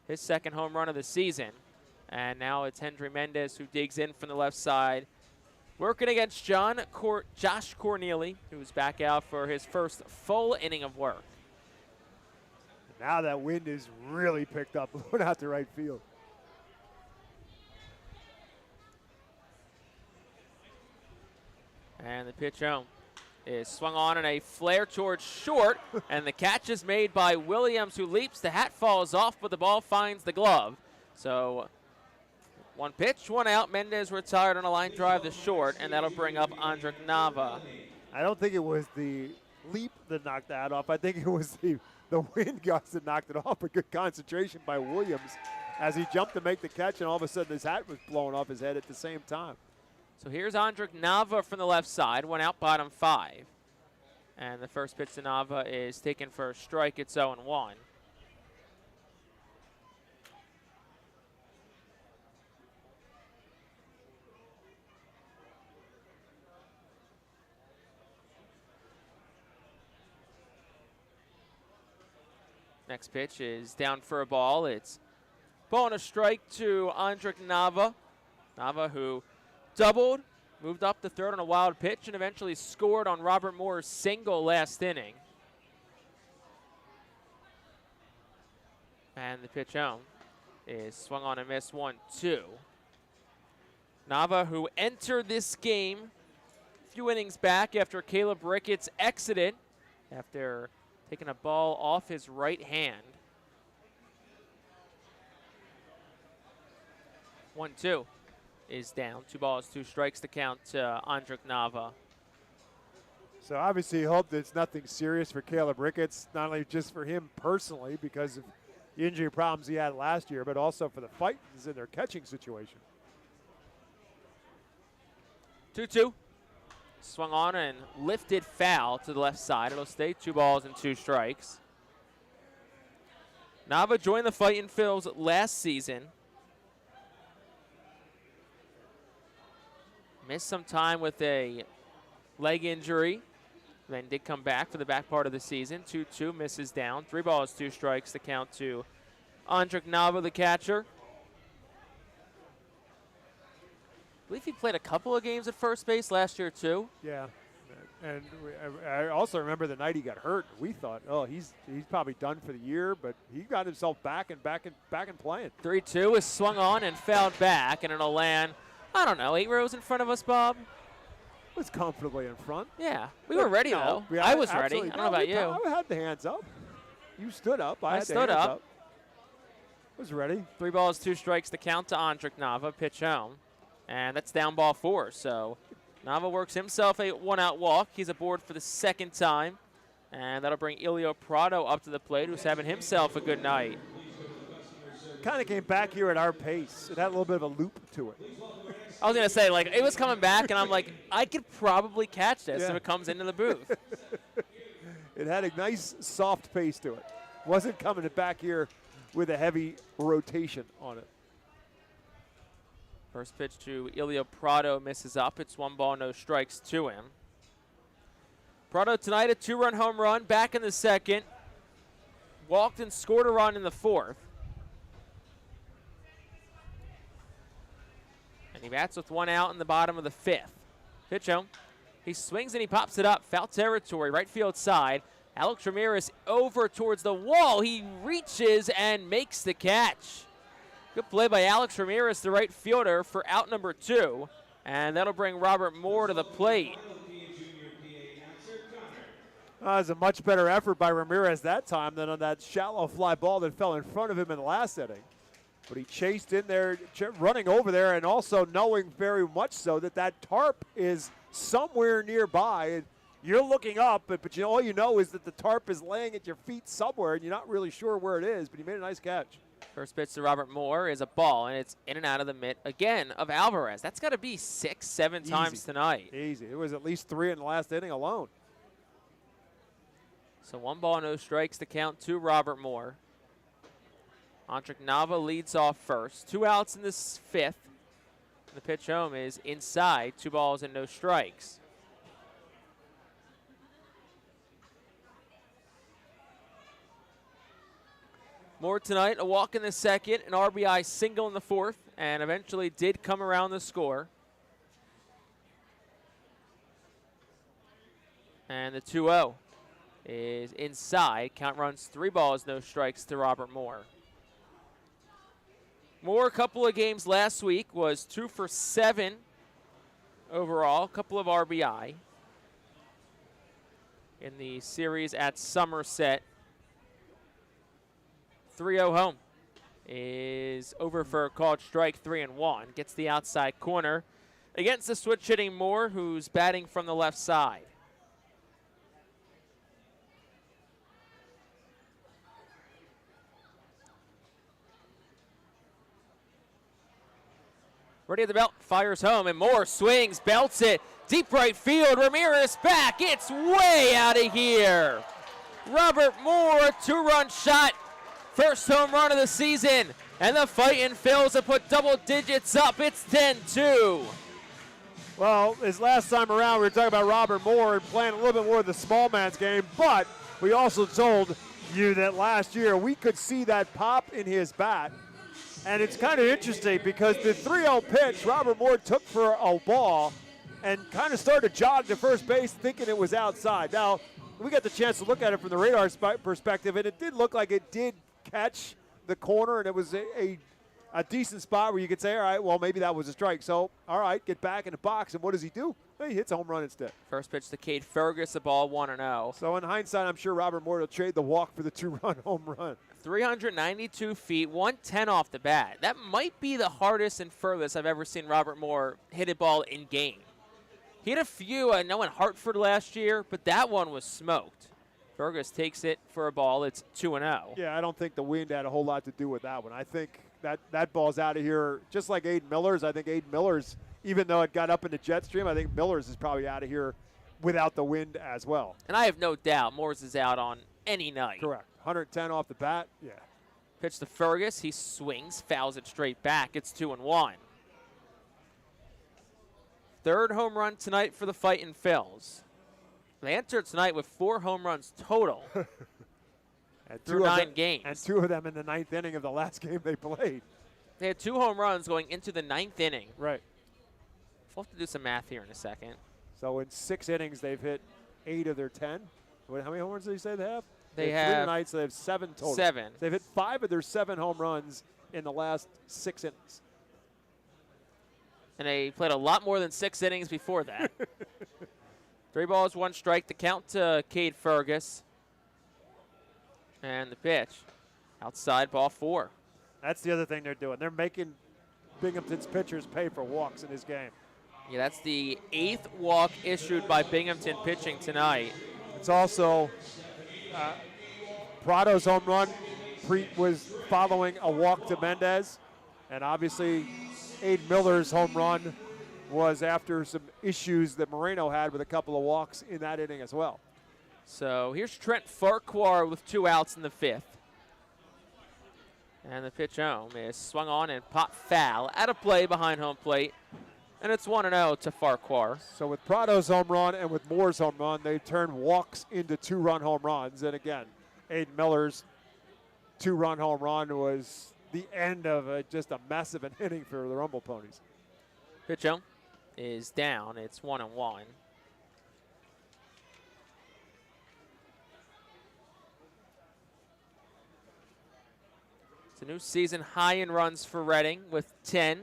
his 2nd home run of the season. And now it's Hendry Mendez who digs in from the left side, working against Josh Corneely, who's back out for his first full inning of work. Now that wind is really picked up, going out to right field. And the pitch home is swung on in a flare towards short, and the catch is made by Williams, who leaps. The hat falls off, but the ball finds the glove. So 1 pitch, 1 out. Mendez retired on a line drive to short, and that'll bring up Andrik Nava. I don't think it was the leap that knocked that off. I think it was the wind gusts that knocked it off. A good concentration by Williams as he jumped to make the catch, and all of a sudden his hat was blowing off his head at the same time. So here's Andrik Nava from the left side, 1 out, bottom 5. And the first pitch to Nava is taken for a strike. It's 0-1. Next pitch is down for a ball. It's ball and a strike to Andrik Nava. Nava, who doubled, moved up to third on a wild pitch, and eventually scored on Robert Moore's single last inning. And the pitch home is swung on and missed, 1-2. Nava, who entered this game a few innings back after Caleb Ricketts exited after taking a ball off his right hand. 1-2 is down. 2 balls, 2 strikes to count to Andrik Nava. So obviously he hoped it's nothing serious for Caleb Ricketts, not only just for him personally because of the injury problems he had last year, but also for the Fightins in their catching situation. 2-2. Swung on and lifted foul to the left side. It'll stay 2 balls and 2 strikes. Nava joined the Fightin Phils last season. Missed some time with a leg injury, then did come back for the back part of the season. 2-2, misses down. 3 balls, 2 strikes to count to Andrik Nava, the catcher. I believe he played a couple of games at first base last year too. Yeah, and I also remember the night he got hurt. We thought, oh, he's probably done for the year, but he got himself back and playing. 3-2 is swung on and fouled back, and it'll land, I don't know, 8 rows in front of us, Bob. It was comfortably in front. Yeah, we were ready though. Yeah, I was ready. I don't know about you. I had the hands up. You stood up. I stood up. Was ready. 3 balls, 2 strikes to count to Andrik Nava. Pitch home. And that's down ball 4. So Nava works himself a 1-out walk. He's aboard for the second time. And that'll bring Elio Prado up to the plate, who's having himself a good night. Kind of came back here at our pace. It had a little bit of a loop to it. I was going to say, like, it was coming back, and I'm like, I could probably catch this if it comes into the booth. It had a nice, soft pace to it. Wasn't coming back here with a heavy rotation on it. First pitch to Elio Prado misses up. It's 1 ball, no strikes to him. Prado tonight a 2-run home run, back in the second. Walked and scored a run in the 4th. And he bats with 1 out in the bottom of the 5th. Pitch home. He swings and he pops it up. Foul territory, right field side. Alex Ramirez over towards the wall. He reaches and makes the catch. Good play by Alex Ramirez, the right fielder, for out number 2. And that'll bring Robert Moore to the plate. It was a much better effort by Ramirez that time than on that shallow fly ball that fell in front of him in the last inning. But he chased in there, running over there, and also knowing very much so that that tarp is somewhere nearby. And you're looking up, but all you know is that the tarp is laying at your feet somewhere, and you're not really sure where it is, but he made a nice catch. First pitch to Robert Moore is a ball, and it's in and out of the mitt again of Alvarez. That's got to be 6, 7 times tonight. Easy. It was at least 3 in the last inning alone. So 1 ball, no strikes to count to Robert Moore. Andrik Nava leads off first. 2 outs in this 5th. The pitch home is inside. 2 balls and no strikes. Moore tonight, a walk in the 2nd, an RBI single in the 4th, and eventually did come around the score. And the 2-0 is inside. Count runs 3 balls, no strikes to Robert Moore. Moore, a couple of games last week, was 2 for 7 overall, a couple of RBI in the series at Somerset. 3-0 home is over for a called strike, 3-1. Gets the outside corner against the switch hitting Moore, who's batting from the left side. Ready at the belt, fires home, and Moore swings, belts it, deep right field. Ramirez back, it's way out of here. Robert Moore, 2-run shot, first home run of the season, and the Fightin' Phils have put double digits up. It's 10-2. Well, his last time around, we were talking about Robert Moore and playing a little bit more of the small man's game, but we also told you that last year we could see that pop in his bat. And it's kind of interesting because the 3-0 pitch, Robert Moore took for a ball and kind of started to jog to first base thinking it was outside. Now, we got the chance to look at it from the radar perspective, and it did look like it did catch the corner, and it was a decent spot where you could say, all right, well, maybe that was a strike. So, all right, get back in the box, and what does he do? He hits a home run instead. First pitch to Cade Fergus, the ball 1-0. So, in hindsight, I'm sure Robert Moore will trade the walk for the 2-run home run. 392 feet, 110 off the bat. That might be the hardest and furthest I've ever seen Robert Moore hit a ball in game. He had a few, I know, in Hartford last year, but that one was smoked. Fergus takes it for a ball. It's 2-0. Yeah, I don't think the wind had a whole lot to do with that one. I think that ball's out of here just like Aiden Miller's. I think Aiden Miller's, even though it got up in the jet stream, I think Miller's is probably out of here without the wind as well. And I have no doubt Moore's is out on any night. Correct. 110 off the bat, yeah. Pitch to Fergus. He swings, fouls it straight back. It's 2-1. Third home run tonight for the Fightin' Phils. They entered tonight with 4 home runs total through 9 games. And 2 of them in the 9th inning of the last game they played. They had 2 home runs going into the 9th inning. Right. We'll have to do some math here in a second. So in 6 innings, they've hit 8 of their 10. How many home runs did you say they have? They have 3 have tonight, so they have 7 total. 7. They've hit 5 of their 7 home runs in the last 6 innings. And they played a lot more than 6 innings before that. 3 balls, 1 strike. The count to Cade Fergus. And the pitch. Outside, ball 4. That's the other thing they're doing. They're making Binghamton's pitchers pay for walks in this game. Yeah, that's the 8th walk issued by Binghamton pitching tonight. It's also Prado's home run was following a walk to Mendez, and obviously Aiden Miller's home run was after some issues that Moreno had with a couple of walks in that inning as well. So here's Trent Farquhar with 2 outs in the 5th. And the pitch home is swung on and popped foul. Out of play behind home plate. And it's 1-0 to Farquhar. So with Prado's home run and with Moore's home run, they turned walks into 2-run home runs. And again, Aiden Miller's 2-run home run was the end of just a mess of an inning for the Rumble Ponies. Pitch home is down. It's 1-1. It's a new season high in runs for Reading with 10,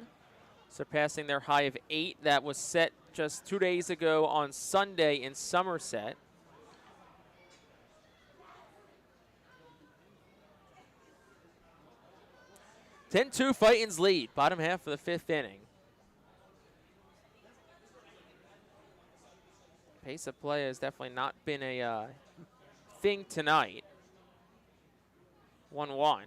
surpassing their high of 8 that was set just 2 days ago on Sunday in Somerset. (10-2) Fightin's lead, bottom half of the 5th inning. Pace of play has definitely not been a thing tonight. 1-1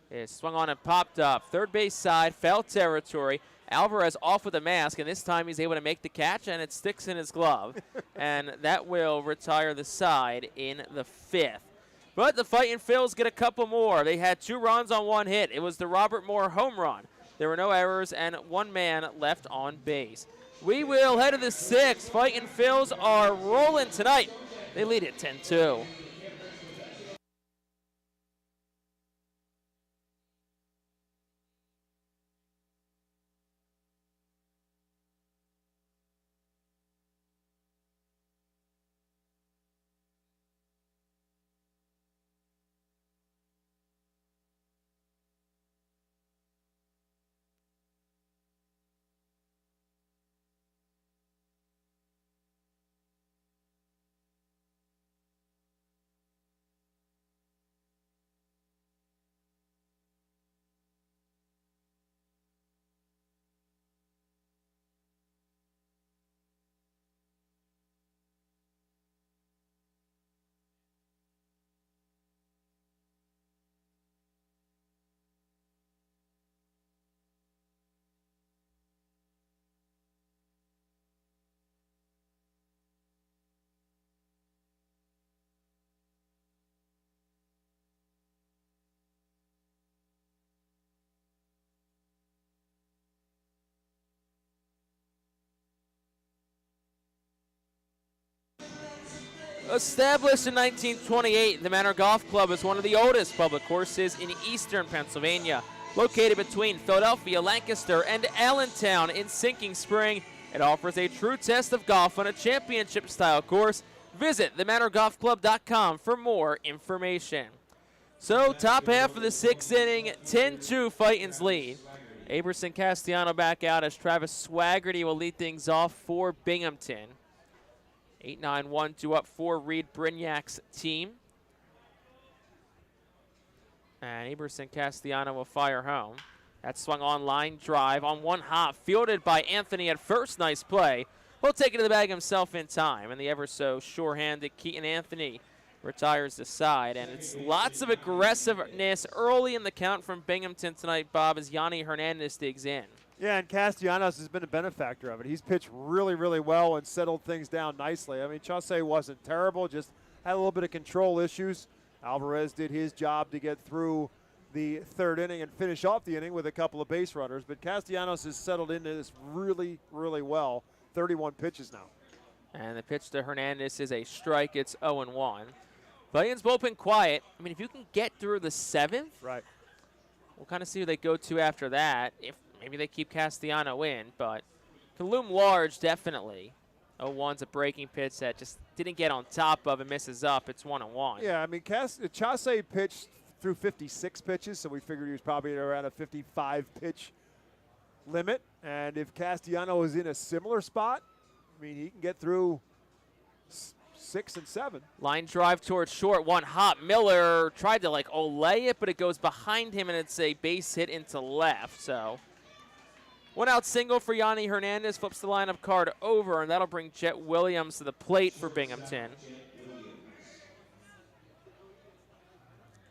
is swung on and popped up. Third base side, foul territory. Alvarez off with a mask, and this time he's able to make the catch, and it sticks in his glove. And that will retire the side in the 5th. But the Fightin' Phils get a couple more. They had 2 runs on 1 hit. It was the Robert Moore home run. There were no errors and 1 man left on base. We will head to the 6th. Fightin' Phils are rolling tonight. They lead it 10-2. Established in 1928, the Manor Golf Club is one of the oldest public courses in eastern Pennsylvania. Located between Philadelphia, Lancaster, and Allentown in Sinking Spring, it offers a true test of golf on a championship-style course. Visit themanorgolfclub.com for more information. So, top half of the 6th inning, 10-2 Fightin's lead. Aberson Castellano back out as Travis Swaggerty will lead things off for Binghamton. 8-9-1-2 up for Reed Brignac's team. And Aberson Castellano will fire home. That swung on line drive on 1 hop, fielded by Anthony at first. Nice play. He'll take it to the bag himself in time. And the ever so sure-handed Keaton Anthony retires the side. And it's lots of aggressiveness early in the count from Binghamton tonight, Bob, as Yanni Hernandez digs in. Yeah, and Castellanos has been a benefactor of it. He's pitched really, really well and settled things down nicely. I mean, Chaussee wasn't terrible, just had a little bit of control issues. Alvarez did his job to get through the 3rd inning and finish off the inning with a couple of base runners. But Castellanos has settled into this really, really well. 31 pitches now. And the pitch to Hernandez is a strike. It's 0-1. Fightin's bullpen quiet. I mean, if you can get through the 7th, right, we'll kind of see who they go to after that. If maybe they keep Castellano in, but can loom large, definitely. 0-1's a breaking pitch that just didn't get on top of and misses up. It's 1-1. Yeah, I mean, Chaussee pitched through 56 pitches, so we figured he was probably around a 55-pitch limit. And if Castellano is in a similar spot, I mean, he can get through 6 and 7. Line drive towards short, one hop. Miller tried to like olay it, but it goes behind him, and it's a base hit into left. So one out single for Yanni Hernandez, flips the lineup card over, and that'll bring Jet Williams to the plate for Binghamton.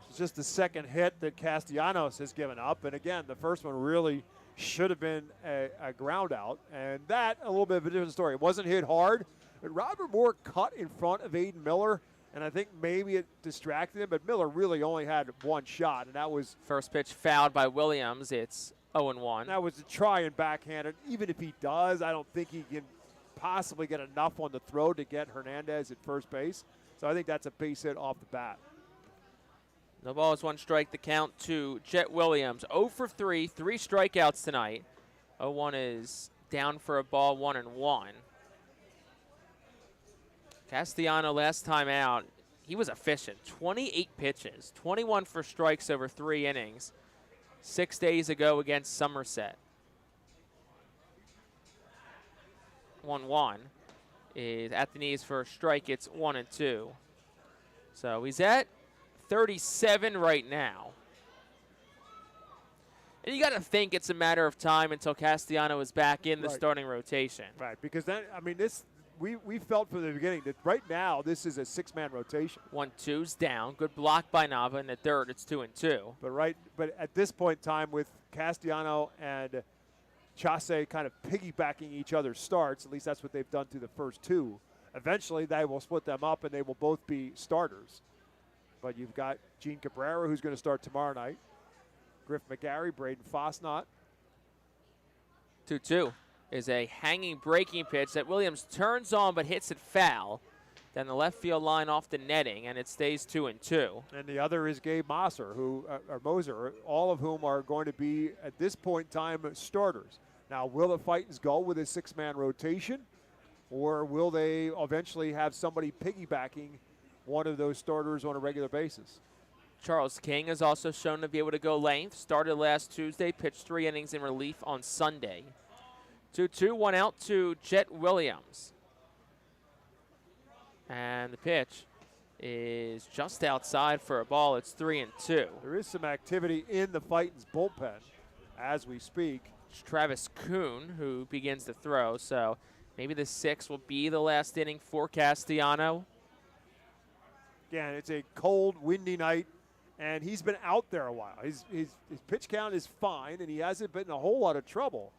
It's just the second hit that Castellanos has given up, and again, the first one really should have been a ground out, and that a little bit of a different story. It wasn't hit hard, but Robert Moore cut in front of Aiden Miller, and I think maybe it distracted him, but Miller really only had one shot, and that was First pitch fouled by Williams. It's 0-1. that was a try and backhand, and even if he does, I don't think he can possibly get enough on the throw to get Hernandez at first base. So I think that's a base hit off the bat. No balls, one strike, the count to Jet Williams. 0 for 3, 3 strikeouts tonight. 0-1 is down for a ball, 1-1. Castellano last time out, he was efficient. 28 pitches, 21 for strikes over 3 innings. 6 days ago against Somerset. 1-1 is at the knees for a strike. It's 1-2. So he's at 37 right now. And you got to think it's a matter of time until Castellano is back in the starting rotation. Right, because then, I mean, this we felt from the beginning that right now this is a 6-man rotation. 1-2's down. Good block by Nava. In the third, it's 2-2. But at this point in time, with Castellano and Chase kind of piggybacking each other's starts, at least that's what they've done through the first 2. Eventually, they will split them up, and they will both be starters. But you've got Gene Cabrera, who's going to start tomorrow night. Griff McGarry, Braden Fosnot. 2-2 is a hanging breaking pitch that Williams turns on but hits it foul. Then the left field line off the netting, and it stays 2-2. And the other is Gabe Moser, Moser, all of whom are going to be, at this point in time, starters. Now, will the Fightins go with a 6-man rotation, or will they eventually have somebody piggybacking one of those starters on a regular basis? Charles King is also shown to be able to go length. Started last Tuesday, pitched 3 innings in relief on Sunday. 2-2, 1 out to Jet Williams. And the pitch is just outside for a ball. It's 3-2. There is some activity in the Fightins bullpen as we speak. It's Travis Kuhn who begins to throw, so maybe the 6 will be the last inning for Castellano. Again, it's a cold, windy night, and he's been out there a while. His pitch count is fine, and he hasn't been in a whole lot of trouble.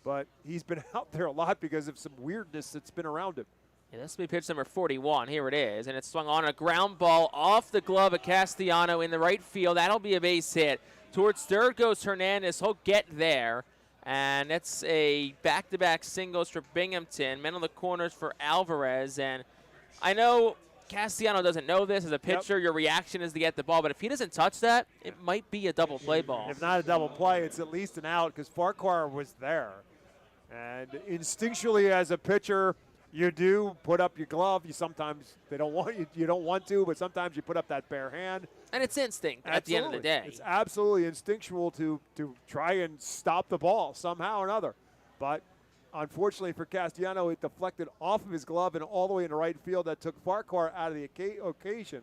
But he's been out there a lot because of some weirdness that's been around him. Yeah, this will be pitch number 41. Here it is, and it's swung on a ground ball off the glove of Castellano in the right field. That'll be a base hit. Towards third goes Hernandez. He'll get there, and that's a back-to-back singles for Binghamton. Men on the corners for Alvarez, and I know Castellano doesn't know this. As a pitcher, your reaction is to get the ball, but if he doesn't touch that, it might be a double play ball. If not a double play, it's at least an out because Farquhar was there. And instinctually, as a pitcher, you do put up your glove. You sometimes they don't want you don't want to, but sometimes you put up that bare hand. And it's instinct at the end of the day. It's absolutely instinctual to try and stop the ball somehow or another. But unfortunately for Castellano, it deflected off of his glove and all the way in the right field. That took Farquhar out of the occasion,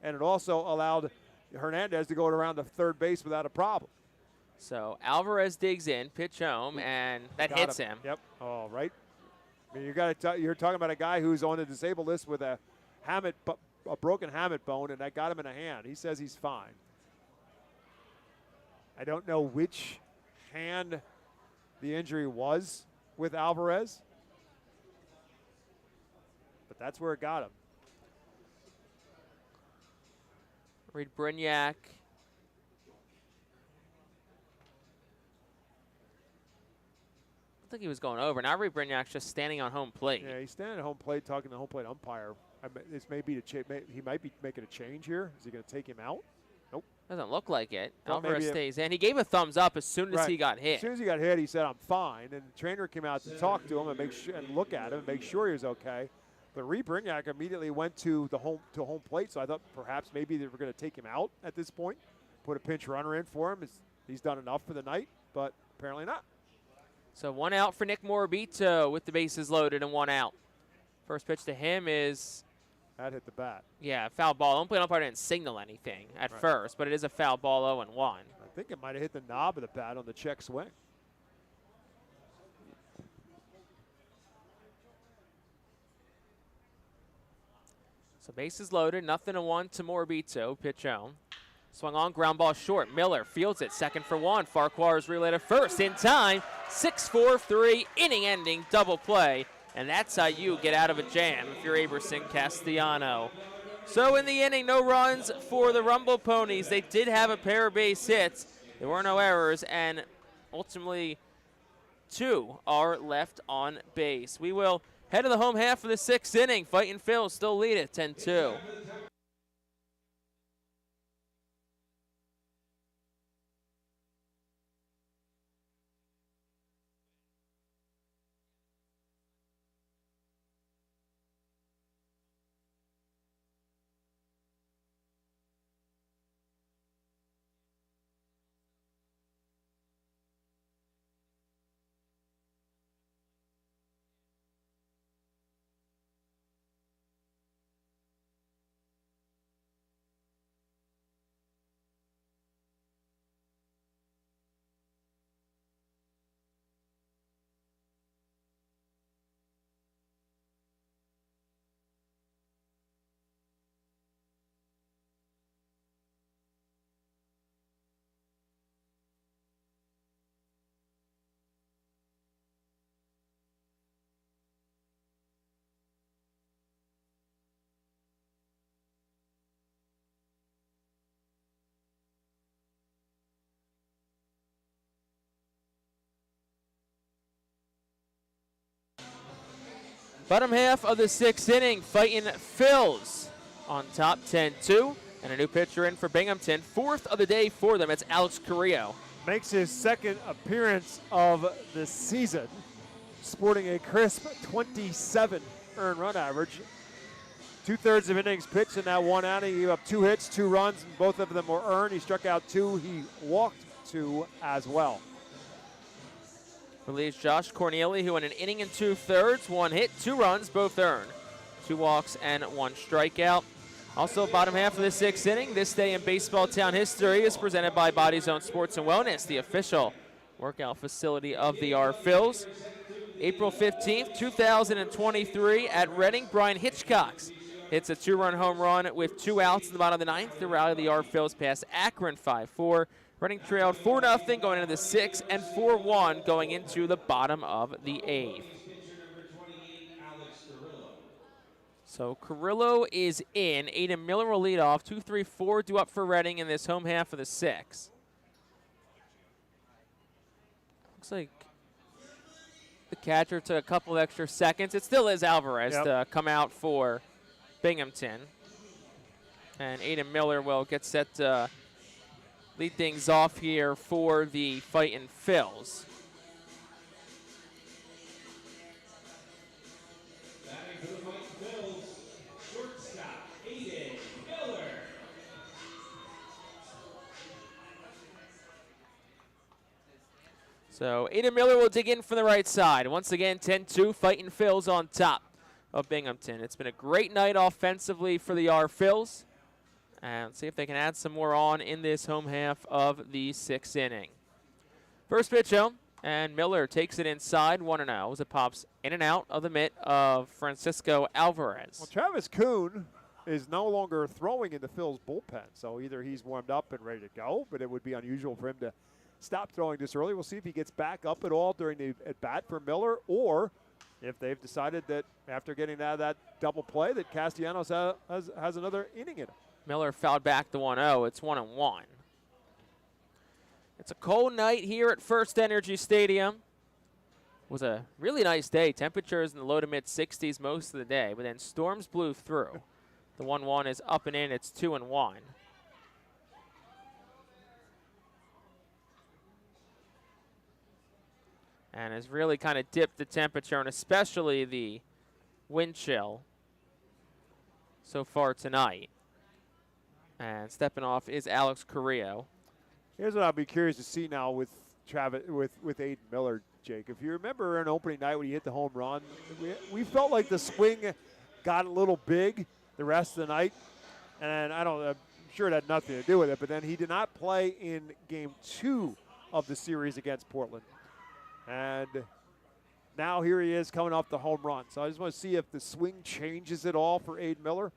and it also allowed Hernandez to go around to third base without a problem. So Alvarez digs in, pitch home, and that hits him. Yep. All right. I mean, you're talking about a guy who's on the disabled list with a broken hamate bone, and that got him in a hand. He says he's fine. I don't know which hand the injury was with Alvarez, but that's where it got him. Reed Brignac. I think he was going over. Now Reed Brignac's just standing on home plate. Yeah, he's standing at home plate talking to the home plate umpire. This may be he might be making a change here. Is he going to take him out? Nope. Doesn't look like it. Well, Alvarez stays in. He gave a thumbs up as soon as he got hit. As soon as he got hit, he said, "I'm fine." And the trainer came out to talk to him and look at him and make sure he was okay. But Reed Brignac immediately went to home plate, so I thought perhaps maybe they were going to take him out at this point, put a pinch runner in for him. He's done enough for the night, but apparently not. So 1 out for Nick Morabito with the bases loaded and 1 out. First pitch to him is That hit the bat. Yeah, foul ball. Umpire didn't signal anything at first, but it is a foul ball, 0-1. I think it might have hit the knob of the bat on the check swing. So bases loaded, 0-1 to Morabito. Pitch on. Swung on, ground ball short. Miller fields it, second for one. Farquhar's relay to first in time. 6-4-3, inning-ending double play. And that's how you get out of a jam if you're Aberson Castellano. So in the inning, no runs for the Rumble Ponies. They did have a pair of base hits. There were no errors, and ultimately 2 are left on base. We will head to the home half of the 6th inning. Fightin' Phil still lead it 10-2. Bottom half of the 6th inning, Fightin' Phil's on top 10-2. And a new pitcher in for Binghamton. 4th of the day for them. It's Alex Carrillo. Makes his 2nd appearance of the season, sporting a crisp 27 earned run average. 2/3 of innings pitched in that 1 outing. He gave up 2 hits, 2 runs, and both of them were earned. He struck out 2. He walked 2 as well. Relieves Josh Corneli, who in an inning and 2/3, 1 hit, 2 runs, both earned. 2 walks and 1 strikeout. Also, bottom half of the 6th inning, this day in baseball town history is presented by Body Zone Sports and Wellness, the official workout facility of the Phils. April 15th, 2023 at Reading, Brian Hitchcox hits a 2-run home run with 2 outs in the bottom of the 9th to rally the Phils past Akron 5-4. Reading trailed 4-0 going into the 6th and 4-1 going into the bottom of the 8th. So Carrillo is in. Aiden Miller will lead off. 2-3-4 due up for Reading in this home half of the 6th. Looks like the catcher took a couple extra seconds. It still is Alvarez to come out for Binghamton. And Aiden Miller will get set to lead things off here for the Fightin' Phils. So Aiden Miller will dig in from the right side. Once again, 10-2, Fightin' Phils on top of Binghamton. It's been a great night offensively for the Phils. And let's see if they can add some more on in this home half of the 6th inning. First pitch home, and Miller takes it inside 1-0 as it pops in and out of the mitt of Francisco Alvarez. Well, Travis Kuhn is no longer throwing in the Phil's bullpen, so either he's warmed up and ready to go, but it would be unusual for him to stop throwing this early. We'll see if he gets back up at all during the at-bat for Miller, or if they've decided that after getting out of that double play that Castellanos has another inning in him. Miller fouled back the 1-0. It's 1-1. It's a cold night here at FirstEnergy Stadium. It was a really nice day. Temperatures in the low to mid 60s most of the day, but then storms blew through. The 1-1 is up and in. It's 2-1. And has really kind of dipped the temperature, and especially the wind chill so far tonight. And stepping off is Alex Carrillo. Here's what I'll be curious to see now with Travis, with Aiden Miller, Jake. If you remember an opening night when he hit the home run, we felt like the swing got a little big, the rest of the night. And I'm sure it had nothing to do with it, but then he did not play in game 2 of the series against Portland. And now here he is coming off the home run. So I just want to see if the swing changes at all for Aiden Miller.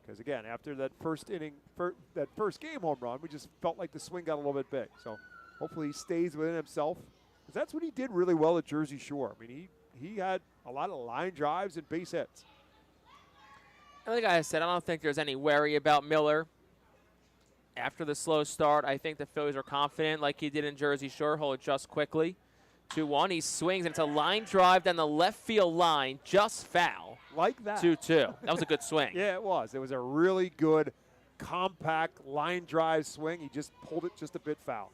Because again, after that first inning, that first game home run, we just felt like the swing got a little bit big. So hopefully he stays within himself. Because that's what he did really well at Jersey Shore. I mean, he had a lot of line drives and base hits. Like I said, I don't think there's any worry about Miller. After the slow start, I think the Phillies are confident, like he did in Jersey Shore. He'll adjust quickly. 2-1. He swings, and it's a line drive down the left field line, just foul. Like that. 2-2. That was a good swing. Yeah, it was. It was a really good, compact line drive swing. He just pulled it just a bit foul.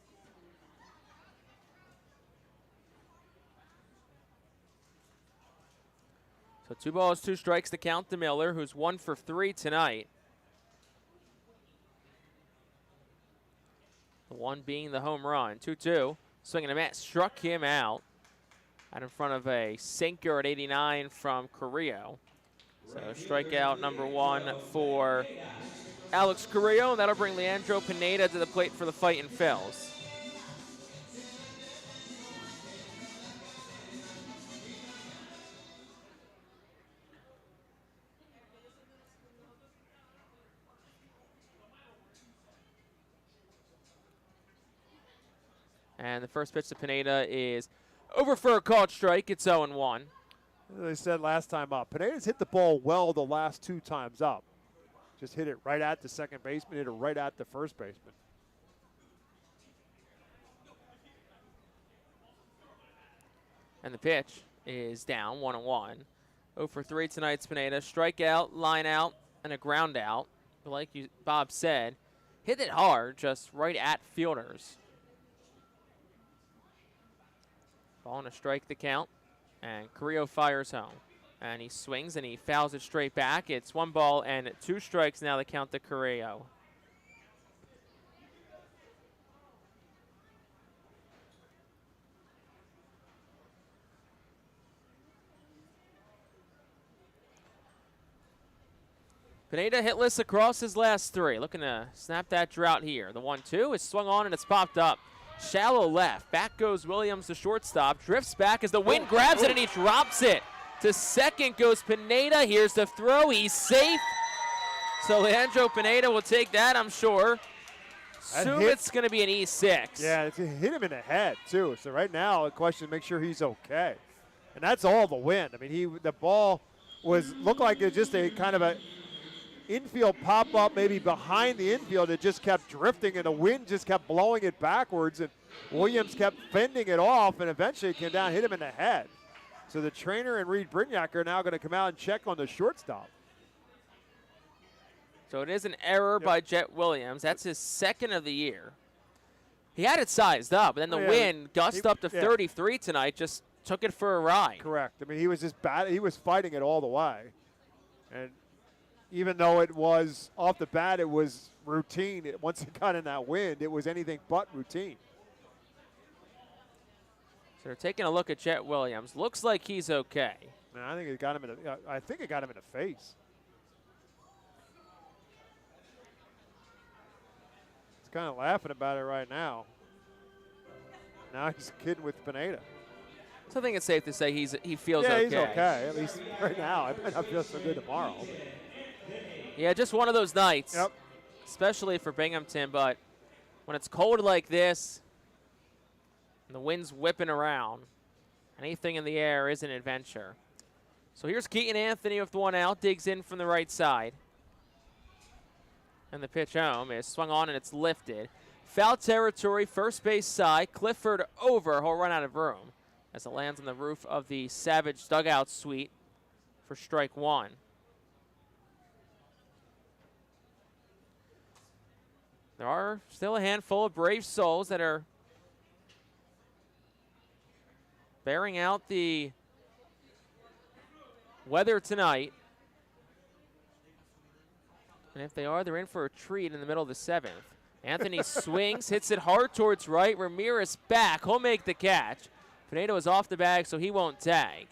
So 2 balls, 2 strikes to count to Miller, who's 1 for 3 tonight. The one being the home run. 2-2. Swinging a bat, struck him out. Out in front of a sinker at 89 from Carrillo. So strikeout number 1 for Alex Carrillo, and that'll bring Leandro Pineda to the plate for the Fightin' Phils. And the first pitch to Pineda is over for a called strike. It's 0-1. As I said last time up, Pineda's hit the ball well the last 2 times up. Just hit it right at the second baseman, hit it right at the first baseman. And the pitch is down, 1-1. 0 for 3 tonight's Pineda. Strikeout, line out, and a ground out. But like Bob said, hit it hard, just right at fielders. Ball and a strike the count, and Carrillo fires home. And he swings and he fouls it straight back. It's 1 ball and 2 strikes now the count to Carrillo. Pineda hitless across his last 3. Looking to snap that drought here. The 1-2 is swung on and it's popped up. Shallow left. Back goes Williams, the shortstop. Drifts back as the wind grabs it and he drops it. To second goes Pineda. Here's the throw. He's safe. So Leandro Pineda will take that, I'm sure. Assume it's going to be an E6. Yeah, it hit him in the head, too. So right now, the question is make sure he's okay. And that's all the wind. I mean, the ball looked like it just a kind of a infield pop-up maybe behind the infield. It just kept drifting, and the wind just kept blowing it backwards, and Williams kept fending it off, and eventually it came down and hit him in the head. So the trainer and Reed Brignac are now going to come out and check on the shortstop. So it is an error by Jet Williams. That's his 2nd of the year. He had it sized up, and then the wind gusted up to 33 tonight, just took it for a ride. Correct. I mean, he was just bad. He was fighting it all the way. And even though it was off the bat, it was routine. Once it got in that wind, it was anything but routine. So they're taking a look at Jet Williams. Looks like he's okay. Man, I think it got him in the face. He's kind of laughing about it right now. Now he's kidding with Pineda. So I think it's safe to say he feels okay. Yeah, he's okay. At least right now. I might not feel so good tomorrow. Yeah, just one of those nights. Yep. Especially for Binghamton, but when it's cold like this and the wind's whipping around, anything in the air is an adventure. So here's Keaton Anthony with 1 out, digs in from the right side. And the pitch home is swung on and it's lifted. Foul territory, first base side. Clifford over, he'll run out of room as it lands on the roof of the Savage dugout suite for strike 1. There are still a handful of brave souls that are bearing out the weather tonight. And if they are, they're in for a treat in the middle of the 7th. Anthony swings, hits it hard towards right. Ramirez back. He'll make the catch. Pineda is off the bag, so he won't tag.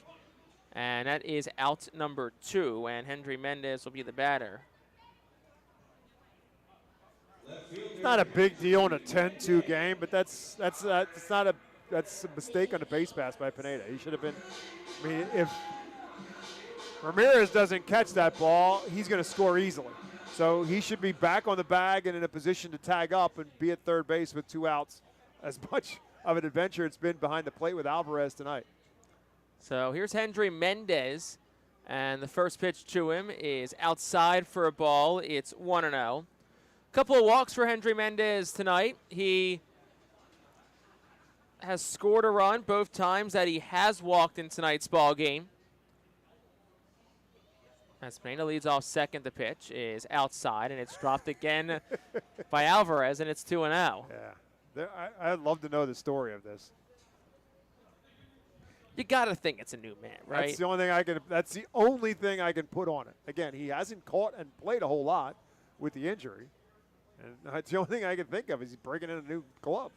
And that is out number 2, and Hendry Mendez will be the batter. It's not a big deal in a 10-2 game, but that's a mistake on the base pass by Pineda. He should have been. I mean, if Ramirez doesn't catch that ball, he's going to score easily. So he should be back on the bag and in a position to tag up and be at third base with 2 outs. As much of an adventure it's been behind the plate with Alvarez tonight. So here's Hendry Mendez, and the first pitch to him is outside for a ball. It's 1-0. Couple of walks for Hendry Mendez tonight. He has scored a run both times that he has walked in tonight's ball game. As Pineda leads off second, the pitch is outside, and it's dropped again by Alvarez, and it's 2-0. Yeah, I'd love to know the story of this. You got to think it's a new man, right? That's the only thing I can. That's the only thing I can put on it. Again, he hasn't caught and played a whole lot with the injury, and that's the only thing I can think of is he's breaking in a new glove.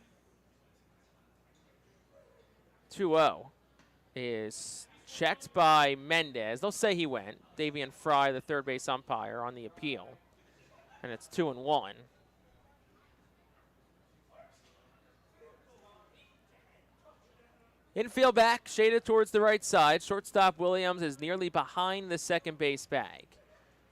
2-0 is checked by Mendez. They'll say he went. Davian Fry, the third base umpire, on the appeal, and it's 2-1. Infield back, shaded towards the right side. Shortstop Williams is nearly behind the second base bag.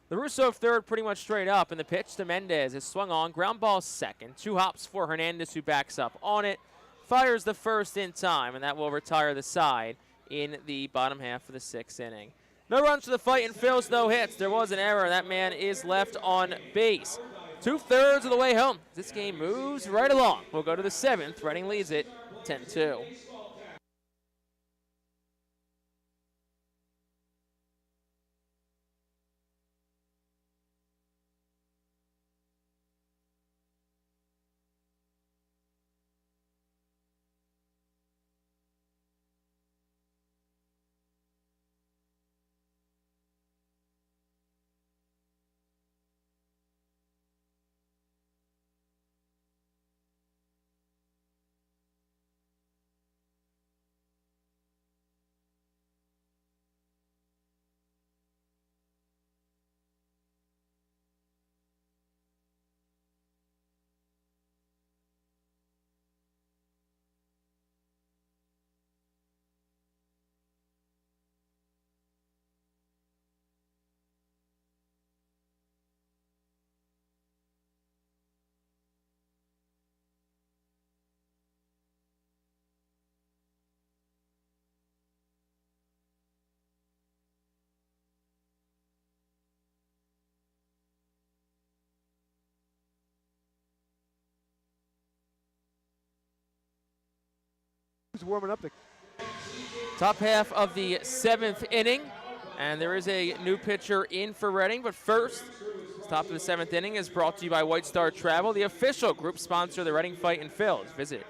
The Russo third pretty much straight up, and the pitch to Mendez is swung on. Ground ball second. 2 hops for Hernandez, who backs up on it. Fires the first in time, and that will retire the side in the bottom half of the 6th inning. No runs for the Fightin' Phils, no hits. There was an error. That man is left on base. 2/3 of the way home. This game moves right along. We'll go to the 7th. Reading leads it 10-2. Who's warming up the Top half of the 7th inning, and there is a new pitcher in for Reading. But first, top of the 7th inning is brought to you by White Star Travel, the official group sponsor of the Reading Fightin' Phils. Visit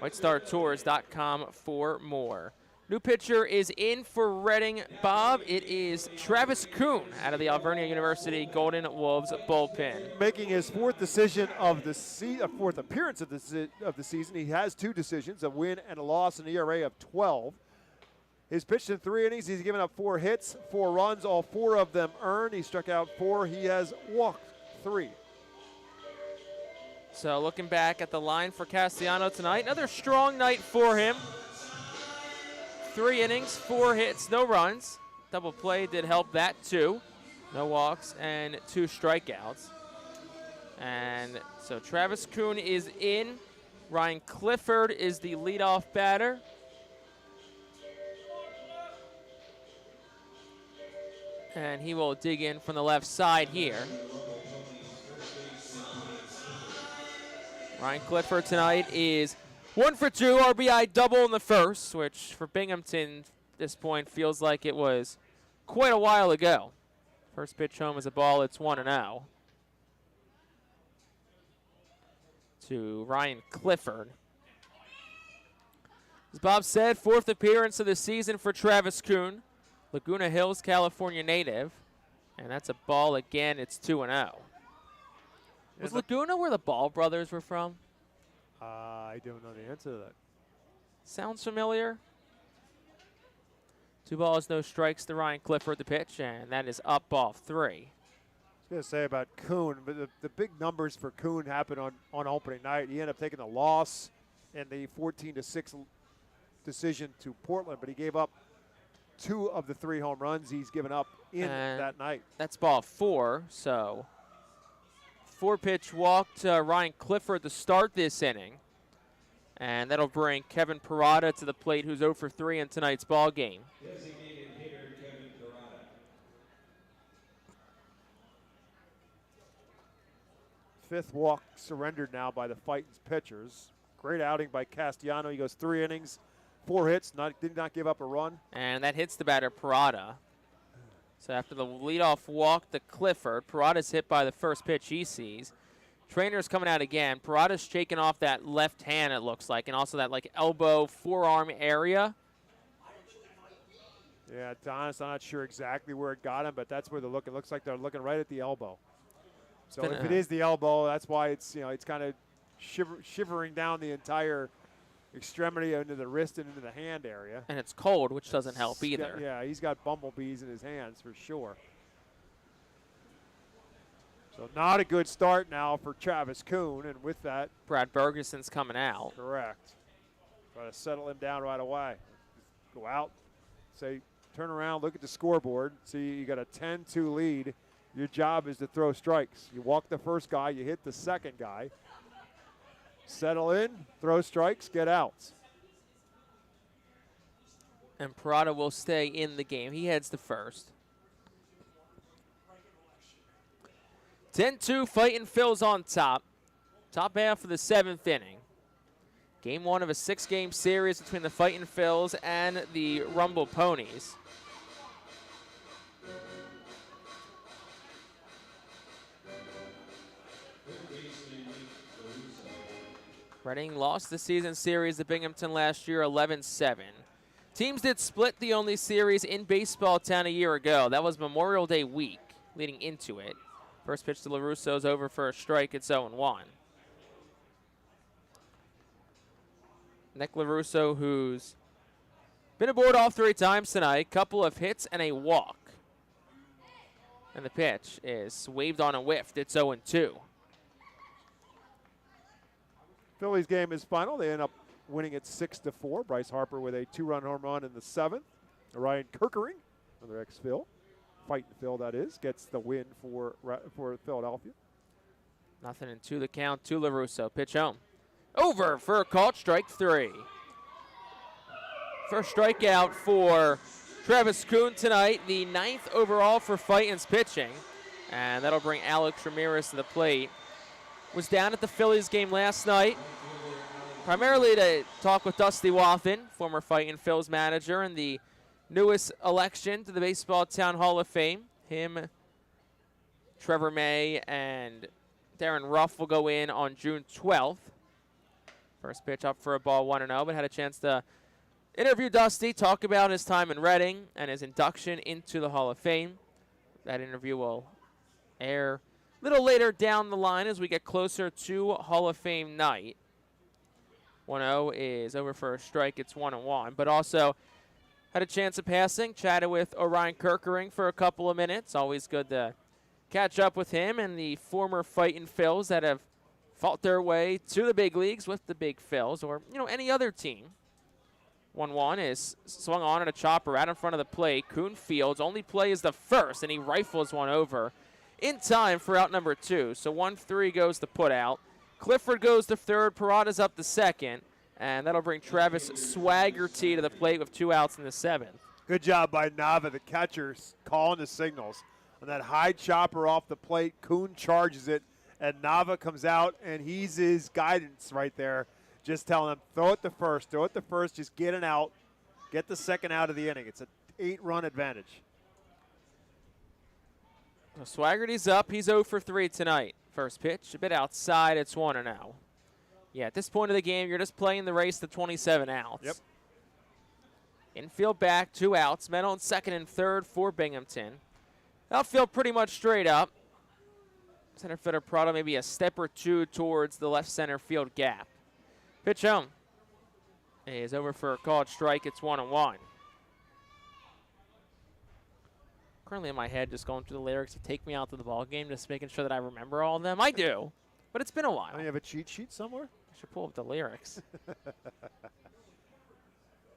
whitestartours.com for more. New pitcher is in for Reading, Bob. It is Travis Kuhn out of the Alvernia University Golden Wolves bullpen. making his 4th decision of the 4th appearance of the season. He has 2 decisions, a win and a loss, an ERA of 12. He's pitched in 3 innings. He's given up 4 hits, 4 runs, all 4 of them earned. He struck out 4. He has walked 3. So looking back at the line for Castellano tonight, another strong night for him. 3 innings, 4 hits, no runs. Double play did help that too. No walks and 2 strikeouts. And so Travis Kuhn is in. Ryan Clifford is the leadoff batter. And he will dig in from the left side here. Ryan Clifford tonight is 1 for 2, RBI double in the first, which for Binghamton at this point feels like it was quite a while ago. First pitch home is a ball. It's 1-0 to Ryan Clifford. As Bob said, 4th appearance of the season for Travis Kuhn, Laguna Hills, California native. And that's a ball again. It's 2-0. Was Laguna where the Ball brothers were from? I don't know the answer to that. Sounds familiar. 2 balls, no strikes to Ryan Clifford, the pitch, and that is up ball 3. I was going to say about Kuhn, but the big numbers for Kuhn happened on opening night. He ended up taking a loss in the 14-6 decision to Portland, but he gave up 2 of the 3 home runs he's given up in that night. That's ball 4, so 4-pitch walk to Ryan Clifford to start this inning. And that'll bring Kevin Parada to the plate, who's 0 for 3 in tonight's ball game. Designated hitter Kevin Parada. 5th walk surrendered now by the Fightin's pitchers. Great outing by Castellano. He goes 3 innings, 4 hits, did not give up a run. And that hits the batter, Parada. So after the leadoff walk to Clifford, Parada's hit by the first pitch he sees. Trainer's coming out again. Parada's shaking off that left hand, it looks like, and also that like elbow, forearm area. Yeah, to be honest, I'm not sure exactly where it got him, but that's where they're looking. It looks like they're looking right at the elbow. So if it is the elbow, that's why it's it's kind of shivering down the entire extremity into the wrist and into the hand area. And it's cold, which doesn't help either. Yeah, he's got bumblebees in his hands for sure. So not a good start now for Travis Kuhn, and with that, Brad Bergeson's coming out. Correct. Try to settle him down right away. Go out, say, turn around, look at the scoreboard. See, you got a 10-2 lead. Your job is to throw strikes. You walk the first guy, you hit the second guy. Settle in, throw strikes, get outs. And Parada will stay in the game. He heads to first. 10-2, Fightin' Phil's on top. Top half of the 7th inning. Game 1 of a 6-game series between the Fightin' Phils and the Rumble Ponies. Reading lost the season series to Binghamton last year 11-7. Teams did split the only series in Baseball Town a year ago. That was Memorial Day week leading into it. First pitch to LaRusso's over for a strike. It's 0-1. Nick LaRusso, who's been aboard all 3 times tonight, couple of hits and a walk. And the pitch is waved on and whiffed. It's 0-2. Phillies game is final. They end up winning it 6-4. Bryce Harper with a 2-run home run in the 7th. Ryan Kirkering, another ex-Phil. Fightin' Phil, that is, gets the win for Philadelphia. 0-2 the count to LaRusso. Pitch home. Over for a called strike 3. First strikeout for Travis Kuhn tonight, the 9th overall for Fightin's pitching. And that'll bring Alex Ramirez to the plate. Was down at the Phillies game last night, primarily to talk with Dusty Wathen, former Fightin' Phil's manager, and the newest election to the Baseball Town Hall of Fame. Him, Trevor May, and Darren Ruff will go in on June 12th. First pitch up for a ball 1-0, but had a chance to interview Dusty, talk about his time in Reading and his induction into the Hall of Fame. That interview will air a little later down the line as we get closer to Hall of Fame night. 1-0 is over for a strike. It's 1-1, but also had a chance of passing, chatted with Orion Kirkering for a couple of minutes. Always good to catch up with him and the former Fightin' Phils that have fought their way to the big leagues with the big Phils or, any other team. 1-1 is swung on at a chopper out in front of the plate. Kuhn fields. Only play is the first, and he rifles one over in time for out number 2. So 1-3 goes to put out. Clifford goes to third. Parada's up to second. And that'll bring Travis Swaggerty to the plate with 2 outs in the 7th. Good job by Nava, the catcher, calling the signals. On that high chopper off the plate, Kuhn charges it, and Nava comes out, and he's his guidance right there, just telling him, throw it to first, just get an out, get the second out of the inning. It's an 8-run advantage. So Swaggerty's up. He's 0 for 3 tonight. First pitch, a bit outside. It's 1-0. Yeah, at this point of the game, you're just playing the race to 27 outs. Yep. Infield back, 2 outs. Men on second and third for Binghamton. Outfield pretty much straight up. Center fielder Prado maybe a step or 2 towards the left center field gap. Pitch home. Is over for a called strike. It's 1-1. currently in my head just going through the lyrics to take me out to the ball game, just making sure that I remember all of them. I do, but it's been a while. Don't you have a cheat sheet somewhere? I should pull up the lyrics.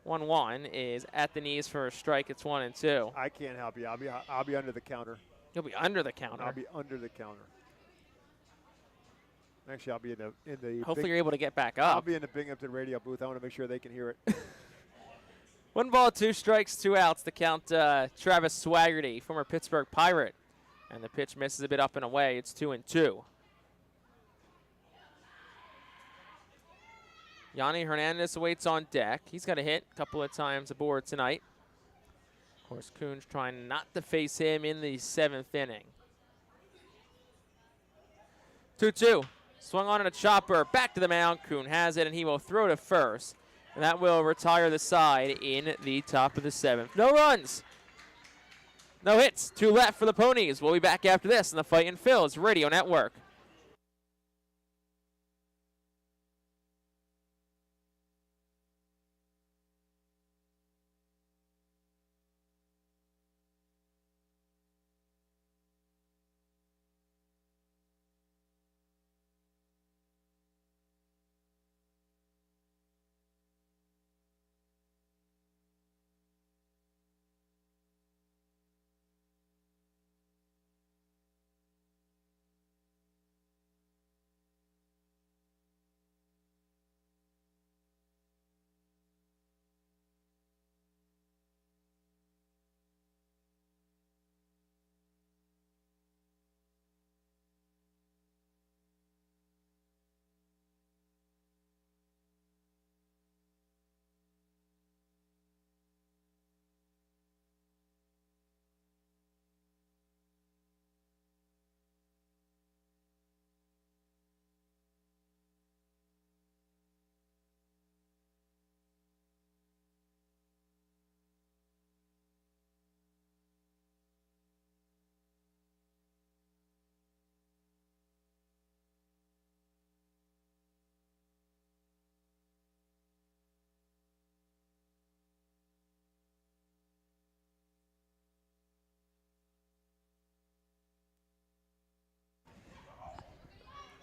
1-1 is at the knees for a strike. It's 1-2. I can't help you. I'll be under the counter. You'll be under the counter. I'll be under the counter. Actually, I'll be in the. Hopefully, you're able to get back I'll up. be in the Binghamton radio booth. I want to make sure they can hear it. 1 ball, 2 strikes, 2 outs to count Travis Swaggerty, former Pittsburgh Pirate. And the pitch misses a bit up and away. It's 2-2. Yanni Hernandez awaits on deck. He's got a hit a couple of times aboard tonight. Of course, Coons trying not to face him in the 7th inning. 2-2. Swung on in a chopper. Back to the mound. Coon has it, and he will throw to first. And that will retire the side in the top of the 7th. No runs. No hits. 2 left for the Ponies. We'll be back after this on the Fightin' Phillies Radio Network.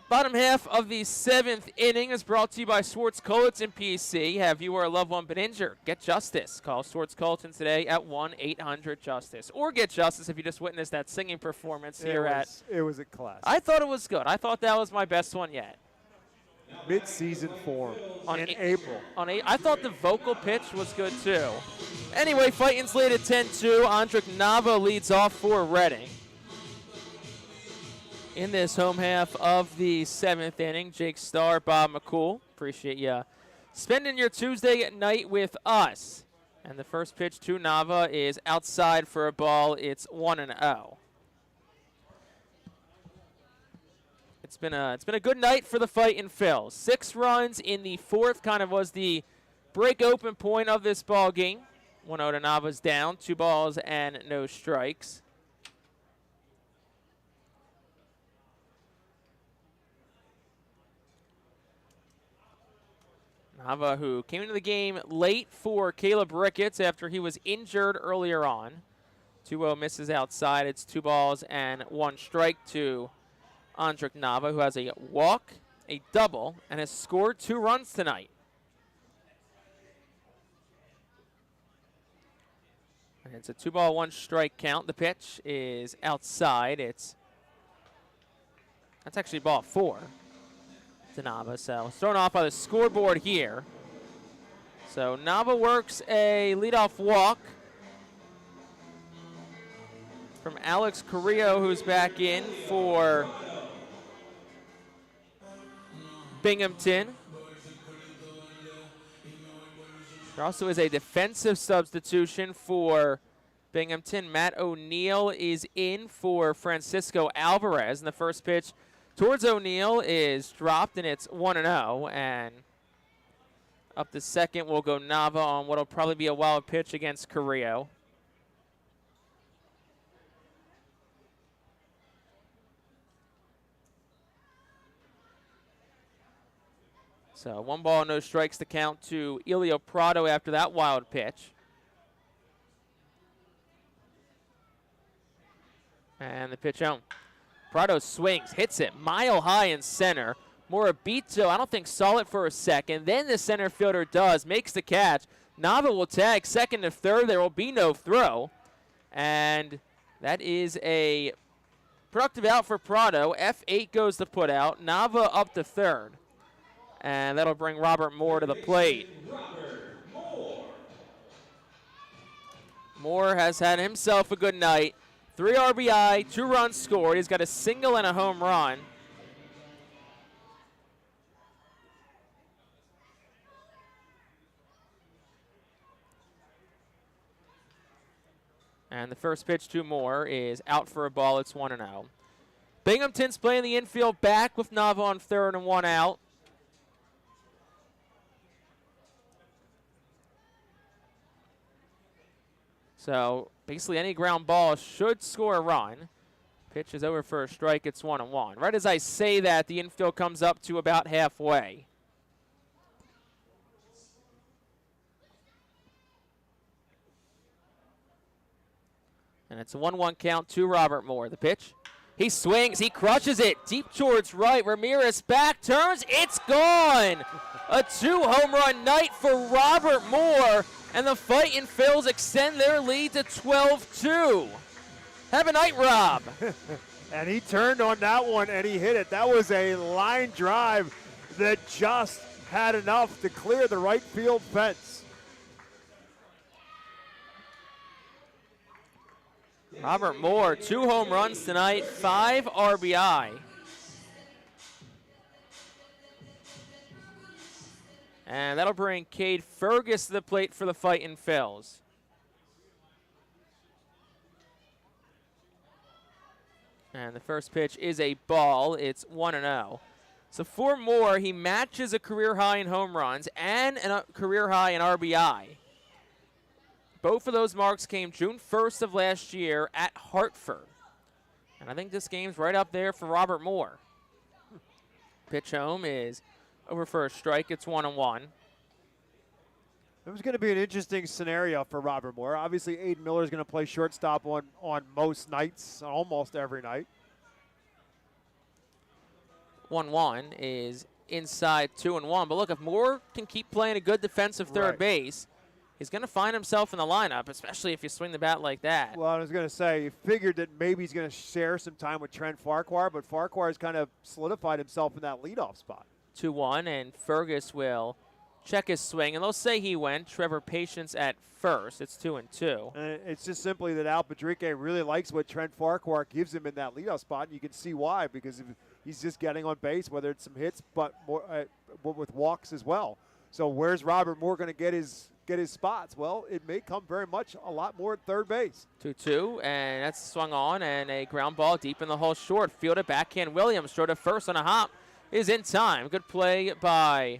Bottom half of the 7th inning is brought to you by Swartz Culleton PC. Have you or a loved one been injured? Get justice. Call Swartz Culleton today at 1-800-JUSTICE. Or get justice if you just witnessed that singing performance here It was a class. I thought it was good. I thought that was my best one yet. Mid-season form in April. I thought the vocal pitch was good too. Anyway, Fightin's lead at 10-2. Andrik Nava leads off for Reading. In this home half of the 7th inning, Jake Starr, Bob McCool. Appreciate you spending your Tuesday at night with us. And the first pitch to Nava is outside for a ball. It's 1-0. It's been a good night for the Fightin' Phils. 6 runs in the 4th kind of was the break open point of this ball game. 1-0 to Nava's down, 2 balls and no strikes. Nava, who came into the game late for Caleb Ricketts after he was injured earlier on. 2-0 misses outside. It's 2 balls and 1 strike to Andrik Nava, who has a walk, a double, and has scored 2 runs tonight. And it's a 2 ball, 1 strike count. The pitch is outside. That's actually ball 4. To Nava, so it's thrown off by the scoreboard here. So Nava works a leadoff walk from Alex Carrillo, who's back in for Binghamton. There also is a defensive substitution for Binghamton. Matt O'Neill is in for Francisco Alvarez, and the first pitch towards O'Neill is dropped, and it's 1-0. And up to second will go Nava on what will probably be a wild pitch against Carrillo. So 1 ball, no strikes to count to Elio Prado after that wild pitch. And the pitch home. Prado swings, hits it mile high in center. Morabito, I don't think saw it for a second. Then the center fielder does, makes the catch. Nava will tag second to third. There will be no throw. And that is a productive out for Prado. F8 goes the put out. Nava up to third. And that'll bring Robert Moore to the plate. Moore has had himself a good night. 3 RBI, 2 runs scored. He's got a single and a home run. And the first pitch to Moore is out for a ball. It's 1-0. Binghamton's playing the infield back with Nava on third and 1 out. So basically any ground ball should score a run. Pitch is over for a strike. It's 1-1. Right as I say that, the infield comes up to about halfway. And it's a 1-1 count to Robert Moore. The pitch. He swings. He crushes it. Deep towards right. Ramirez back turns. It's gone. A 2-home run night for Robert Moore. And the Fightin' Phils extend their lead to 12-2. Have a night, Rob. And he turned on that one and he hit it. That was a line drive that just had enough to clear the right field fence. Robert Moore, 2 home runs tonight, 5 RBI. And that'll bring Cade Fergus to the plate for the Fightin' Phils. And the first pitch is a ball. It's 1-0. So for Moore, he matches a career high in home runs and a career high in RBI. Both of those marks came June 1st of last year at Hartford. And I think this game's right up there for Robert Moore. Pitch home is over for a strike. It's 1-1. It was going to be an interesting scenario for Robert Moore. Obviously, Aiden Miller is going to play shortstop on most nights, almost every night. 1-1 is inside 2-1. But look, if Moore can keep playing a good defensive third base, he's going to find himself in the lineup, especially if you swing the bat like that. Well, I was going to say, you figured that maybe he's going to share some time with Trent Farquhar, but Farquhar has kind of solidified himself in that leadoff spot. 2-1, and Fergus will check his swing. And they'll say he went. Trevor Patience at first. It's 2-2. And it's just simply that Al Padrique really likes what Trent Farquhar gives him in that leadoff spot, and you can see why, because he's just getting on base, whether it's some hits, but more, with walks as well. So where's Robert Moore going to get his spots? Well, it may come very much a lot more at third base. 2-2, and that's swung on, and a ground ball deep in the hole short. Fielded backhand Williams. Throw to first on a hop is in time. Good play by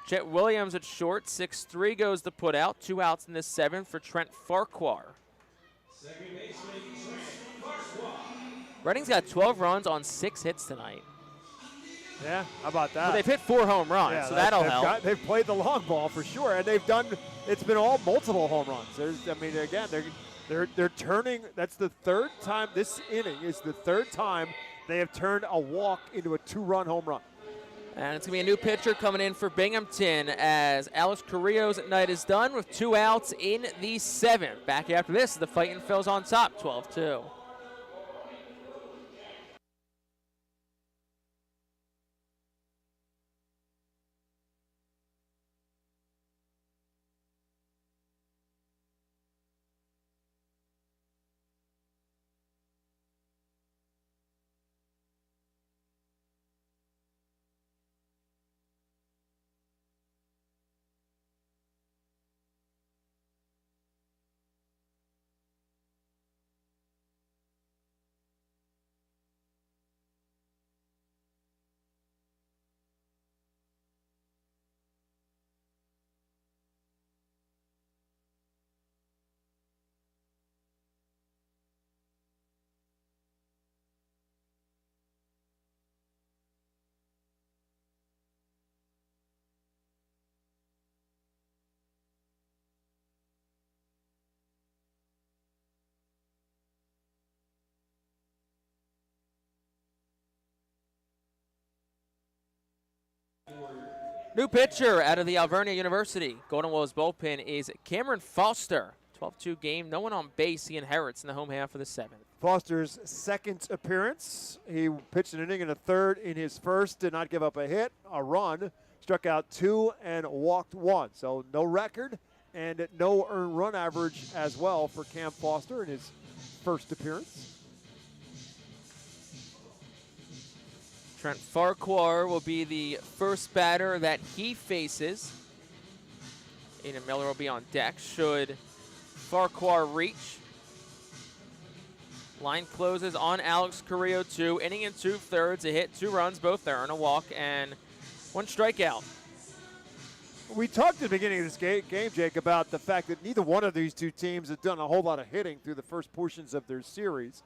Chet Williams at short. 6-3 goes the put out. 2 outs in the 7th for Trent Farquhar. Redding's got 12 runs on 6 hits tonight. Yeah, how about that? Well, they've hit 4 home runs, so that'll help. They've played the long ball for sure, and it's been all multiple home runs. They're turning. That's the third time this inning is the third time they have turned a walk into a 2-run home run. And it's going to be a new pitcher coming in for Binghamton as Alex Carrillo's night is done with 2 outs in the 7th. Back after this, the Fightin' Phils on top, 12-2. New pitcher out of the Alvernia University Golden Wolves bullpen is Cameron Foster. 12-2 game, no one on base. He inherits in the home half of the 7th. Foster's second appearance. He pitched an inning and a third in his first, did not give up a hit, a run, struck out 2 and walked 1. So no record and no earned run average as well for Cam Foster in his first appearance. Trent Farquhar will be the first batter that he faces. Aiden Miller will be on deck should Farquhar reach. Line closes on Alex Carrillo, 2 inning and 2/3, a hit, 2 runs, both earned, a walk, and 1 strikeout. We talked at the beginning of this game, Jake, about the fact that neither one of these two teams have done a whole lot of hitting through the first portions of their series,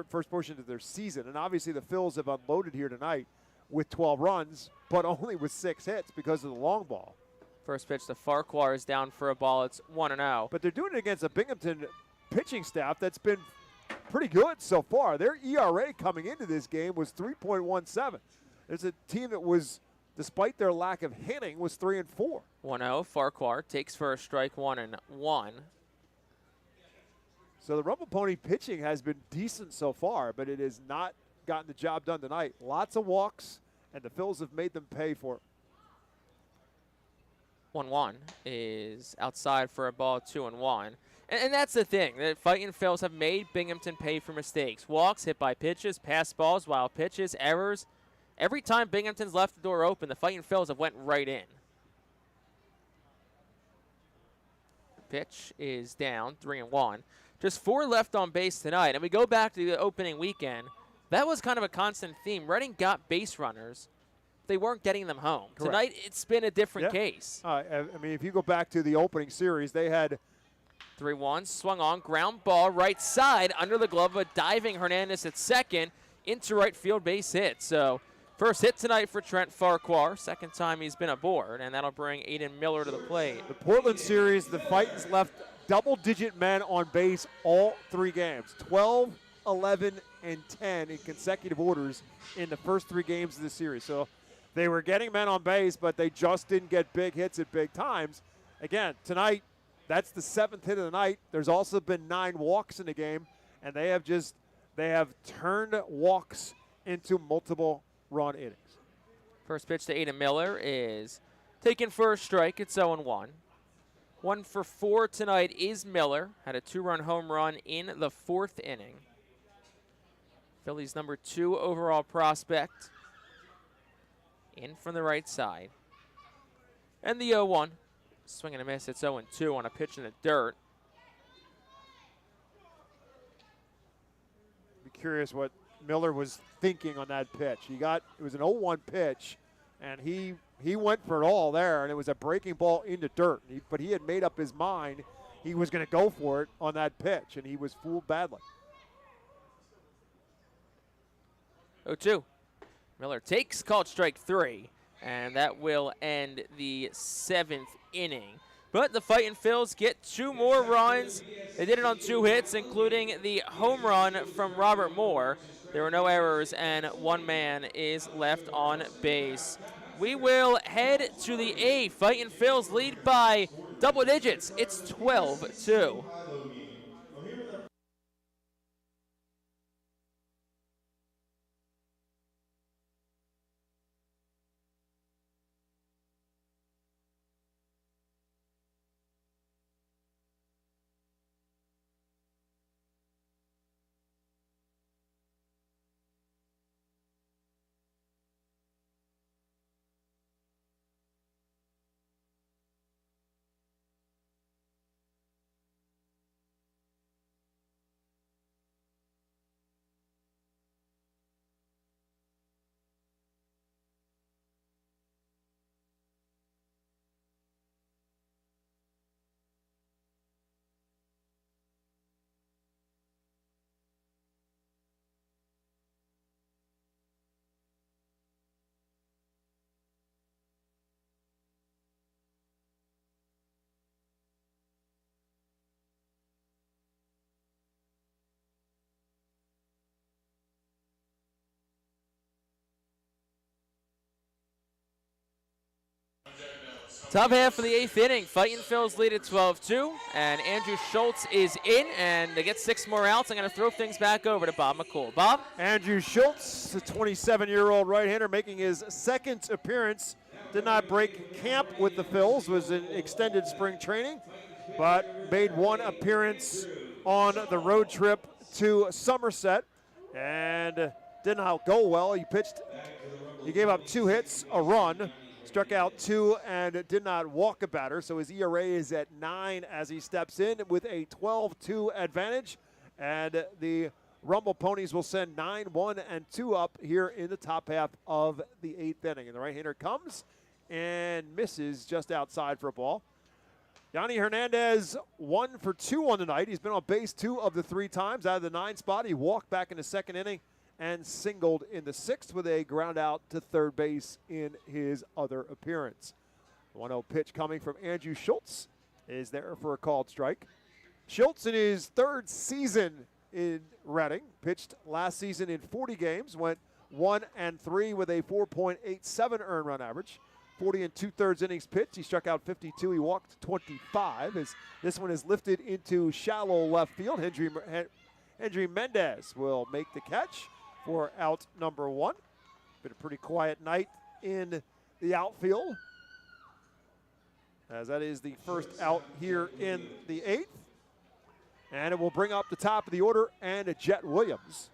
first portion of their season. And obviously the Phils have unloaded here tonight with 12 runs, but only with 6 hits because of the long ball. First pitch to Farquhar is down for a ball. It's 1-0. But they're doing it against a Binghamton pitching staff that's been pretty good so far. Their ERA coming into this game was 3.17. There's a team that was, despite their lack of hitting, was 3-4. 1-0. Farquhar takes first strike, 1-1. So the Rumble Pony pitching has been decent so far, but it has not gotten the job done tonight. Lots of walks, and the Phils have made them pay for it. 1-1 is outside for a ball, 2-1. And that's the thing. The Fightin' Phils have made Binghamton pay for mistakes. Walks, hit by pitches, pass balls, wild pitches, errors. Every time Binghamton's left the door open, the Fightin' Phils have went right in. Pitch is down, 3-1. Just 4 left on base tonight. And we go back to the opening weekend. That was kind of a constant theme. Reading got base runners. They weren't getting them home. Correct. Tonight, it's been a different case. I mean, if you go back to the opening series, they had 3-1, swung on, ground ball, right side, under the glove of a diving Hernandez at second, into right field, base hit. So first hit tonight for Trent Farquhar, second time he's been aboard, and that'll bring Aiden Miller to the plate. the Portland series, the Fightins left double-digit men on base all 3 games, 12, 11, and 10 in consecutive orders in the first 3 games of the series. So they were getting men on base, but they just didn't get big hits at big times. Again, tonight, that's the 7th hit of the night. There's also been 9 walks in the game, and they have turned walks into multiple run innings. First pitch to Aiden Miller is taken for a strike. It's 0-1. 1 for 4 tonight is Miller. Had a 2-run home run in the 4th inning. Phillies number 2 overall prospect. In from the right side. And the 0-1. Swing and a miss. It's 0-2 on a pitch in the dirt. Be curious what Miller was thinking on that pitch. It was an 0-1 pitch, and he went for it all there, and it was a breaking ball into dirt. But he had made up his mind he was going to go for it on that pitch, and he was fooled badly. 0-2. Miller takes called strike 3, and that will end the 7th inning. But the Fightin' Phils get 2 more runs. They did it on 2 hits, including the home run from Robert Moore. There were no errors, and 1 man is left on base. We will head to the 8th. Fightin' Phils lead by double digits. It's 12-2. Top half of the 8th inning. Fightin Phillies lead at 12-2, and Andrew Schultz is in, and they get 6 more outs. I'm going to throw things back over to Bob McCool. Bob? Andrew Schultz, the 27-year-old right-hander, making his second appearance. Did not break camp with the Phils, was in extended spring training, but made one appearance on the road trip to Somerset, and did not go well. He gave up 2 hits, a run, struck out 2, and did not walk a batter. So his ERA is at 9 as he steps in with a 12-2 advantage. And the Rumble Ponies will send 9-1-2 up here in the top half of the 8th inning. And the right-hander comes and misses just outside for a ball. Yanni Hernandez 1 for 2 on the night. He's been on base 2 of the 3 times. Out of the 9 spot, he walked back in the 2nd inning and singled in the 6th with a ground out to 3rd base in his other appearance. 1-0 pitch coming from Andrew Schultz is there for a called strike. Schultz in his 3rd season in Reading, pitched last season in 40 games, went 1-3 with a 4.87 earned run average. 40 2/3 innings pitched. He struck out 52. He walked 25. As this one is lifted into shallow left field. Hendry Mendez will make the catch for out number 1. Been a pretty quiet night in the outfield, as that is the first out here in the 8th. And it will bring up the top of the order and Jet Williams.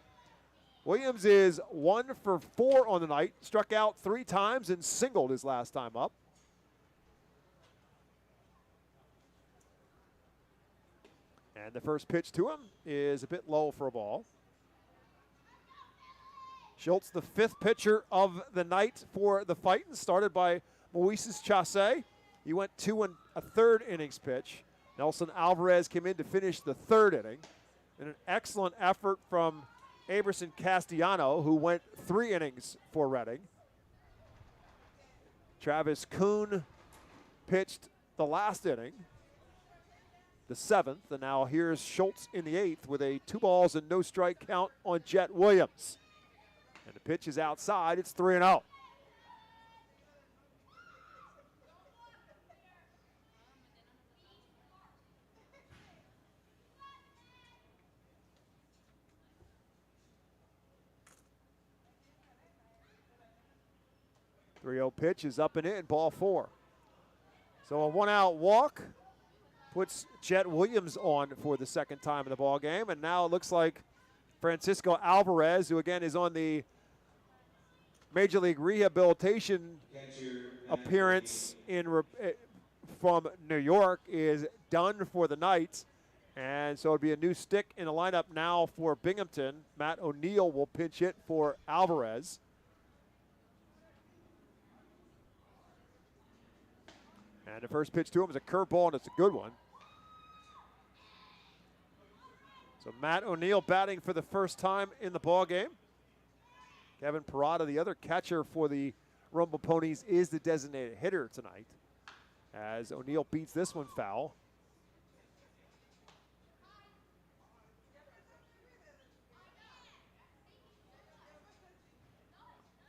Williams is 1 for 4 on the night, struck out 3 times and singled his last time up. And the first pitch to him is a bit low for a ball. Schultz, the 5th pitcher of the night for the Fightin, started by Moises Chasse. He went 2 1/3 innings pitch. Nelson Alvarez came in to finish the 3rd inning. And an excellent effort from Aberson Castellano, who went 3 innings for Reading. Travis Kuhn pitched the last inning, the 7th, and now here's Schultz in the 8th with a 2 balls and no strike count on Jet Williams. And the pitch is outside. It's 3-0. The 3-0 pitch is up and in, ball 4. So a 1-out walk puts Jet Williams on for the 2nd time in the ball game, and now it looks like Francisco Alvarez, who again is on the Major League rehabilitation appearance from New York, is done for the night. And so it'll be a new stick in the lineup now for Binghamton. Matt O'Neill will pinch hit for Alvarez. And the first pitch to him is a curveball, and it's a good one. So Matt O'Neill batting for the first time in the ball game. Kevin Parada, the other catcher for the Rumble Ponies, is the designated hitter tonight, as O'Neill beats this one foul.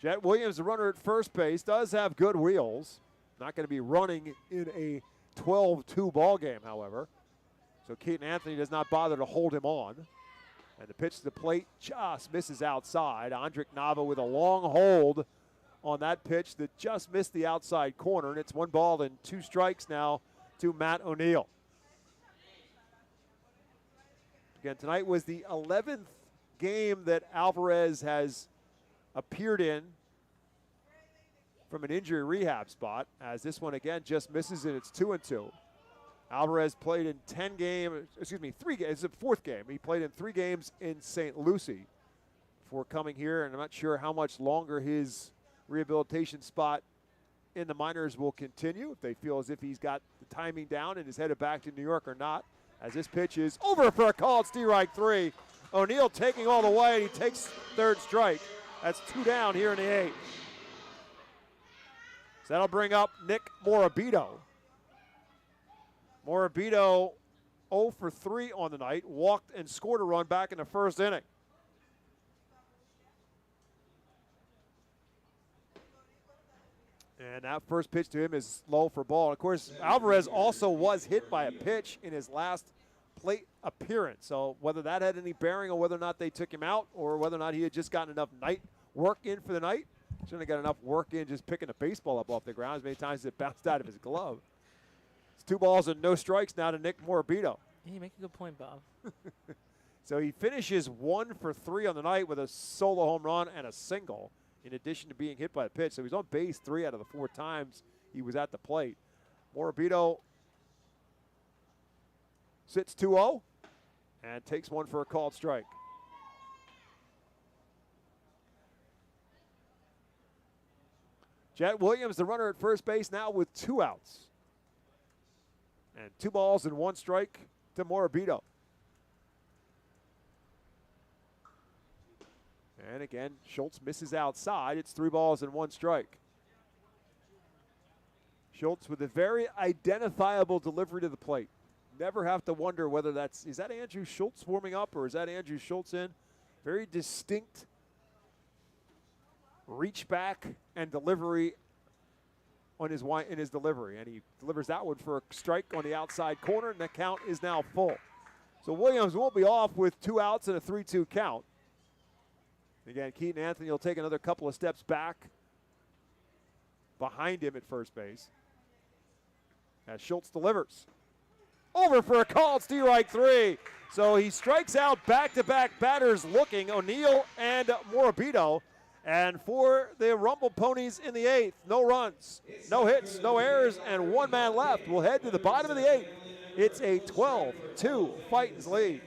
Jet Williams, the runner at first base, does have good wheels. Not going to be running in a 12-2 ball game, however. So Keaton Anthony does not bother to hold him on. And the pitch to the plate just misses outside. Andrik Nava with a long hold on that pitch that just missed the outside corner. And it's 1 ball and 2 strikes now to Matt O'Neill. Again, tonight was the 11th game that Alvarez has appeared in from an injury rehab spot, as this one again just misses and it's 2-2. Alvarez played in 3 games. It's the 4th game. He played in 3 games in St. Lucie before coming here, and I'm not sure how much longer his rehabilitation spot in the minors will continue, if they feel as if he's got the timing down and is headed back to New York or not, as this pitch is over for a call. It's strike 3. O'Neill taking all the way, and he takes 3rd strike. That's 2 down here in the 8th. So that'll bring up Nick Morabito. Morabito 0 for 3 on the night, walked and scored a run back in the 1st inning. And that first pitch to him is low for ball. Of course, Alvarez also was hit by a pitch in his last plate appearance. So whether that had any bearing on whether or not they took him out or whether or not he had just gotten enough night work in for the night. Shouldn't have got enough work in just picking a baseball up off the ground as many times as it bounced out of his glove. It's 2 balls and no strikes now to Nick Morabito. Yeah, you make a good point, Bob. So he finishes 1 for 3 on the night with a solo home run and a single, in addition to being hit by a pitch. So he's on base 3 out of the 4 times he was at the plate. Morabito sits 2-0 and takes 1 for a called strike. Jet Williams, the runner at first base, now with 2 outs. And 2 balls and 1 strike to Morabito. And again, Schultz misses outside. It's 3 balls and 1 strike. Schultz with a very identifiable delivery to the plate. Never have to wonder whether is that Andrew Schultz warming up or is that Andrew Schultz in? Very distinct reach back and delivery on in his delivery. And he delivers that one for a strike on the outside corner, and the count is now full. So Williams will be off with 2 outs and a 3-2 count. Again, Keaton Anthony will take another couple of steps back behind him at first base as Schultz delivers. Over for a call, it's strike 3. So he strikes out back-to-back batters looking, O'Neill and Morabito. And for the Rumble Ponies in the 8th, no runs, no hits, no errors, and 1 man left. We'll head to the bottom of the 8th. It's a 12-2 Fightin's lead.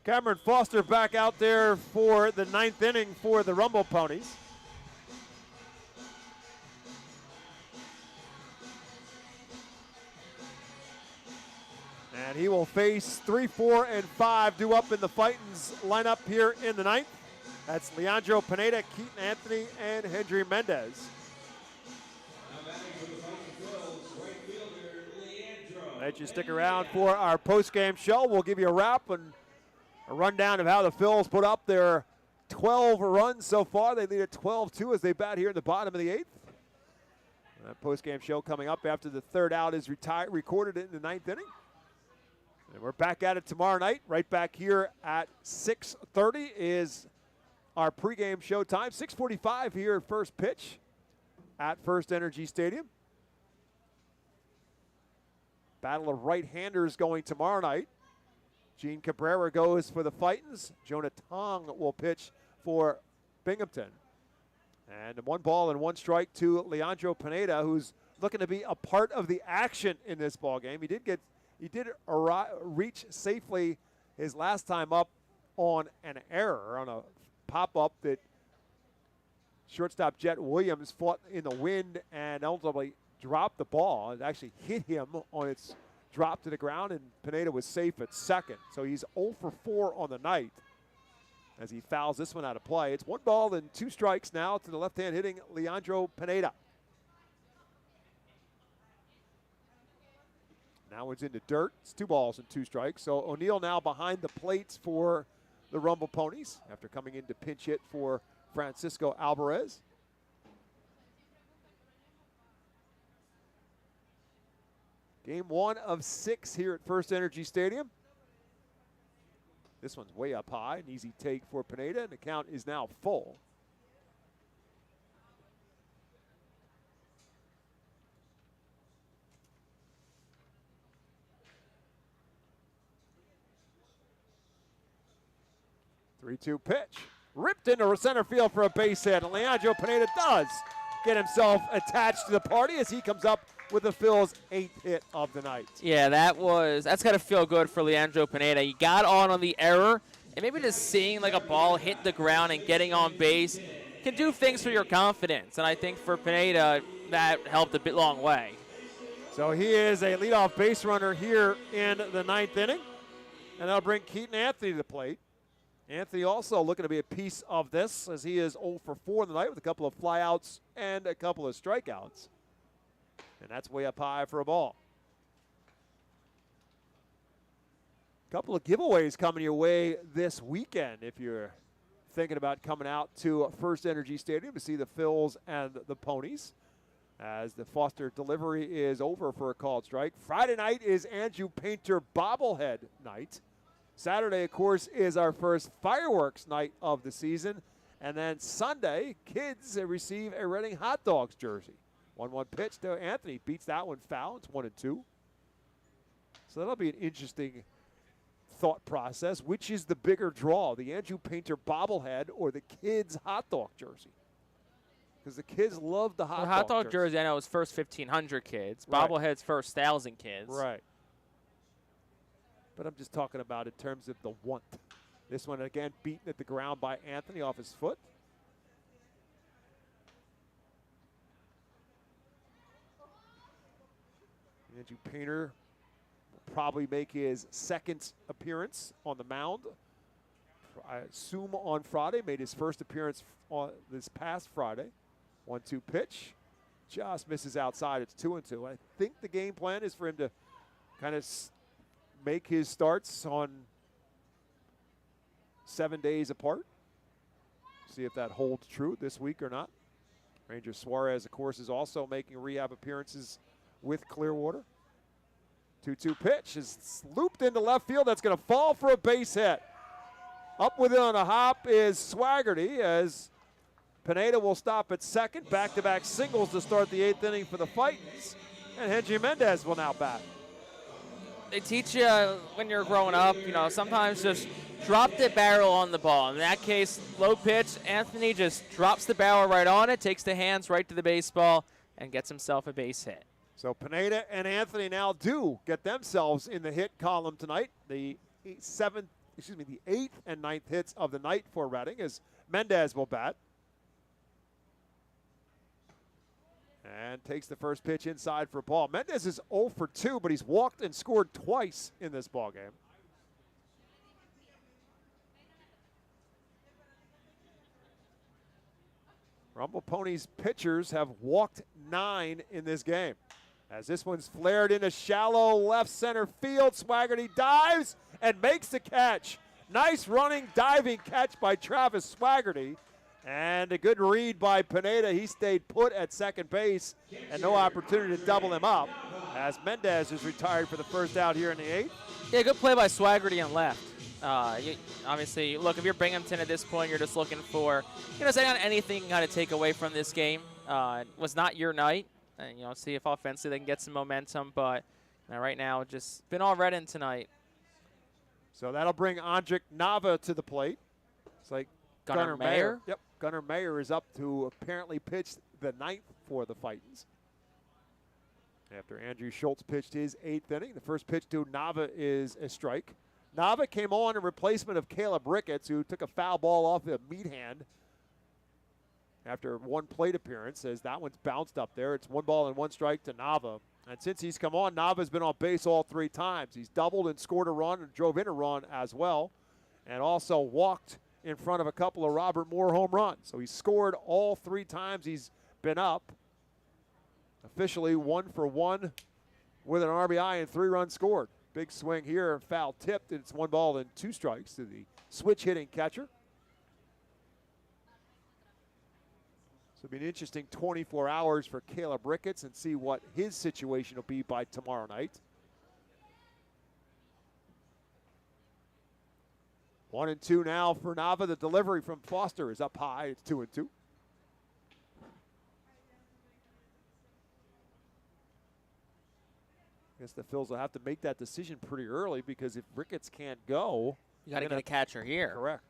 Cameron Foster back out there for the 9th inning for the Rumble Ponies. And he will face 3, 4, and 5 due up in the Fightin's lineup here in the 9th. That's Leandro Pineda, Keaton Anthony, and Hendry Mendez. Let you stick around for our post-game show. We'll give you a wrap and a rundown of how the Phils put up their 12 runs so far. They lead at 12-2 as they bat here in the bottom of the 8th. That post-game show coming up after the 3rd out is recorded in the 9th inning. And we're back at it tomorrow night. Right back here at 6:30 is our pregame show time. 6:45 here at first pitch at FirstEnergy Stadium. Battle of right-handers going tomorrow night. Gene Cabrera goes for the Fightins. Jonah Tong will pitch for Binghamton. And 1 ball and 1 strike to Leandro Pineda, who's looking to be a part of the action in this ball game. He did reach safely his last time up on an error, on a pop-up that shortstop Jet Williams fought in the wind and ultimately dropped the ball. It actually hit him on its drop to the ground, and Pineda was safe at second. So he's 0 for 4 on the night as he fouls this one out of play. It's 1 ball and 2 strikes now to the left-hand hitting Leandro Pineda. Now it's into dirt. It's 2 balls and 2 strikes. So O'Neill now behind the plates for the Rumble Ponies after coming in to pinch hit for Francisco Alvarez. Game 1 of 6 here at FirstEnergy Stadium. This one's way up high, an easy take for Pineda, and the count is now full. Three-two pitch. Ripped into center field for a base hit, and Leandro Pineda does get himself attached to the party as he comes up with the Phil's 8th hit of the night. Yeah, that's got to feel good for Leandro Pineda. He got on the error, and maybe just seeing like a ball hit the ground and getting on base can do things for your confidence. And I think for Pineda, that helped a bit long way. So he is a leadoff base runner here in the 9th inning, and that'll bring Keaton Anthony to the plate. Anthony also looking to be a piece of this as he is 0 for 4 in the night with a couple of flyouts and a couple of strikeouts. And that's way up high for a ball. Couple of giveaways coming your way this weekend if you're thinking about coming out to FirstEnergy Stadium to see the Phillies and the Ponies, as the Foster delivery is over for a called strike. Friday night is Andrew Painter bobblehead night. Saturday, of course, is our first fireworks night of the season. And then Sunday, kids receive a Reading Hot Dogs jersey. 1-1 pitch to Anthony. Beats that one foul. It's 1-2. So that'll be an interesting thought process. Which is the bigger draw, the Andrew Painter bobblehead or the kids' hot dog jersey? Because the kids love the hot dog jersey. I know it's first 1,500 kids. Right. Bobblehead's first 1,000 kids. Right. But I'm just talking about in terms of the want. This one, again, beaten at the ground by Anthony off his foot. Andrew Painter will probably make his second appearance on the mound. I assume on Friday. Made his first appearance on this past Friday. 1-2 pitch. Just misses outside. It's 2-2. I think the game plan is for him to kind of make his starts on 7 days apart. See if that holds true this week or not. Ranger Suarez, of course, is also making rehab appearances with Clearwater. 2-2 pitch is looped into left field. That's going to fall for a base hit. Up with it on a hop is Swaggerty as Pineda will stop at second. Back-to-back singles to start the 8th inning for the Fightins. And Henry Mendez will now bat. They teach you when you're growing up, sometimes just drop the barrel on the ball. In that case, low pitch, Anthony just drops the barrel right on it, takes the hands right to the baseball, and gets himself a base hit. So Pineda and Anthony now do get themselves in the hit column tonight. The 8th and 9th hits of the night for Reading as Mendez will bat. And takes the first pitch inside for a ball. Mendez is 0 for 2, but he's walked and scored twice in this ballgame. Rumble Ponies pitchers have walked 9 in this game. As this one's flared into shallow left center field, Swaggerty dives and makes the catch. Nice running, diving catch by Travis Swaggerty. And a good read by Pineda. He stayed put at second base and no opportunity to double him up as Mendez is retired for the first out here in the 8th. Yeah, good play by Swaggerty on left. Obviously, look, if you're Binghamton at this point, you're just looking for, saying on anything you can kind of take away from this game. It was not your night. And, see if offensively they can get some momentum. But right now, just been all Reading tonight. So that'll bring Andrik Nava to the plate. It's like Gunnar Mayer. Yep, Gunnar Mayer is up to apparently pitch the 9th for the Fightins. After Andrew Schultz pitched his 8th inning, the first pitch to Nava is a strike. Nava came on in replacement of Caleb Ricketts, who took a foul ball off the meat hand after one plate appearance, as that one's bounced up there. It's 1 ball and 1 strike to Nava. And since he's come on, Nava's been on base all 3 times. He's doubled and scored a run and drove in a run as well, and also walked in front of a couple of Robert Moore home runs. So he's scored all 3 times he's been up. Officially 1 for 1 with an RBI and 3 runs scored. Big swing here, foul tipped, and it's 1 ball and 2 strikes to the switch hitting catcher. So it'll be an interesting 24 hours for Caleb Ricketts and see what his situation will be by tomorrow night. 1-2 now for Nava. The delivery from Foster is up high. It's 2-2. I guess the Phils will have to make that decision pretty early because if Ricketts can't go, You got to get a catcher here. correct.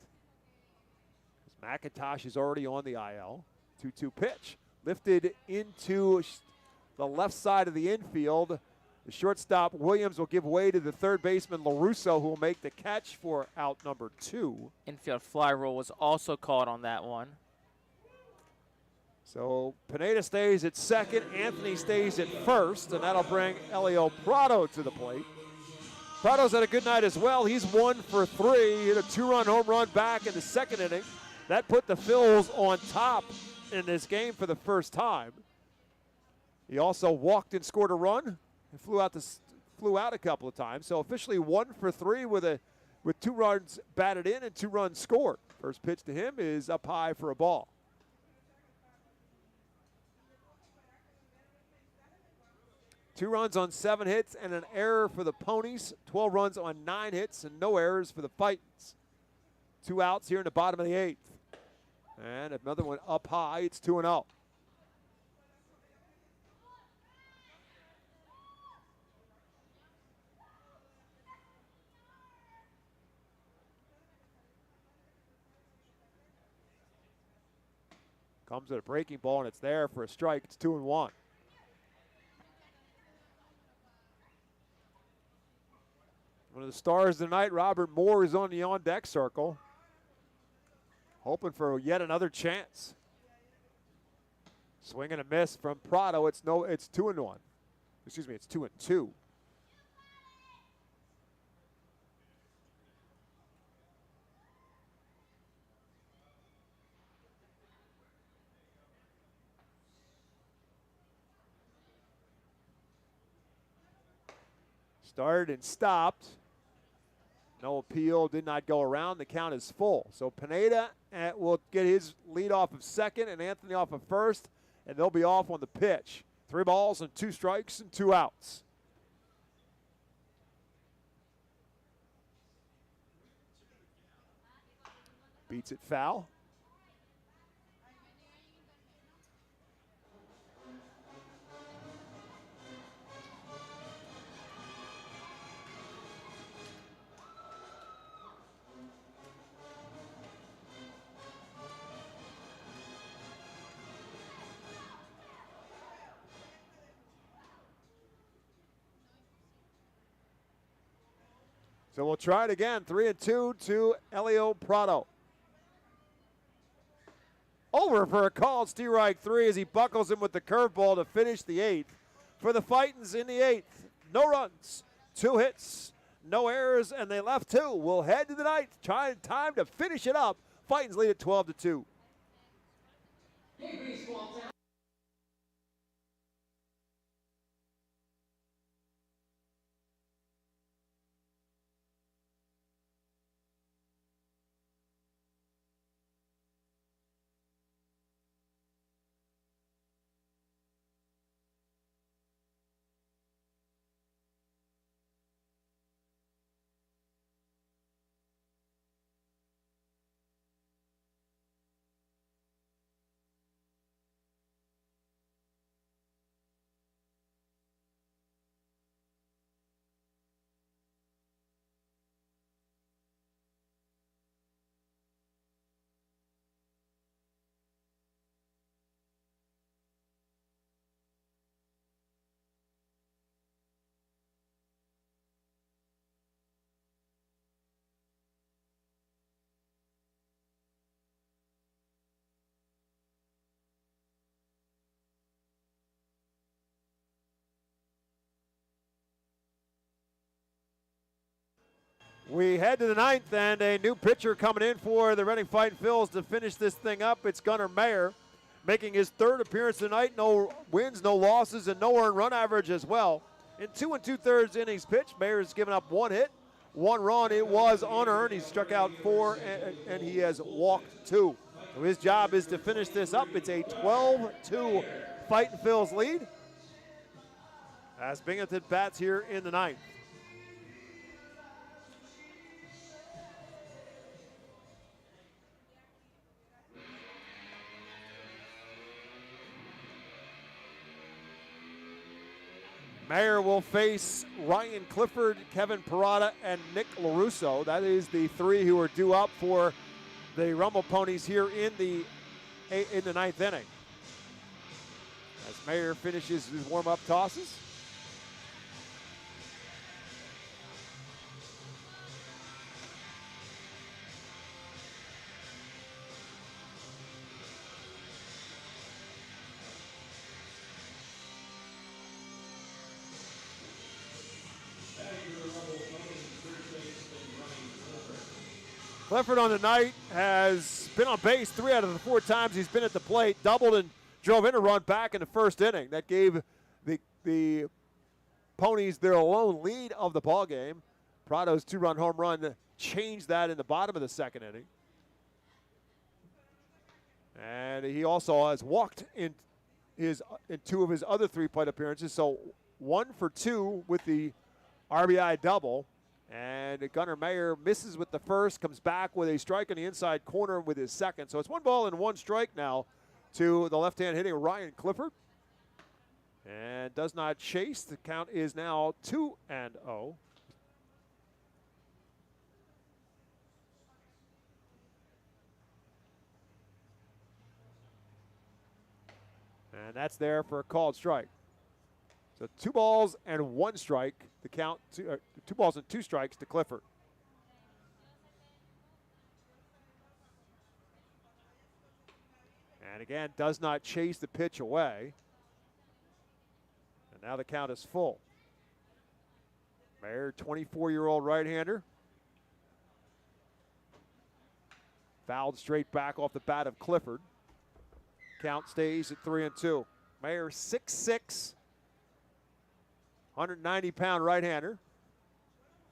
McIntosh is already on the IL. 2-2 pitch. Lifted into the left side of the infield. The shortstop, Williams, will give way to the third baseman, LaRusso, who will make the catch for out number 2. Infield fly rule was also called on that one. So Pineda stays at second, Anthony stays at first, and that'll bring Elio Prado to the plate. Prado's had a good night as well. He's 1 for 3. He hit a 2-run home run back in the second inning. That put the Phils on top in this game for the first time. He also walked and scored a run. He flew out a couple of times. So officially 1 for 3 with 2 runs batted in and 2 runs scored. First pitch to him is up high for a ball. Two runs on 7 hits and an error for the Ponies. 12 runs on 9 hits and no errors for the Fightins. 2 outs here in the bottom of the 8th. And another one up high. It's 2-0. Comes at a breaking ball, and it's there for a strike. It's 2-1. One of the stars tonight, Robert Moore, is on the on-deck circle, hoping for yet another chance. Swing and a miss from Prado. It's 2-1. Excuse me, it's 2-2. Started and stopped. No appeal, did not go around. The count is full. So Pineda will get his lead off of second and Anthony off of first, and they'll be off on the pitch. 3 balls and 2 strikes and 2 outs. Beats it foul. So we'll try it again. 3-2 to Elio Prado. Over for a called strike 3 as he buckles him with the curveball to finish the 8th. For the Fightins in the 8th, no runs, 2 hits, no errors, and they left 2. We'll head to the 9th. Time to finish it up. Fightins lead at 12-2. We head to the 9th, and a new pitcher coming in for the Reading Fighting Phils to finish this thing up. It's Gunnar Mayer, making his 3rd appearance tonight. No wins, no losses, and no earned run average as well. In 2 2/3 innings pitched, Mayer's given up 1 hit, 1 run. It was unearned. He struck out 4, and he has walked 2. So his job is to finish this up. It's a 12-2 Fightin' Phil's lead as Binghamton bats here in the ninth. Mayer will face Ryan Clifford, Kevin Parada, and Nick LaRusso. That is the three who are due up for the Rumble Ponies here in the ninth inning. As Mayer finishes his warm-up tosses. Clifford on the night has been on base 3 out of the 4 times he's been at the plate, doubled and drove in a run back in the first inning. That gave the Ponies their lone lead of the ball game. Prado's 2-run home run changed that in the bottom of the second inning. And he also has walked in 2 of his other 3 plate appearances, so 1 for 2 with the RBI double. And Gunnar Mayer misses with the first, comes back with a strike in the inside corner with his second. So it's 1 ball and 1 strike now to the left-hand hitting Ryan Clifford. And does not chase. The count is now 2-0. And that's there for a called strike. So 2 balls and 1 strike. The count, 2 balls and 2 strikes to Clifford. And again, does not chase the pitch away. And now the count is full. Mayer, 24-year-old right-hander. Fouled straight back off the bat of Clifford. Count stays at 3-2. Mayer, 6'6", 190-pound right-hander.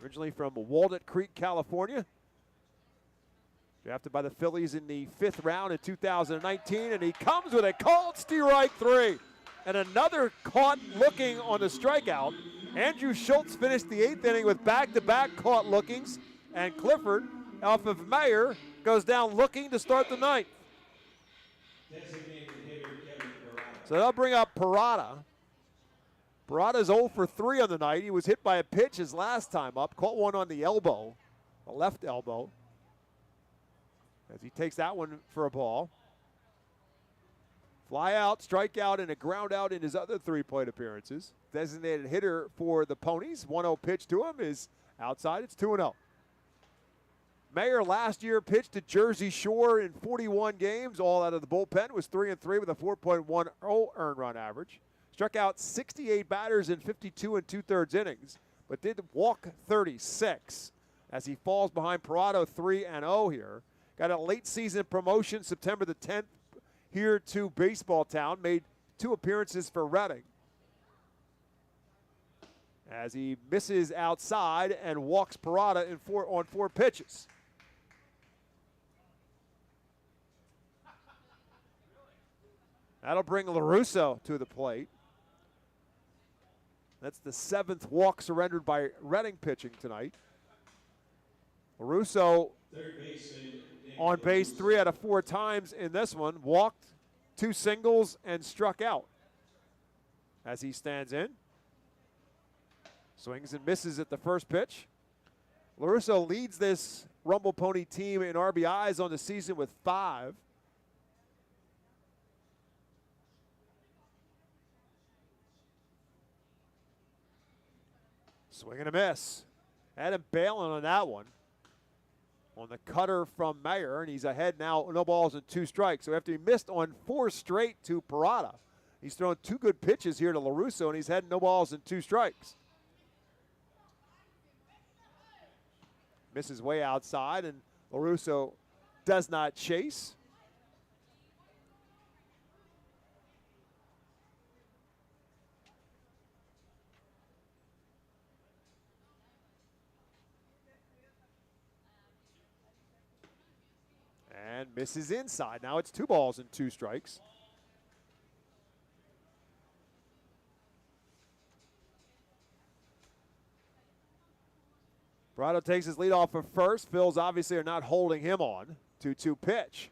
Originally from Walnut Creek, California. Drafted by the Phillies in the 5th round in 2019, and he comes with a called strike 3. And another caught looking on the strikeout. Andrew Schultz finished the 8th inning with back-to-back caught lookings, and Clifford, off of Mayer, goes down looking to start the 9th. So they'll bring up Parada. Parada's 0 for 3 on the night. He was hit by a pitch his last time up, caught one on the elbow, the left elbow, as he takes that one for a ball. Fly out, strike out, and a ground out in his other 3 plate appearances. Designated hitter for the Ponies. 1-0 pitch to him is outside. It's 2-0. Mayer last year pitched at Jersey Shore in 41 games, all out of the bullpen. Was 3-3 with a 4.10 earned run average. Struck out 68 batters in 52 2/3 innings, but did walk 36 as he falls behind Parado 3-0 here. Got a late season promotion September the 10th here to Baseball Town. Made 2 appearances for Reading. As he misses outside and walks Parada on 4 pitches. That'll bring LaRusso to the plate. That's the 7th walk surrendered by Reading pitching tonight. LaRusso on base 3 out of 4 times in this one. Walked 2 singles and struck out. As he stands in. Swings and misses at the first pitch. LaRusso leads this Rumble Pony team in RBIs on the season with 5. Swing and a miss. Adam bailing on that one. On the cutter from Mayer, and he's ahead now, no balls and 2 strikes. So after he missed on 4 straight to Parada, he's thrown 2 good pitches here to LaRusso, and he's had no balls and 2 strikes. Misses way outside, and LaRusso does not chase. and misses inside. Now it's 2 balls and 2 strikes. Prado takes his lead off of first. Phils obviously are not holding him on. 2-2 pitch.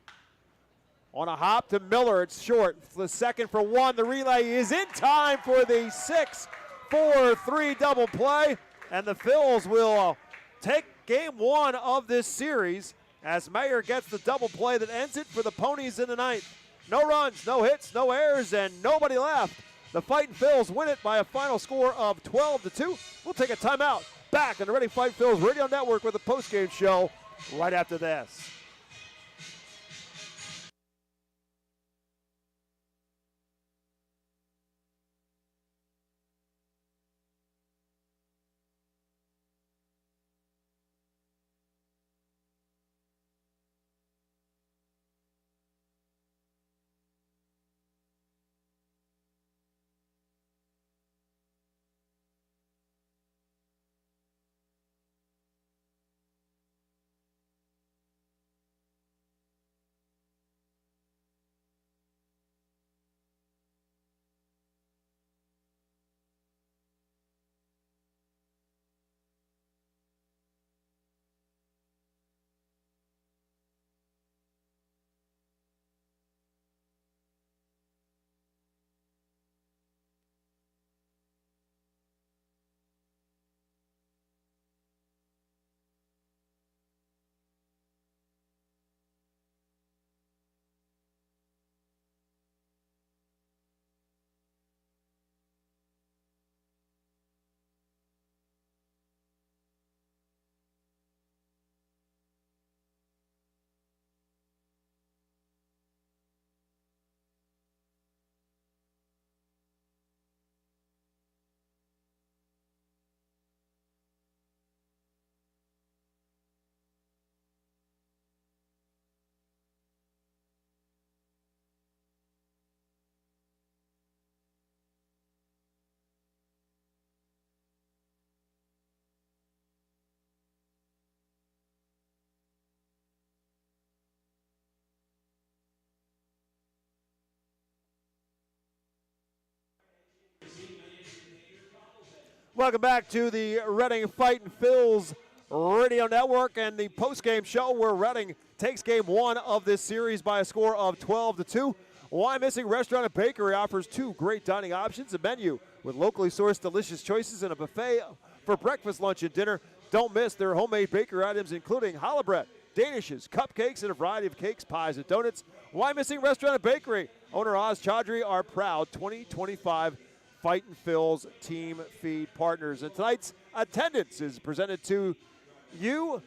On a hop to Miller, it's short. The second for 1. The relay is in time for the 6-4-3 double play. And the Phils will take game 1 of this series as Mayer gets the double play that ends it for the Ponies in the 9th. No runs, no hits, no errors, and nobody left. The Fightin' Phils win it by a final score of 12-2. We'll take a timeout. Back on the Ready Fight Phils Radio Network with a postgame show right after this. Welcome back to the Reading Fightin' Phils Radio Network and the postgame show where Reading takes game 1 of this series by a score of 12-2. Why Missing Restaurant and Bakery offers 2 great dining options, a menu with locally sourced delicious choices and a buffet for breakfast, lunch, and dinner. Don't miss their homemade bakery items including challah bread, danishes, cupcakes, and a variety of cakes, pies, and donuts. Why Missing Restaurant and Bakery? Owner Oz Chaudhry are proud 2025 Fightin' Phils team feed partners. And tonight's attendance is presented to you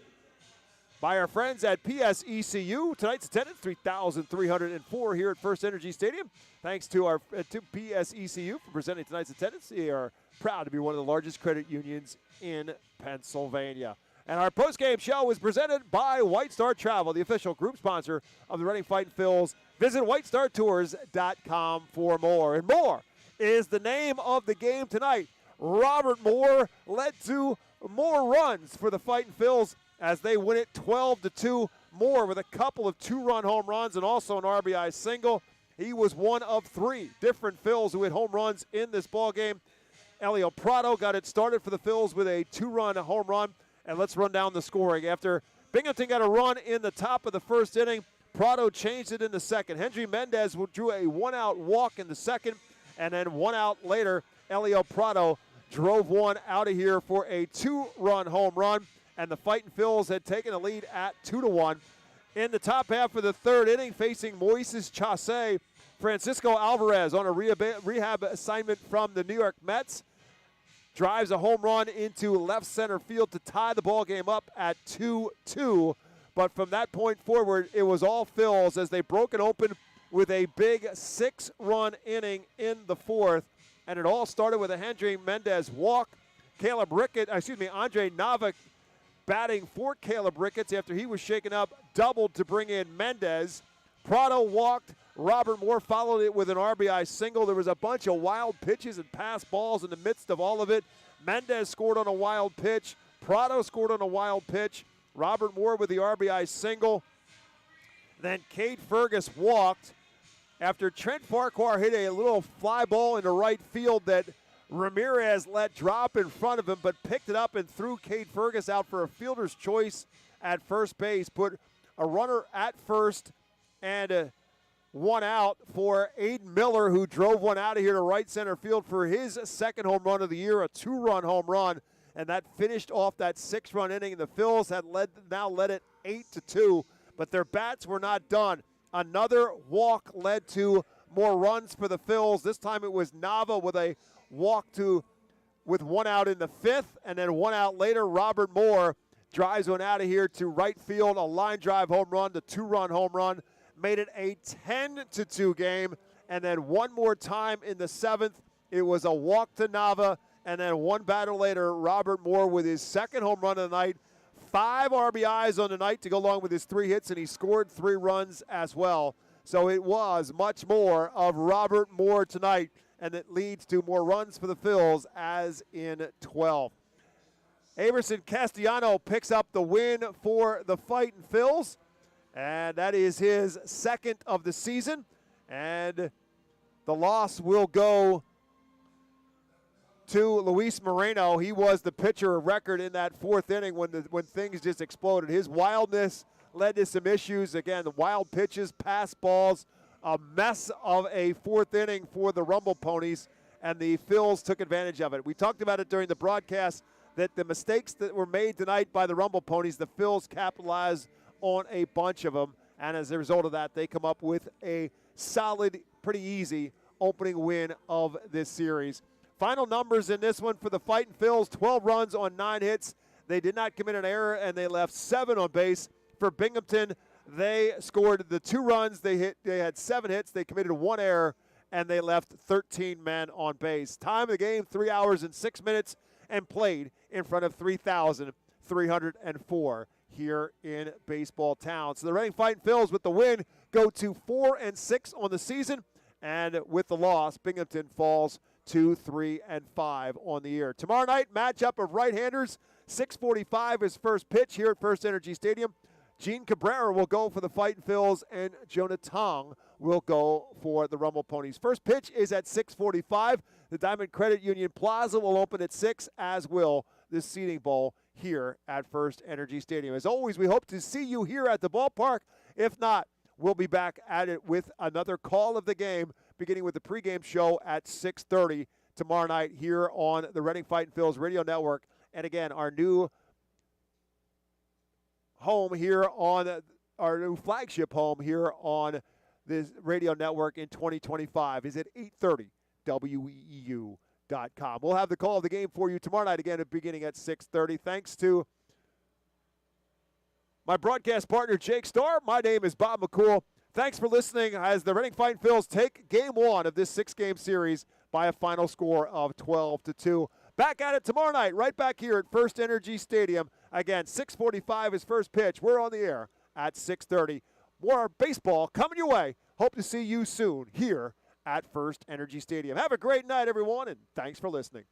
by our friends at PSECU. Tonight's attendance, 3,304 here at FirstEnergy Stadium. Thanks to our to PSECU for presenting tonight's attendance. They are proud to be one of the largest credit unions in Pennsylvania. And our postgame show is presented by White Star Travel, the official group sponsor of the Reading Fightin' Phils. Visit whitestartours.com for more. And more is the name of the game tonight. Robert Moore led to more runs for the Fightin' Phils as they win it 12-2. Moore with a couple of 2-run home runs and also an RBI single. He was one of 3 different Phils who hit home runs in this ballgame. Elio Prado got it started for the Phils with a 2-run home run. And let's run down the scoring. After Binghamton got a run in the top of the first inning, Prado changed it in the second. Hendry Mendez drew a 1-out walk in the second. And then 1 out later, Elio Prado drove one out of here for a 2-run home run. And the Fightin' Phils had taken the lead at 2-1. In the top half of the third inning, facing Moises Chasse, Francisco Alvarez on a rehab assignment from the New York Mets drives a home run into left center field to tie the ball game up at 2-2. But from that point forward, it was all Phils as they broke it open with a big 6-run inning in the fourth. And it all started with a Hendry Mendez walk. Andre Navik batting for Caleb Ricketts after he was shaken up, doubled to bring in Mendez. Prado walked. Robert Moore followed it with an RBI single. There was a bunch of wild pitches and pass balls in the midst of all of it. Mendez scored on a wild pitch. Prado scored on a wild pitch. Robert Moore with the RBI single. Then Cade Fergus walked after Trent Farquhar hit a little fly ball into right field that Ramirez let drop in front of him, but picked it up and threw Cade Fergus out for a fielder's choice at first base. Put a runner at first and one out for Aiden Miller, who drove one out of here to right center field for his second home run of the year, a 2-run home run. And that finished off that 6-run inning. The Phils had now led it 8-2, but their bats were not done. Another walk led to more runs for the Phils. This time it was Nava with a walk with one out in the 5th, and then one out later, Robert Moore drives one out of here to right field, a line drive home run, the 2-run home run, made it a 10-2 game. And then one more time in the 7th, it was a walk to Nava, and then one batter later, Robert Moore with his second home run of the night, 5 RBIs on the night to go along with his 3 hits, and he scored 3 runs as well. So it was much more of Robert Moore tonight, and it leads to more runs for the Phils as in 12. Averson Castellano picks up the win for the Fightin' Phils, and that is his second of the season. And the loss will go to Luis Moreno. He was the pitcher of record in that 4th inning when things just exploded. His wildness led to some issues. Again, the wild pitches, pass balls, a mess of a 4th inning for the Rumble Ponies, and the Phils took advantage of it. We talked about it during the broadcast that the mistakes that were made tonight by the Rumble Ponies, the Phils capitalized on a bunch of them, and as a result of that, they come up with a solid, pretty easy opening win of this series. Final numbers in this one for the Fightin' Phils: 12 runs on 9 hits. They did not commit an error, and they left 7 on base. For Binghamton, they scored the 2 runs. They had 7 hits. They committed 1 error, and they left 13 men on base. Time of the game, 3 hours and 6 minutes, and played in front of 3,304 here in Baseball Town. So the Reading Fightin' Phils with the win go to 4-6 on the season, and with the loss, Binghamton falls to 3-5 on the year. Tomorrow night, matchup of right-handers. 6:45 is first pitch here at FirstEnergy Stadium. Gene Cabrera will go for the Fightin' Phils, and Jonah Tong will go for the Rumble Ponies. First pitch is at 6:45. The Diamond Credit Union Plaza will open at 6, as will the Seating Bowl here at FirstEnergy Stadium. As always, we hope to see you here at the ballpark. If not, we'll be back at it with another call of the game, beginning with the pregame show at 6:30 tomorrow night here on the Reading Fightin' Phils Radio Network. And again, our new home here on our new flagship home here on this radio network in 2025 is at 8:30 WEEU.com. We'll have the call of the game for you tomorrow night again beginning at 6:30. Thanks to my broadcast partner, Jake Starr. My name is Bob McCool. Thanks for listening as the Reading Fightin' Phils take game 1 of this 6-game series by a final score of 12-2. Back at it tomorrow night, right back here at FirstEnergy Stadium. Again, 6:45 is first pitch. We're on the air at 6:30. More baseball coming your way. Hope to see you soon here at FirstEnergy Stadium. Have a great night, everyone, and thanks for listening.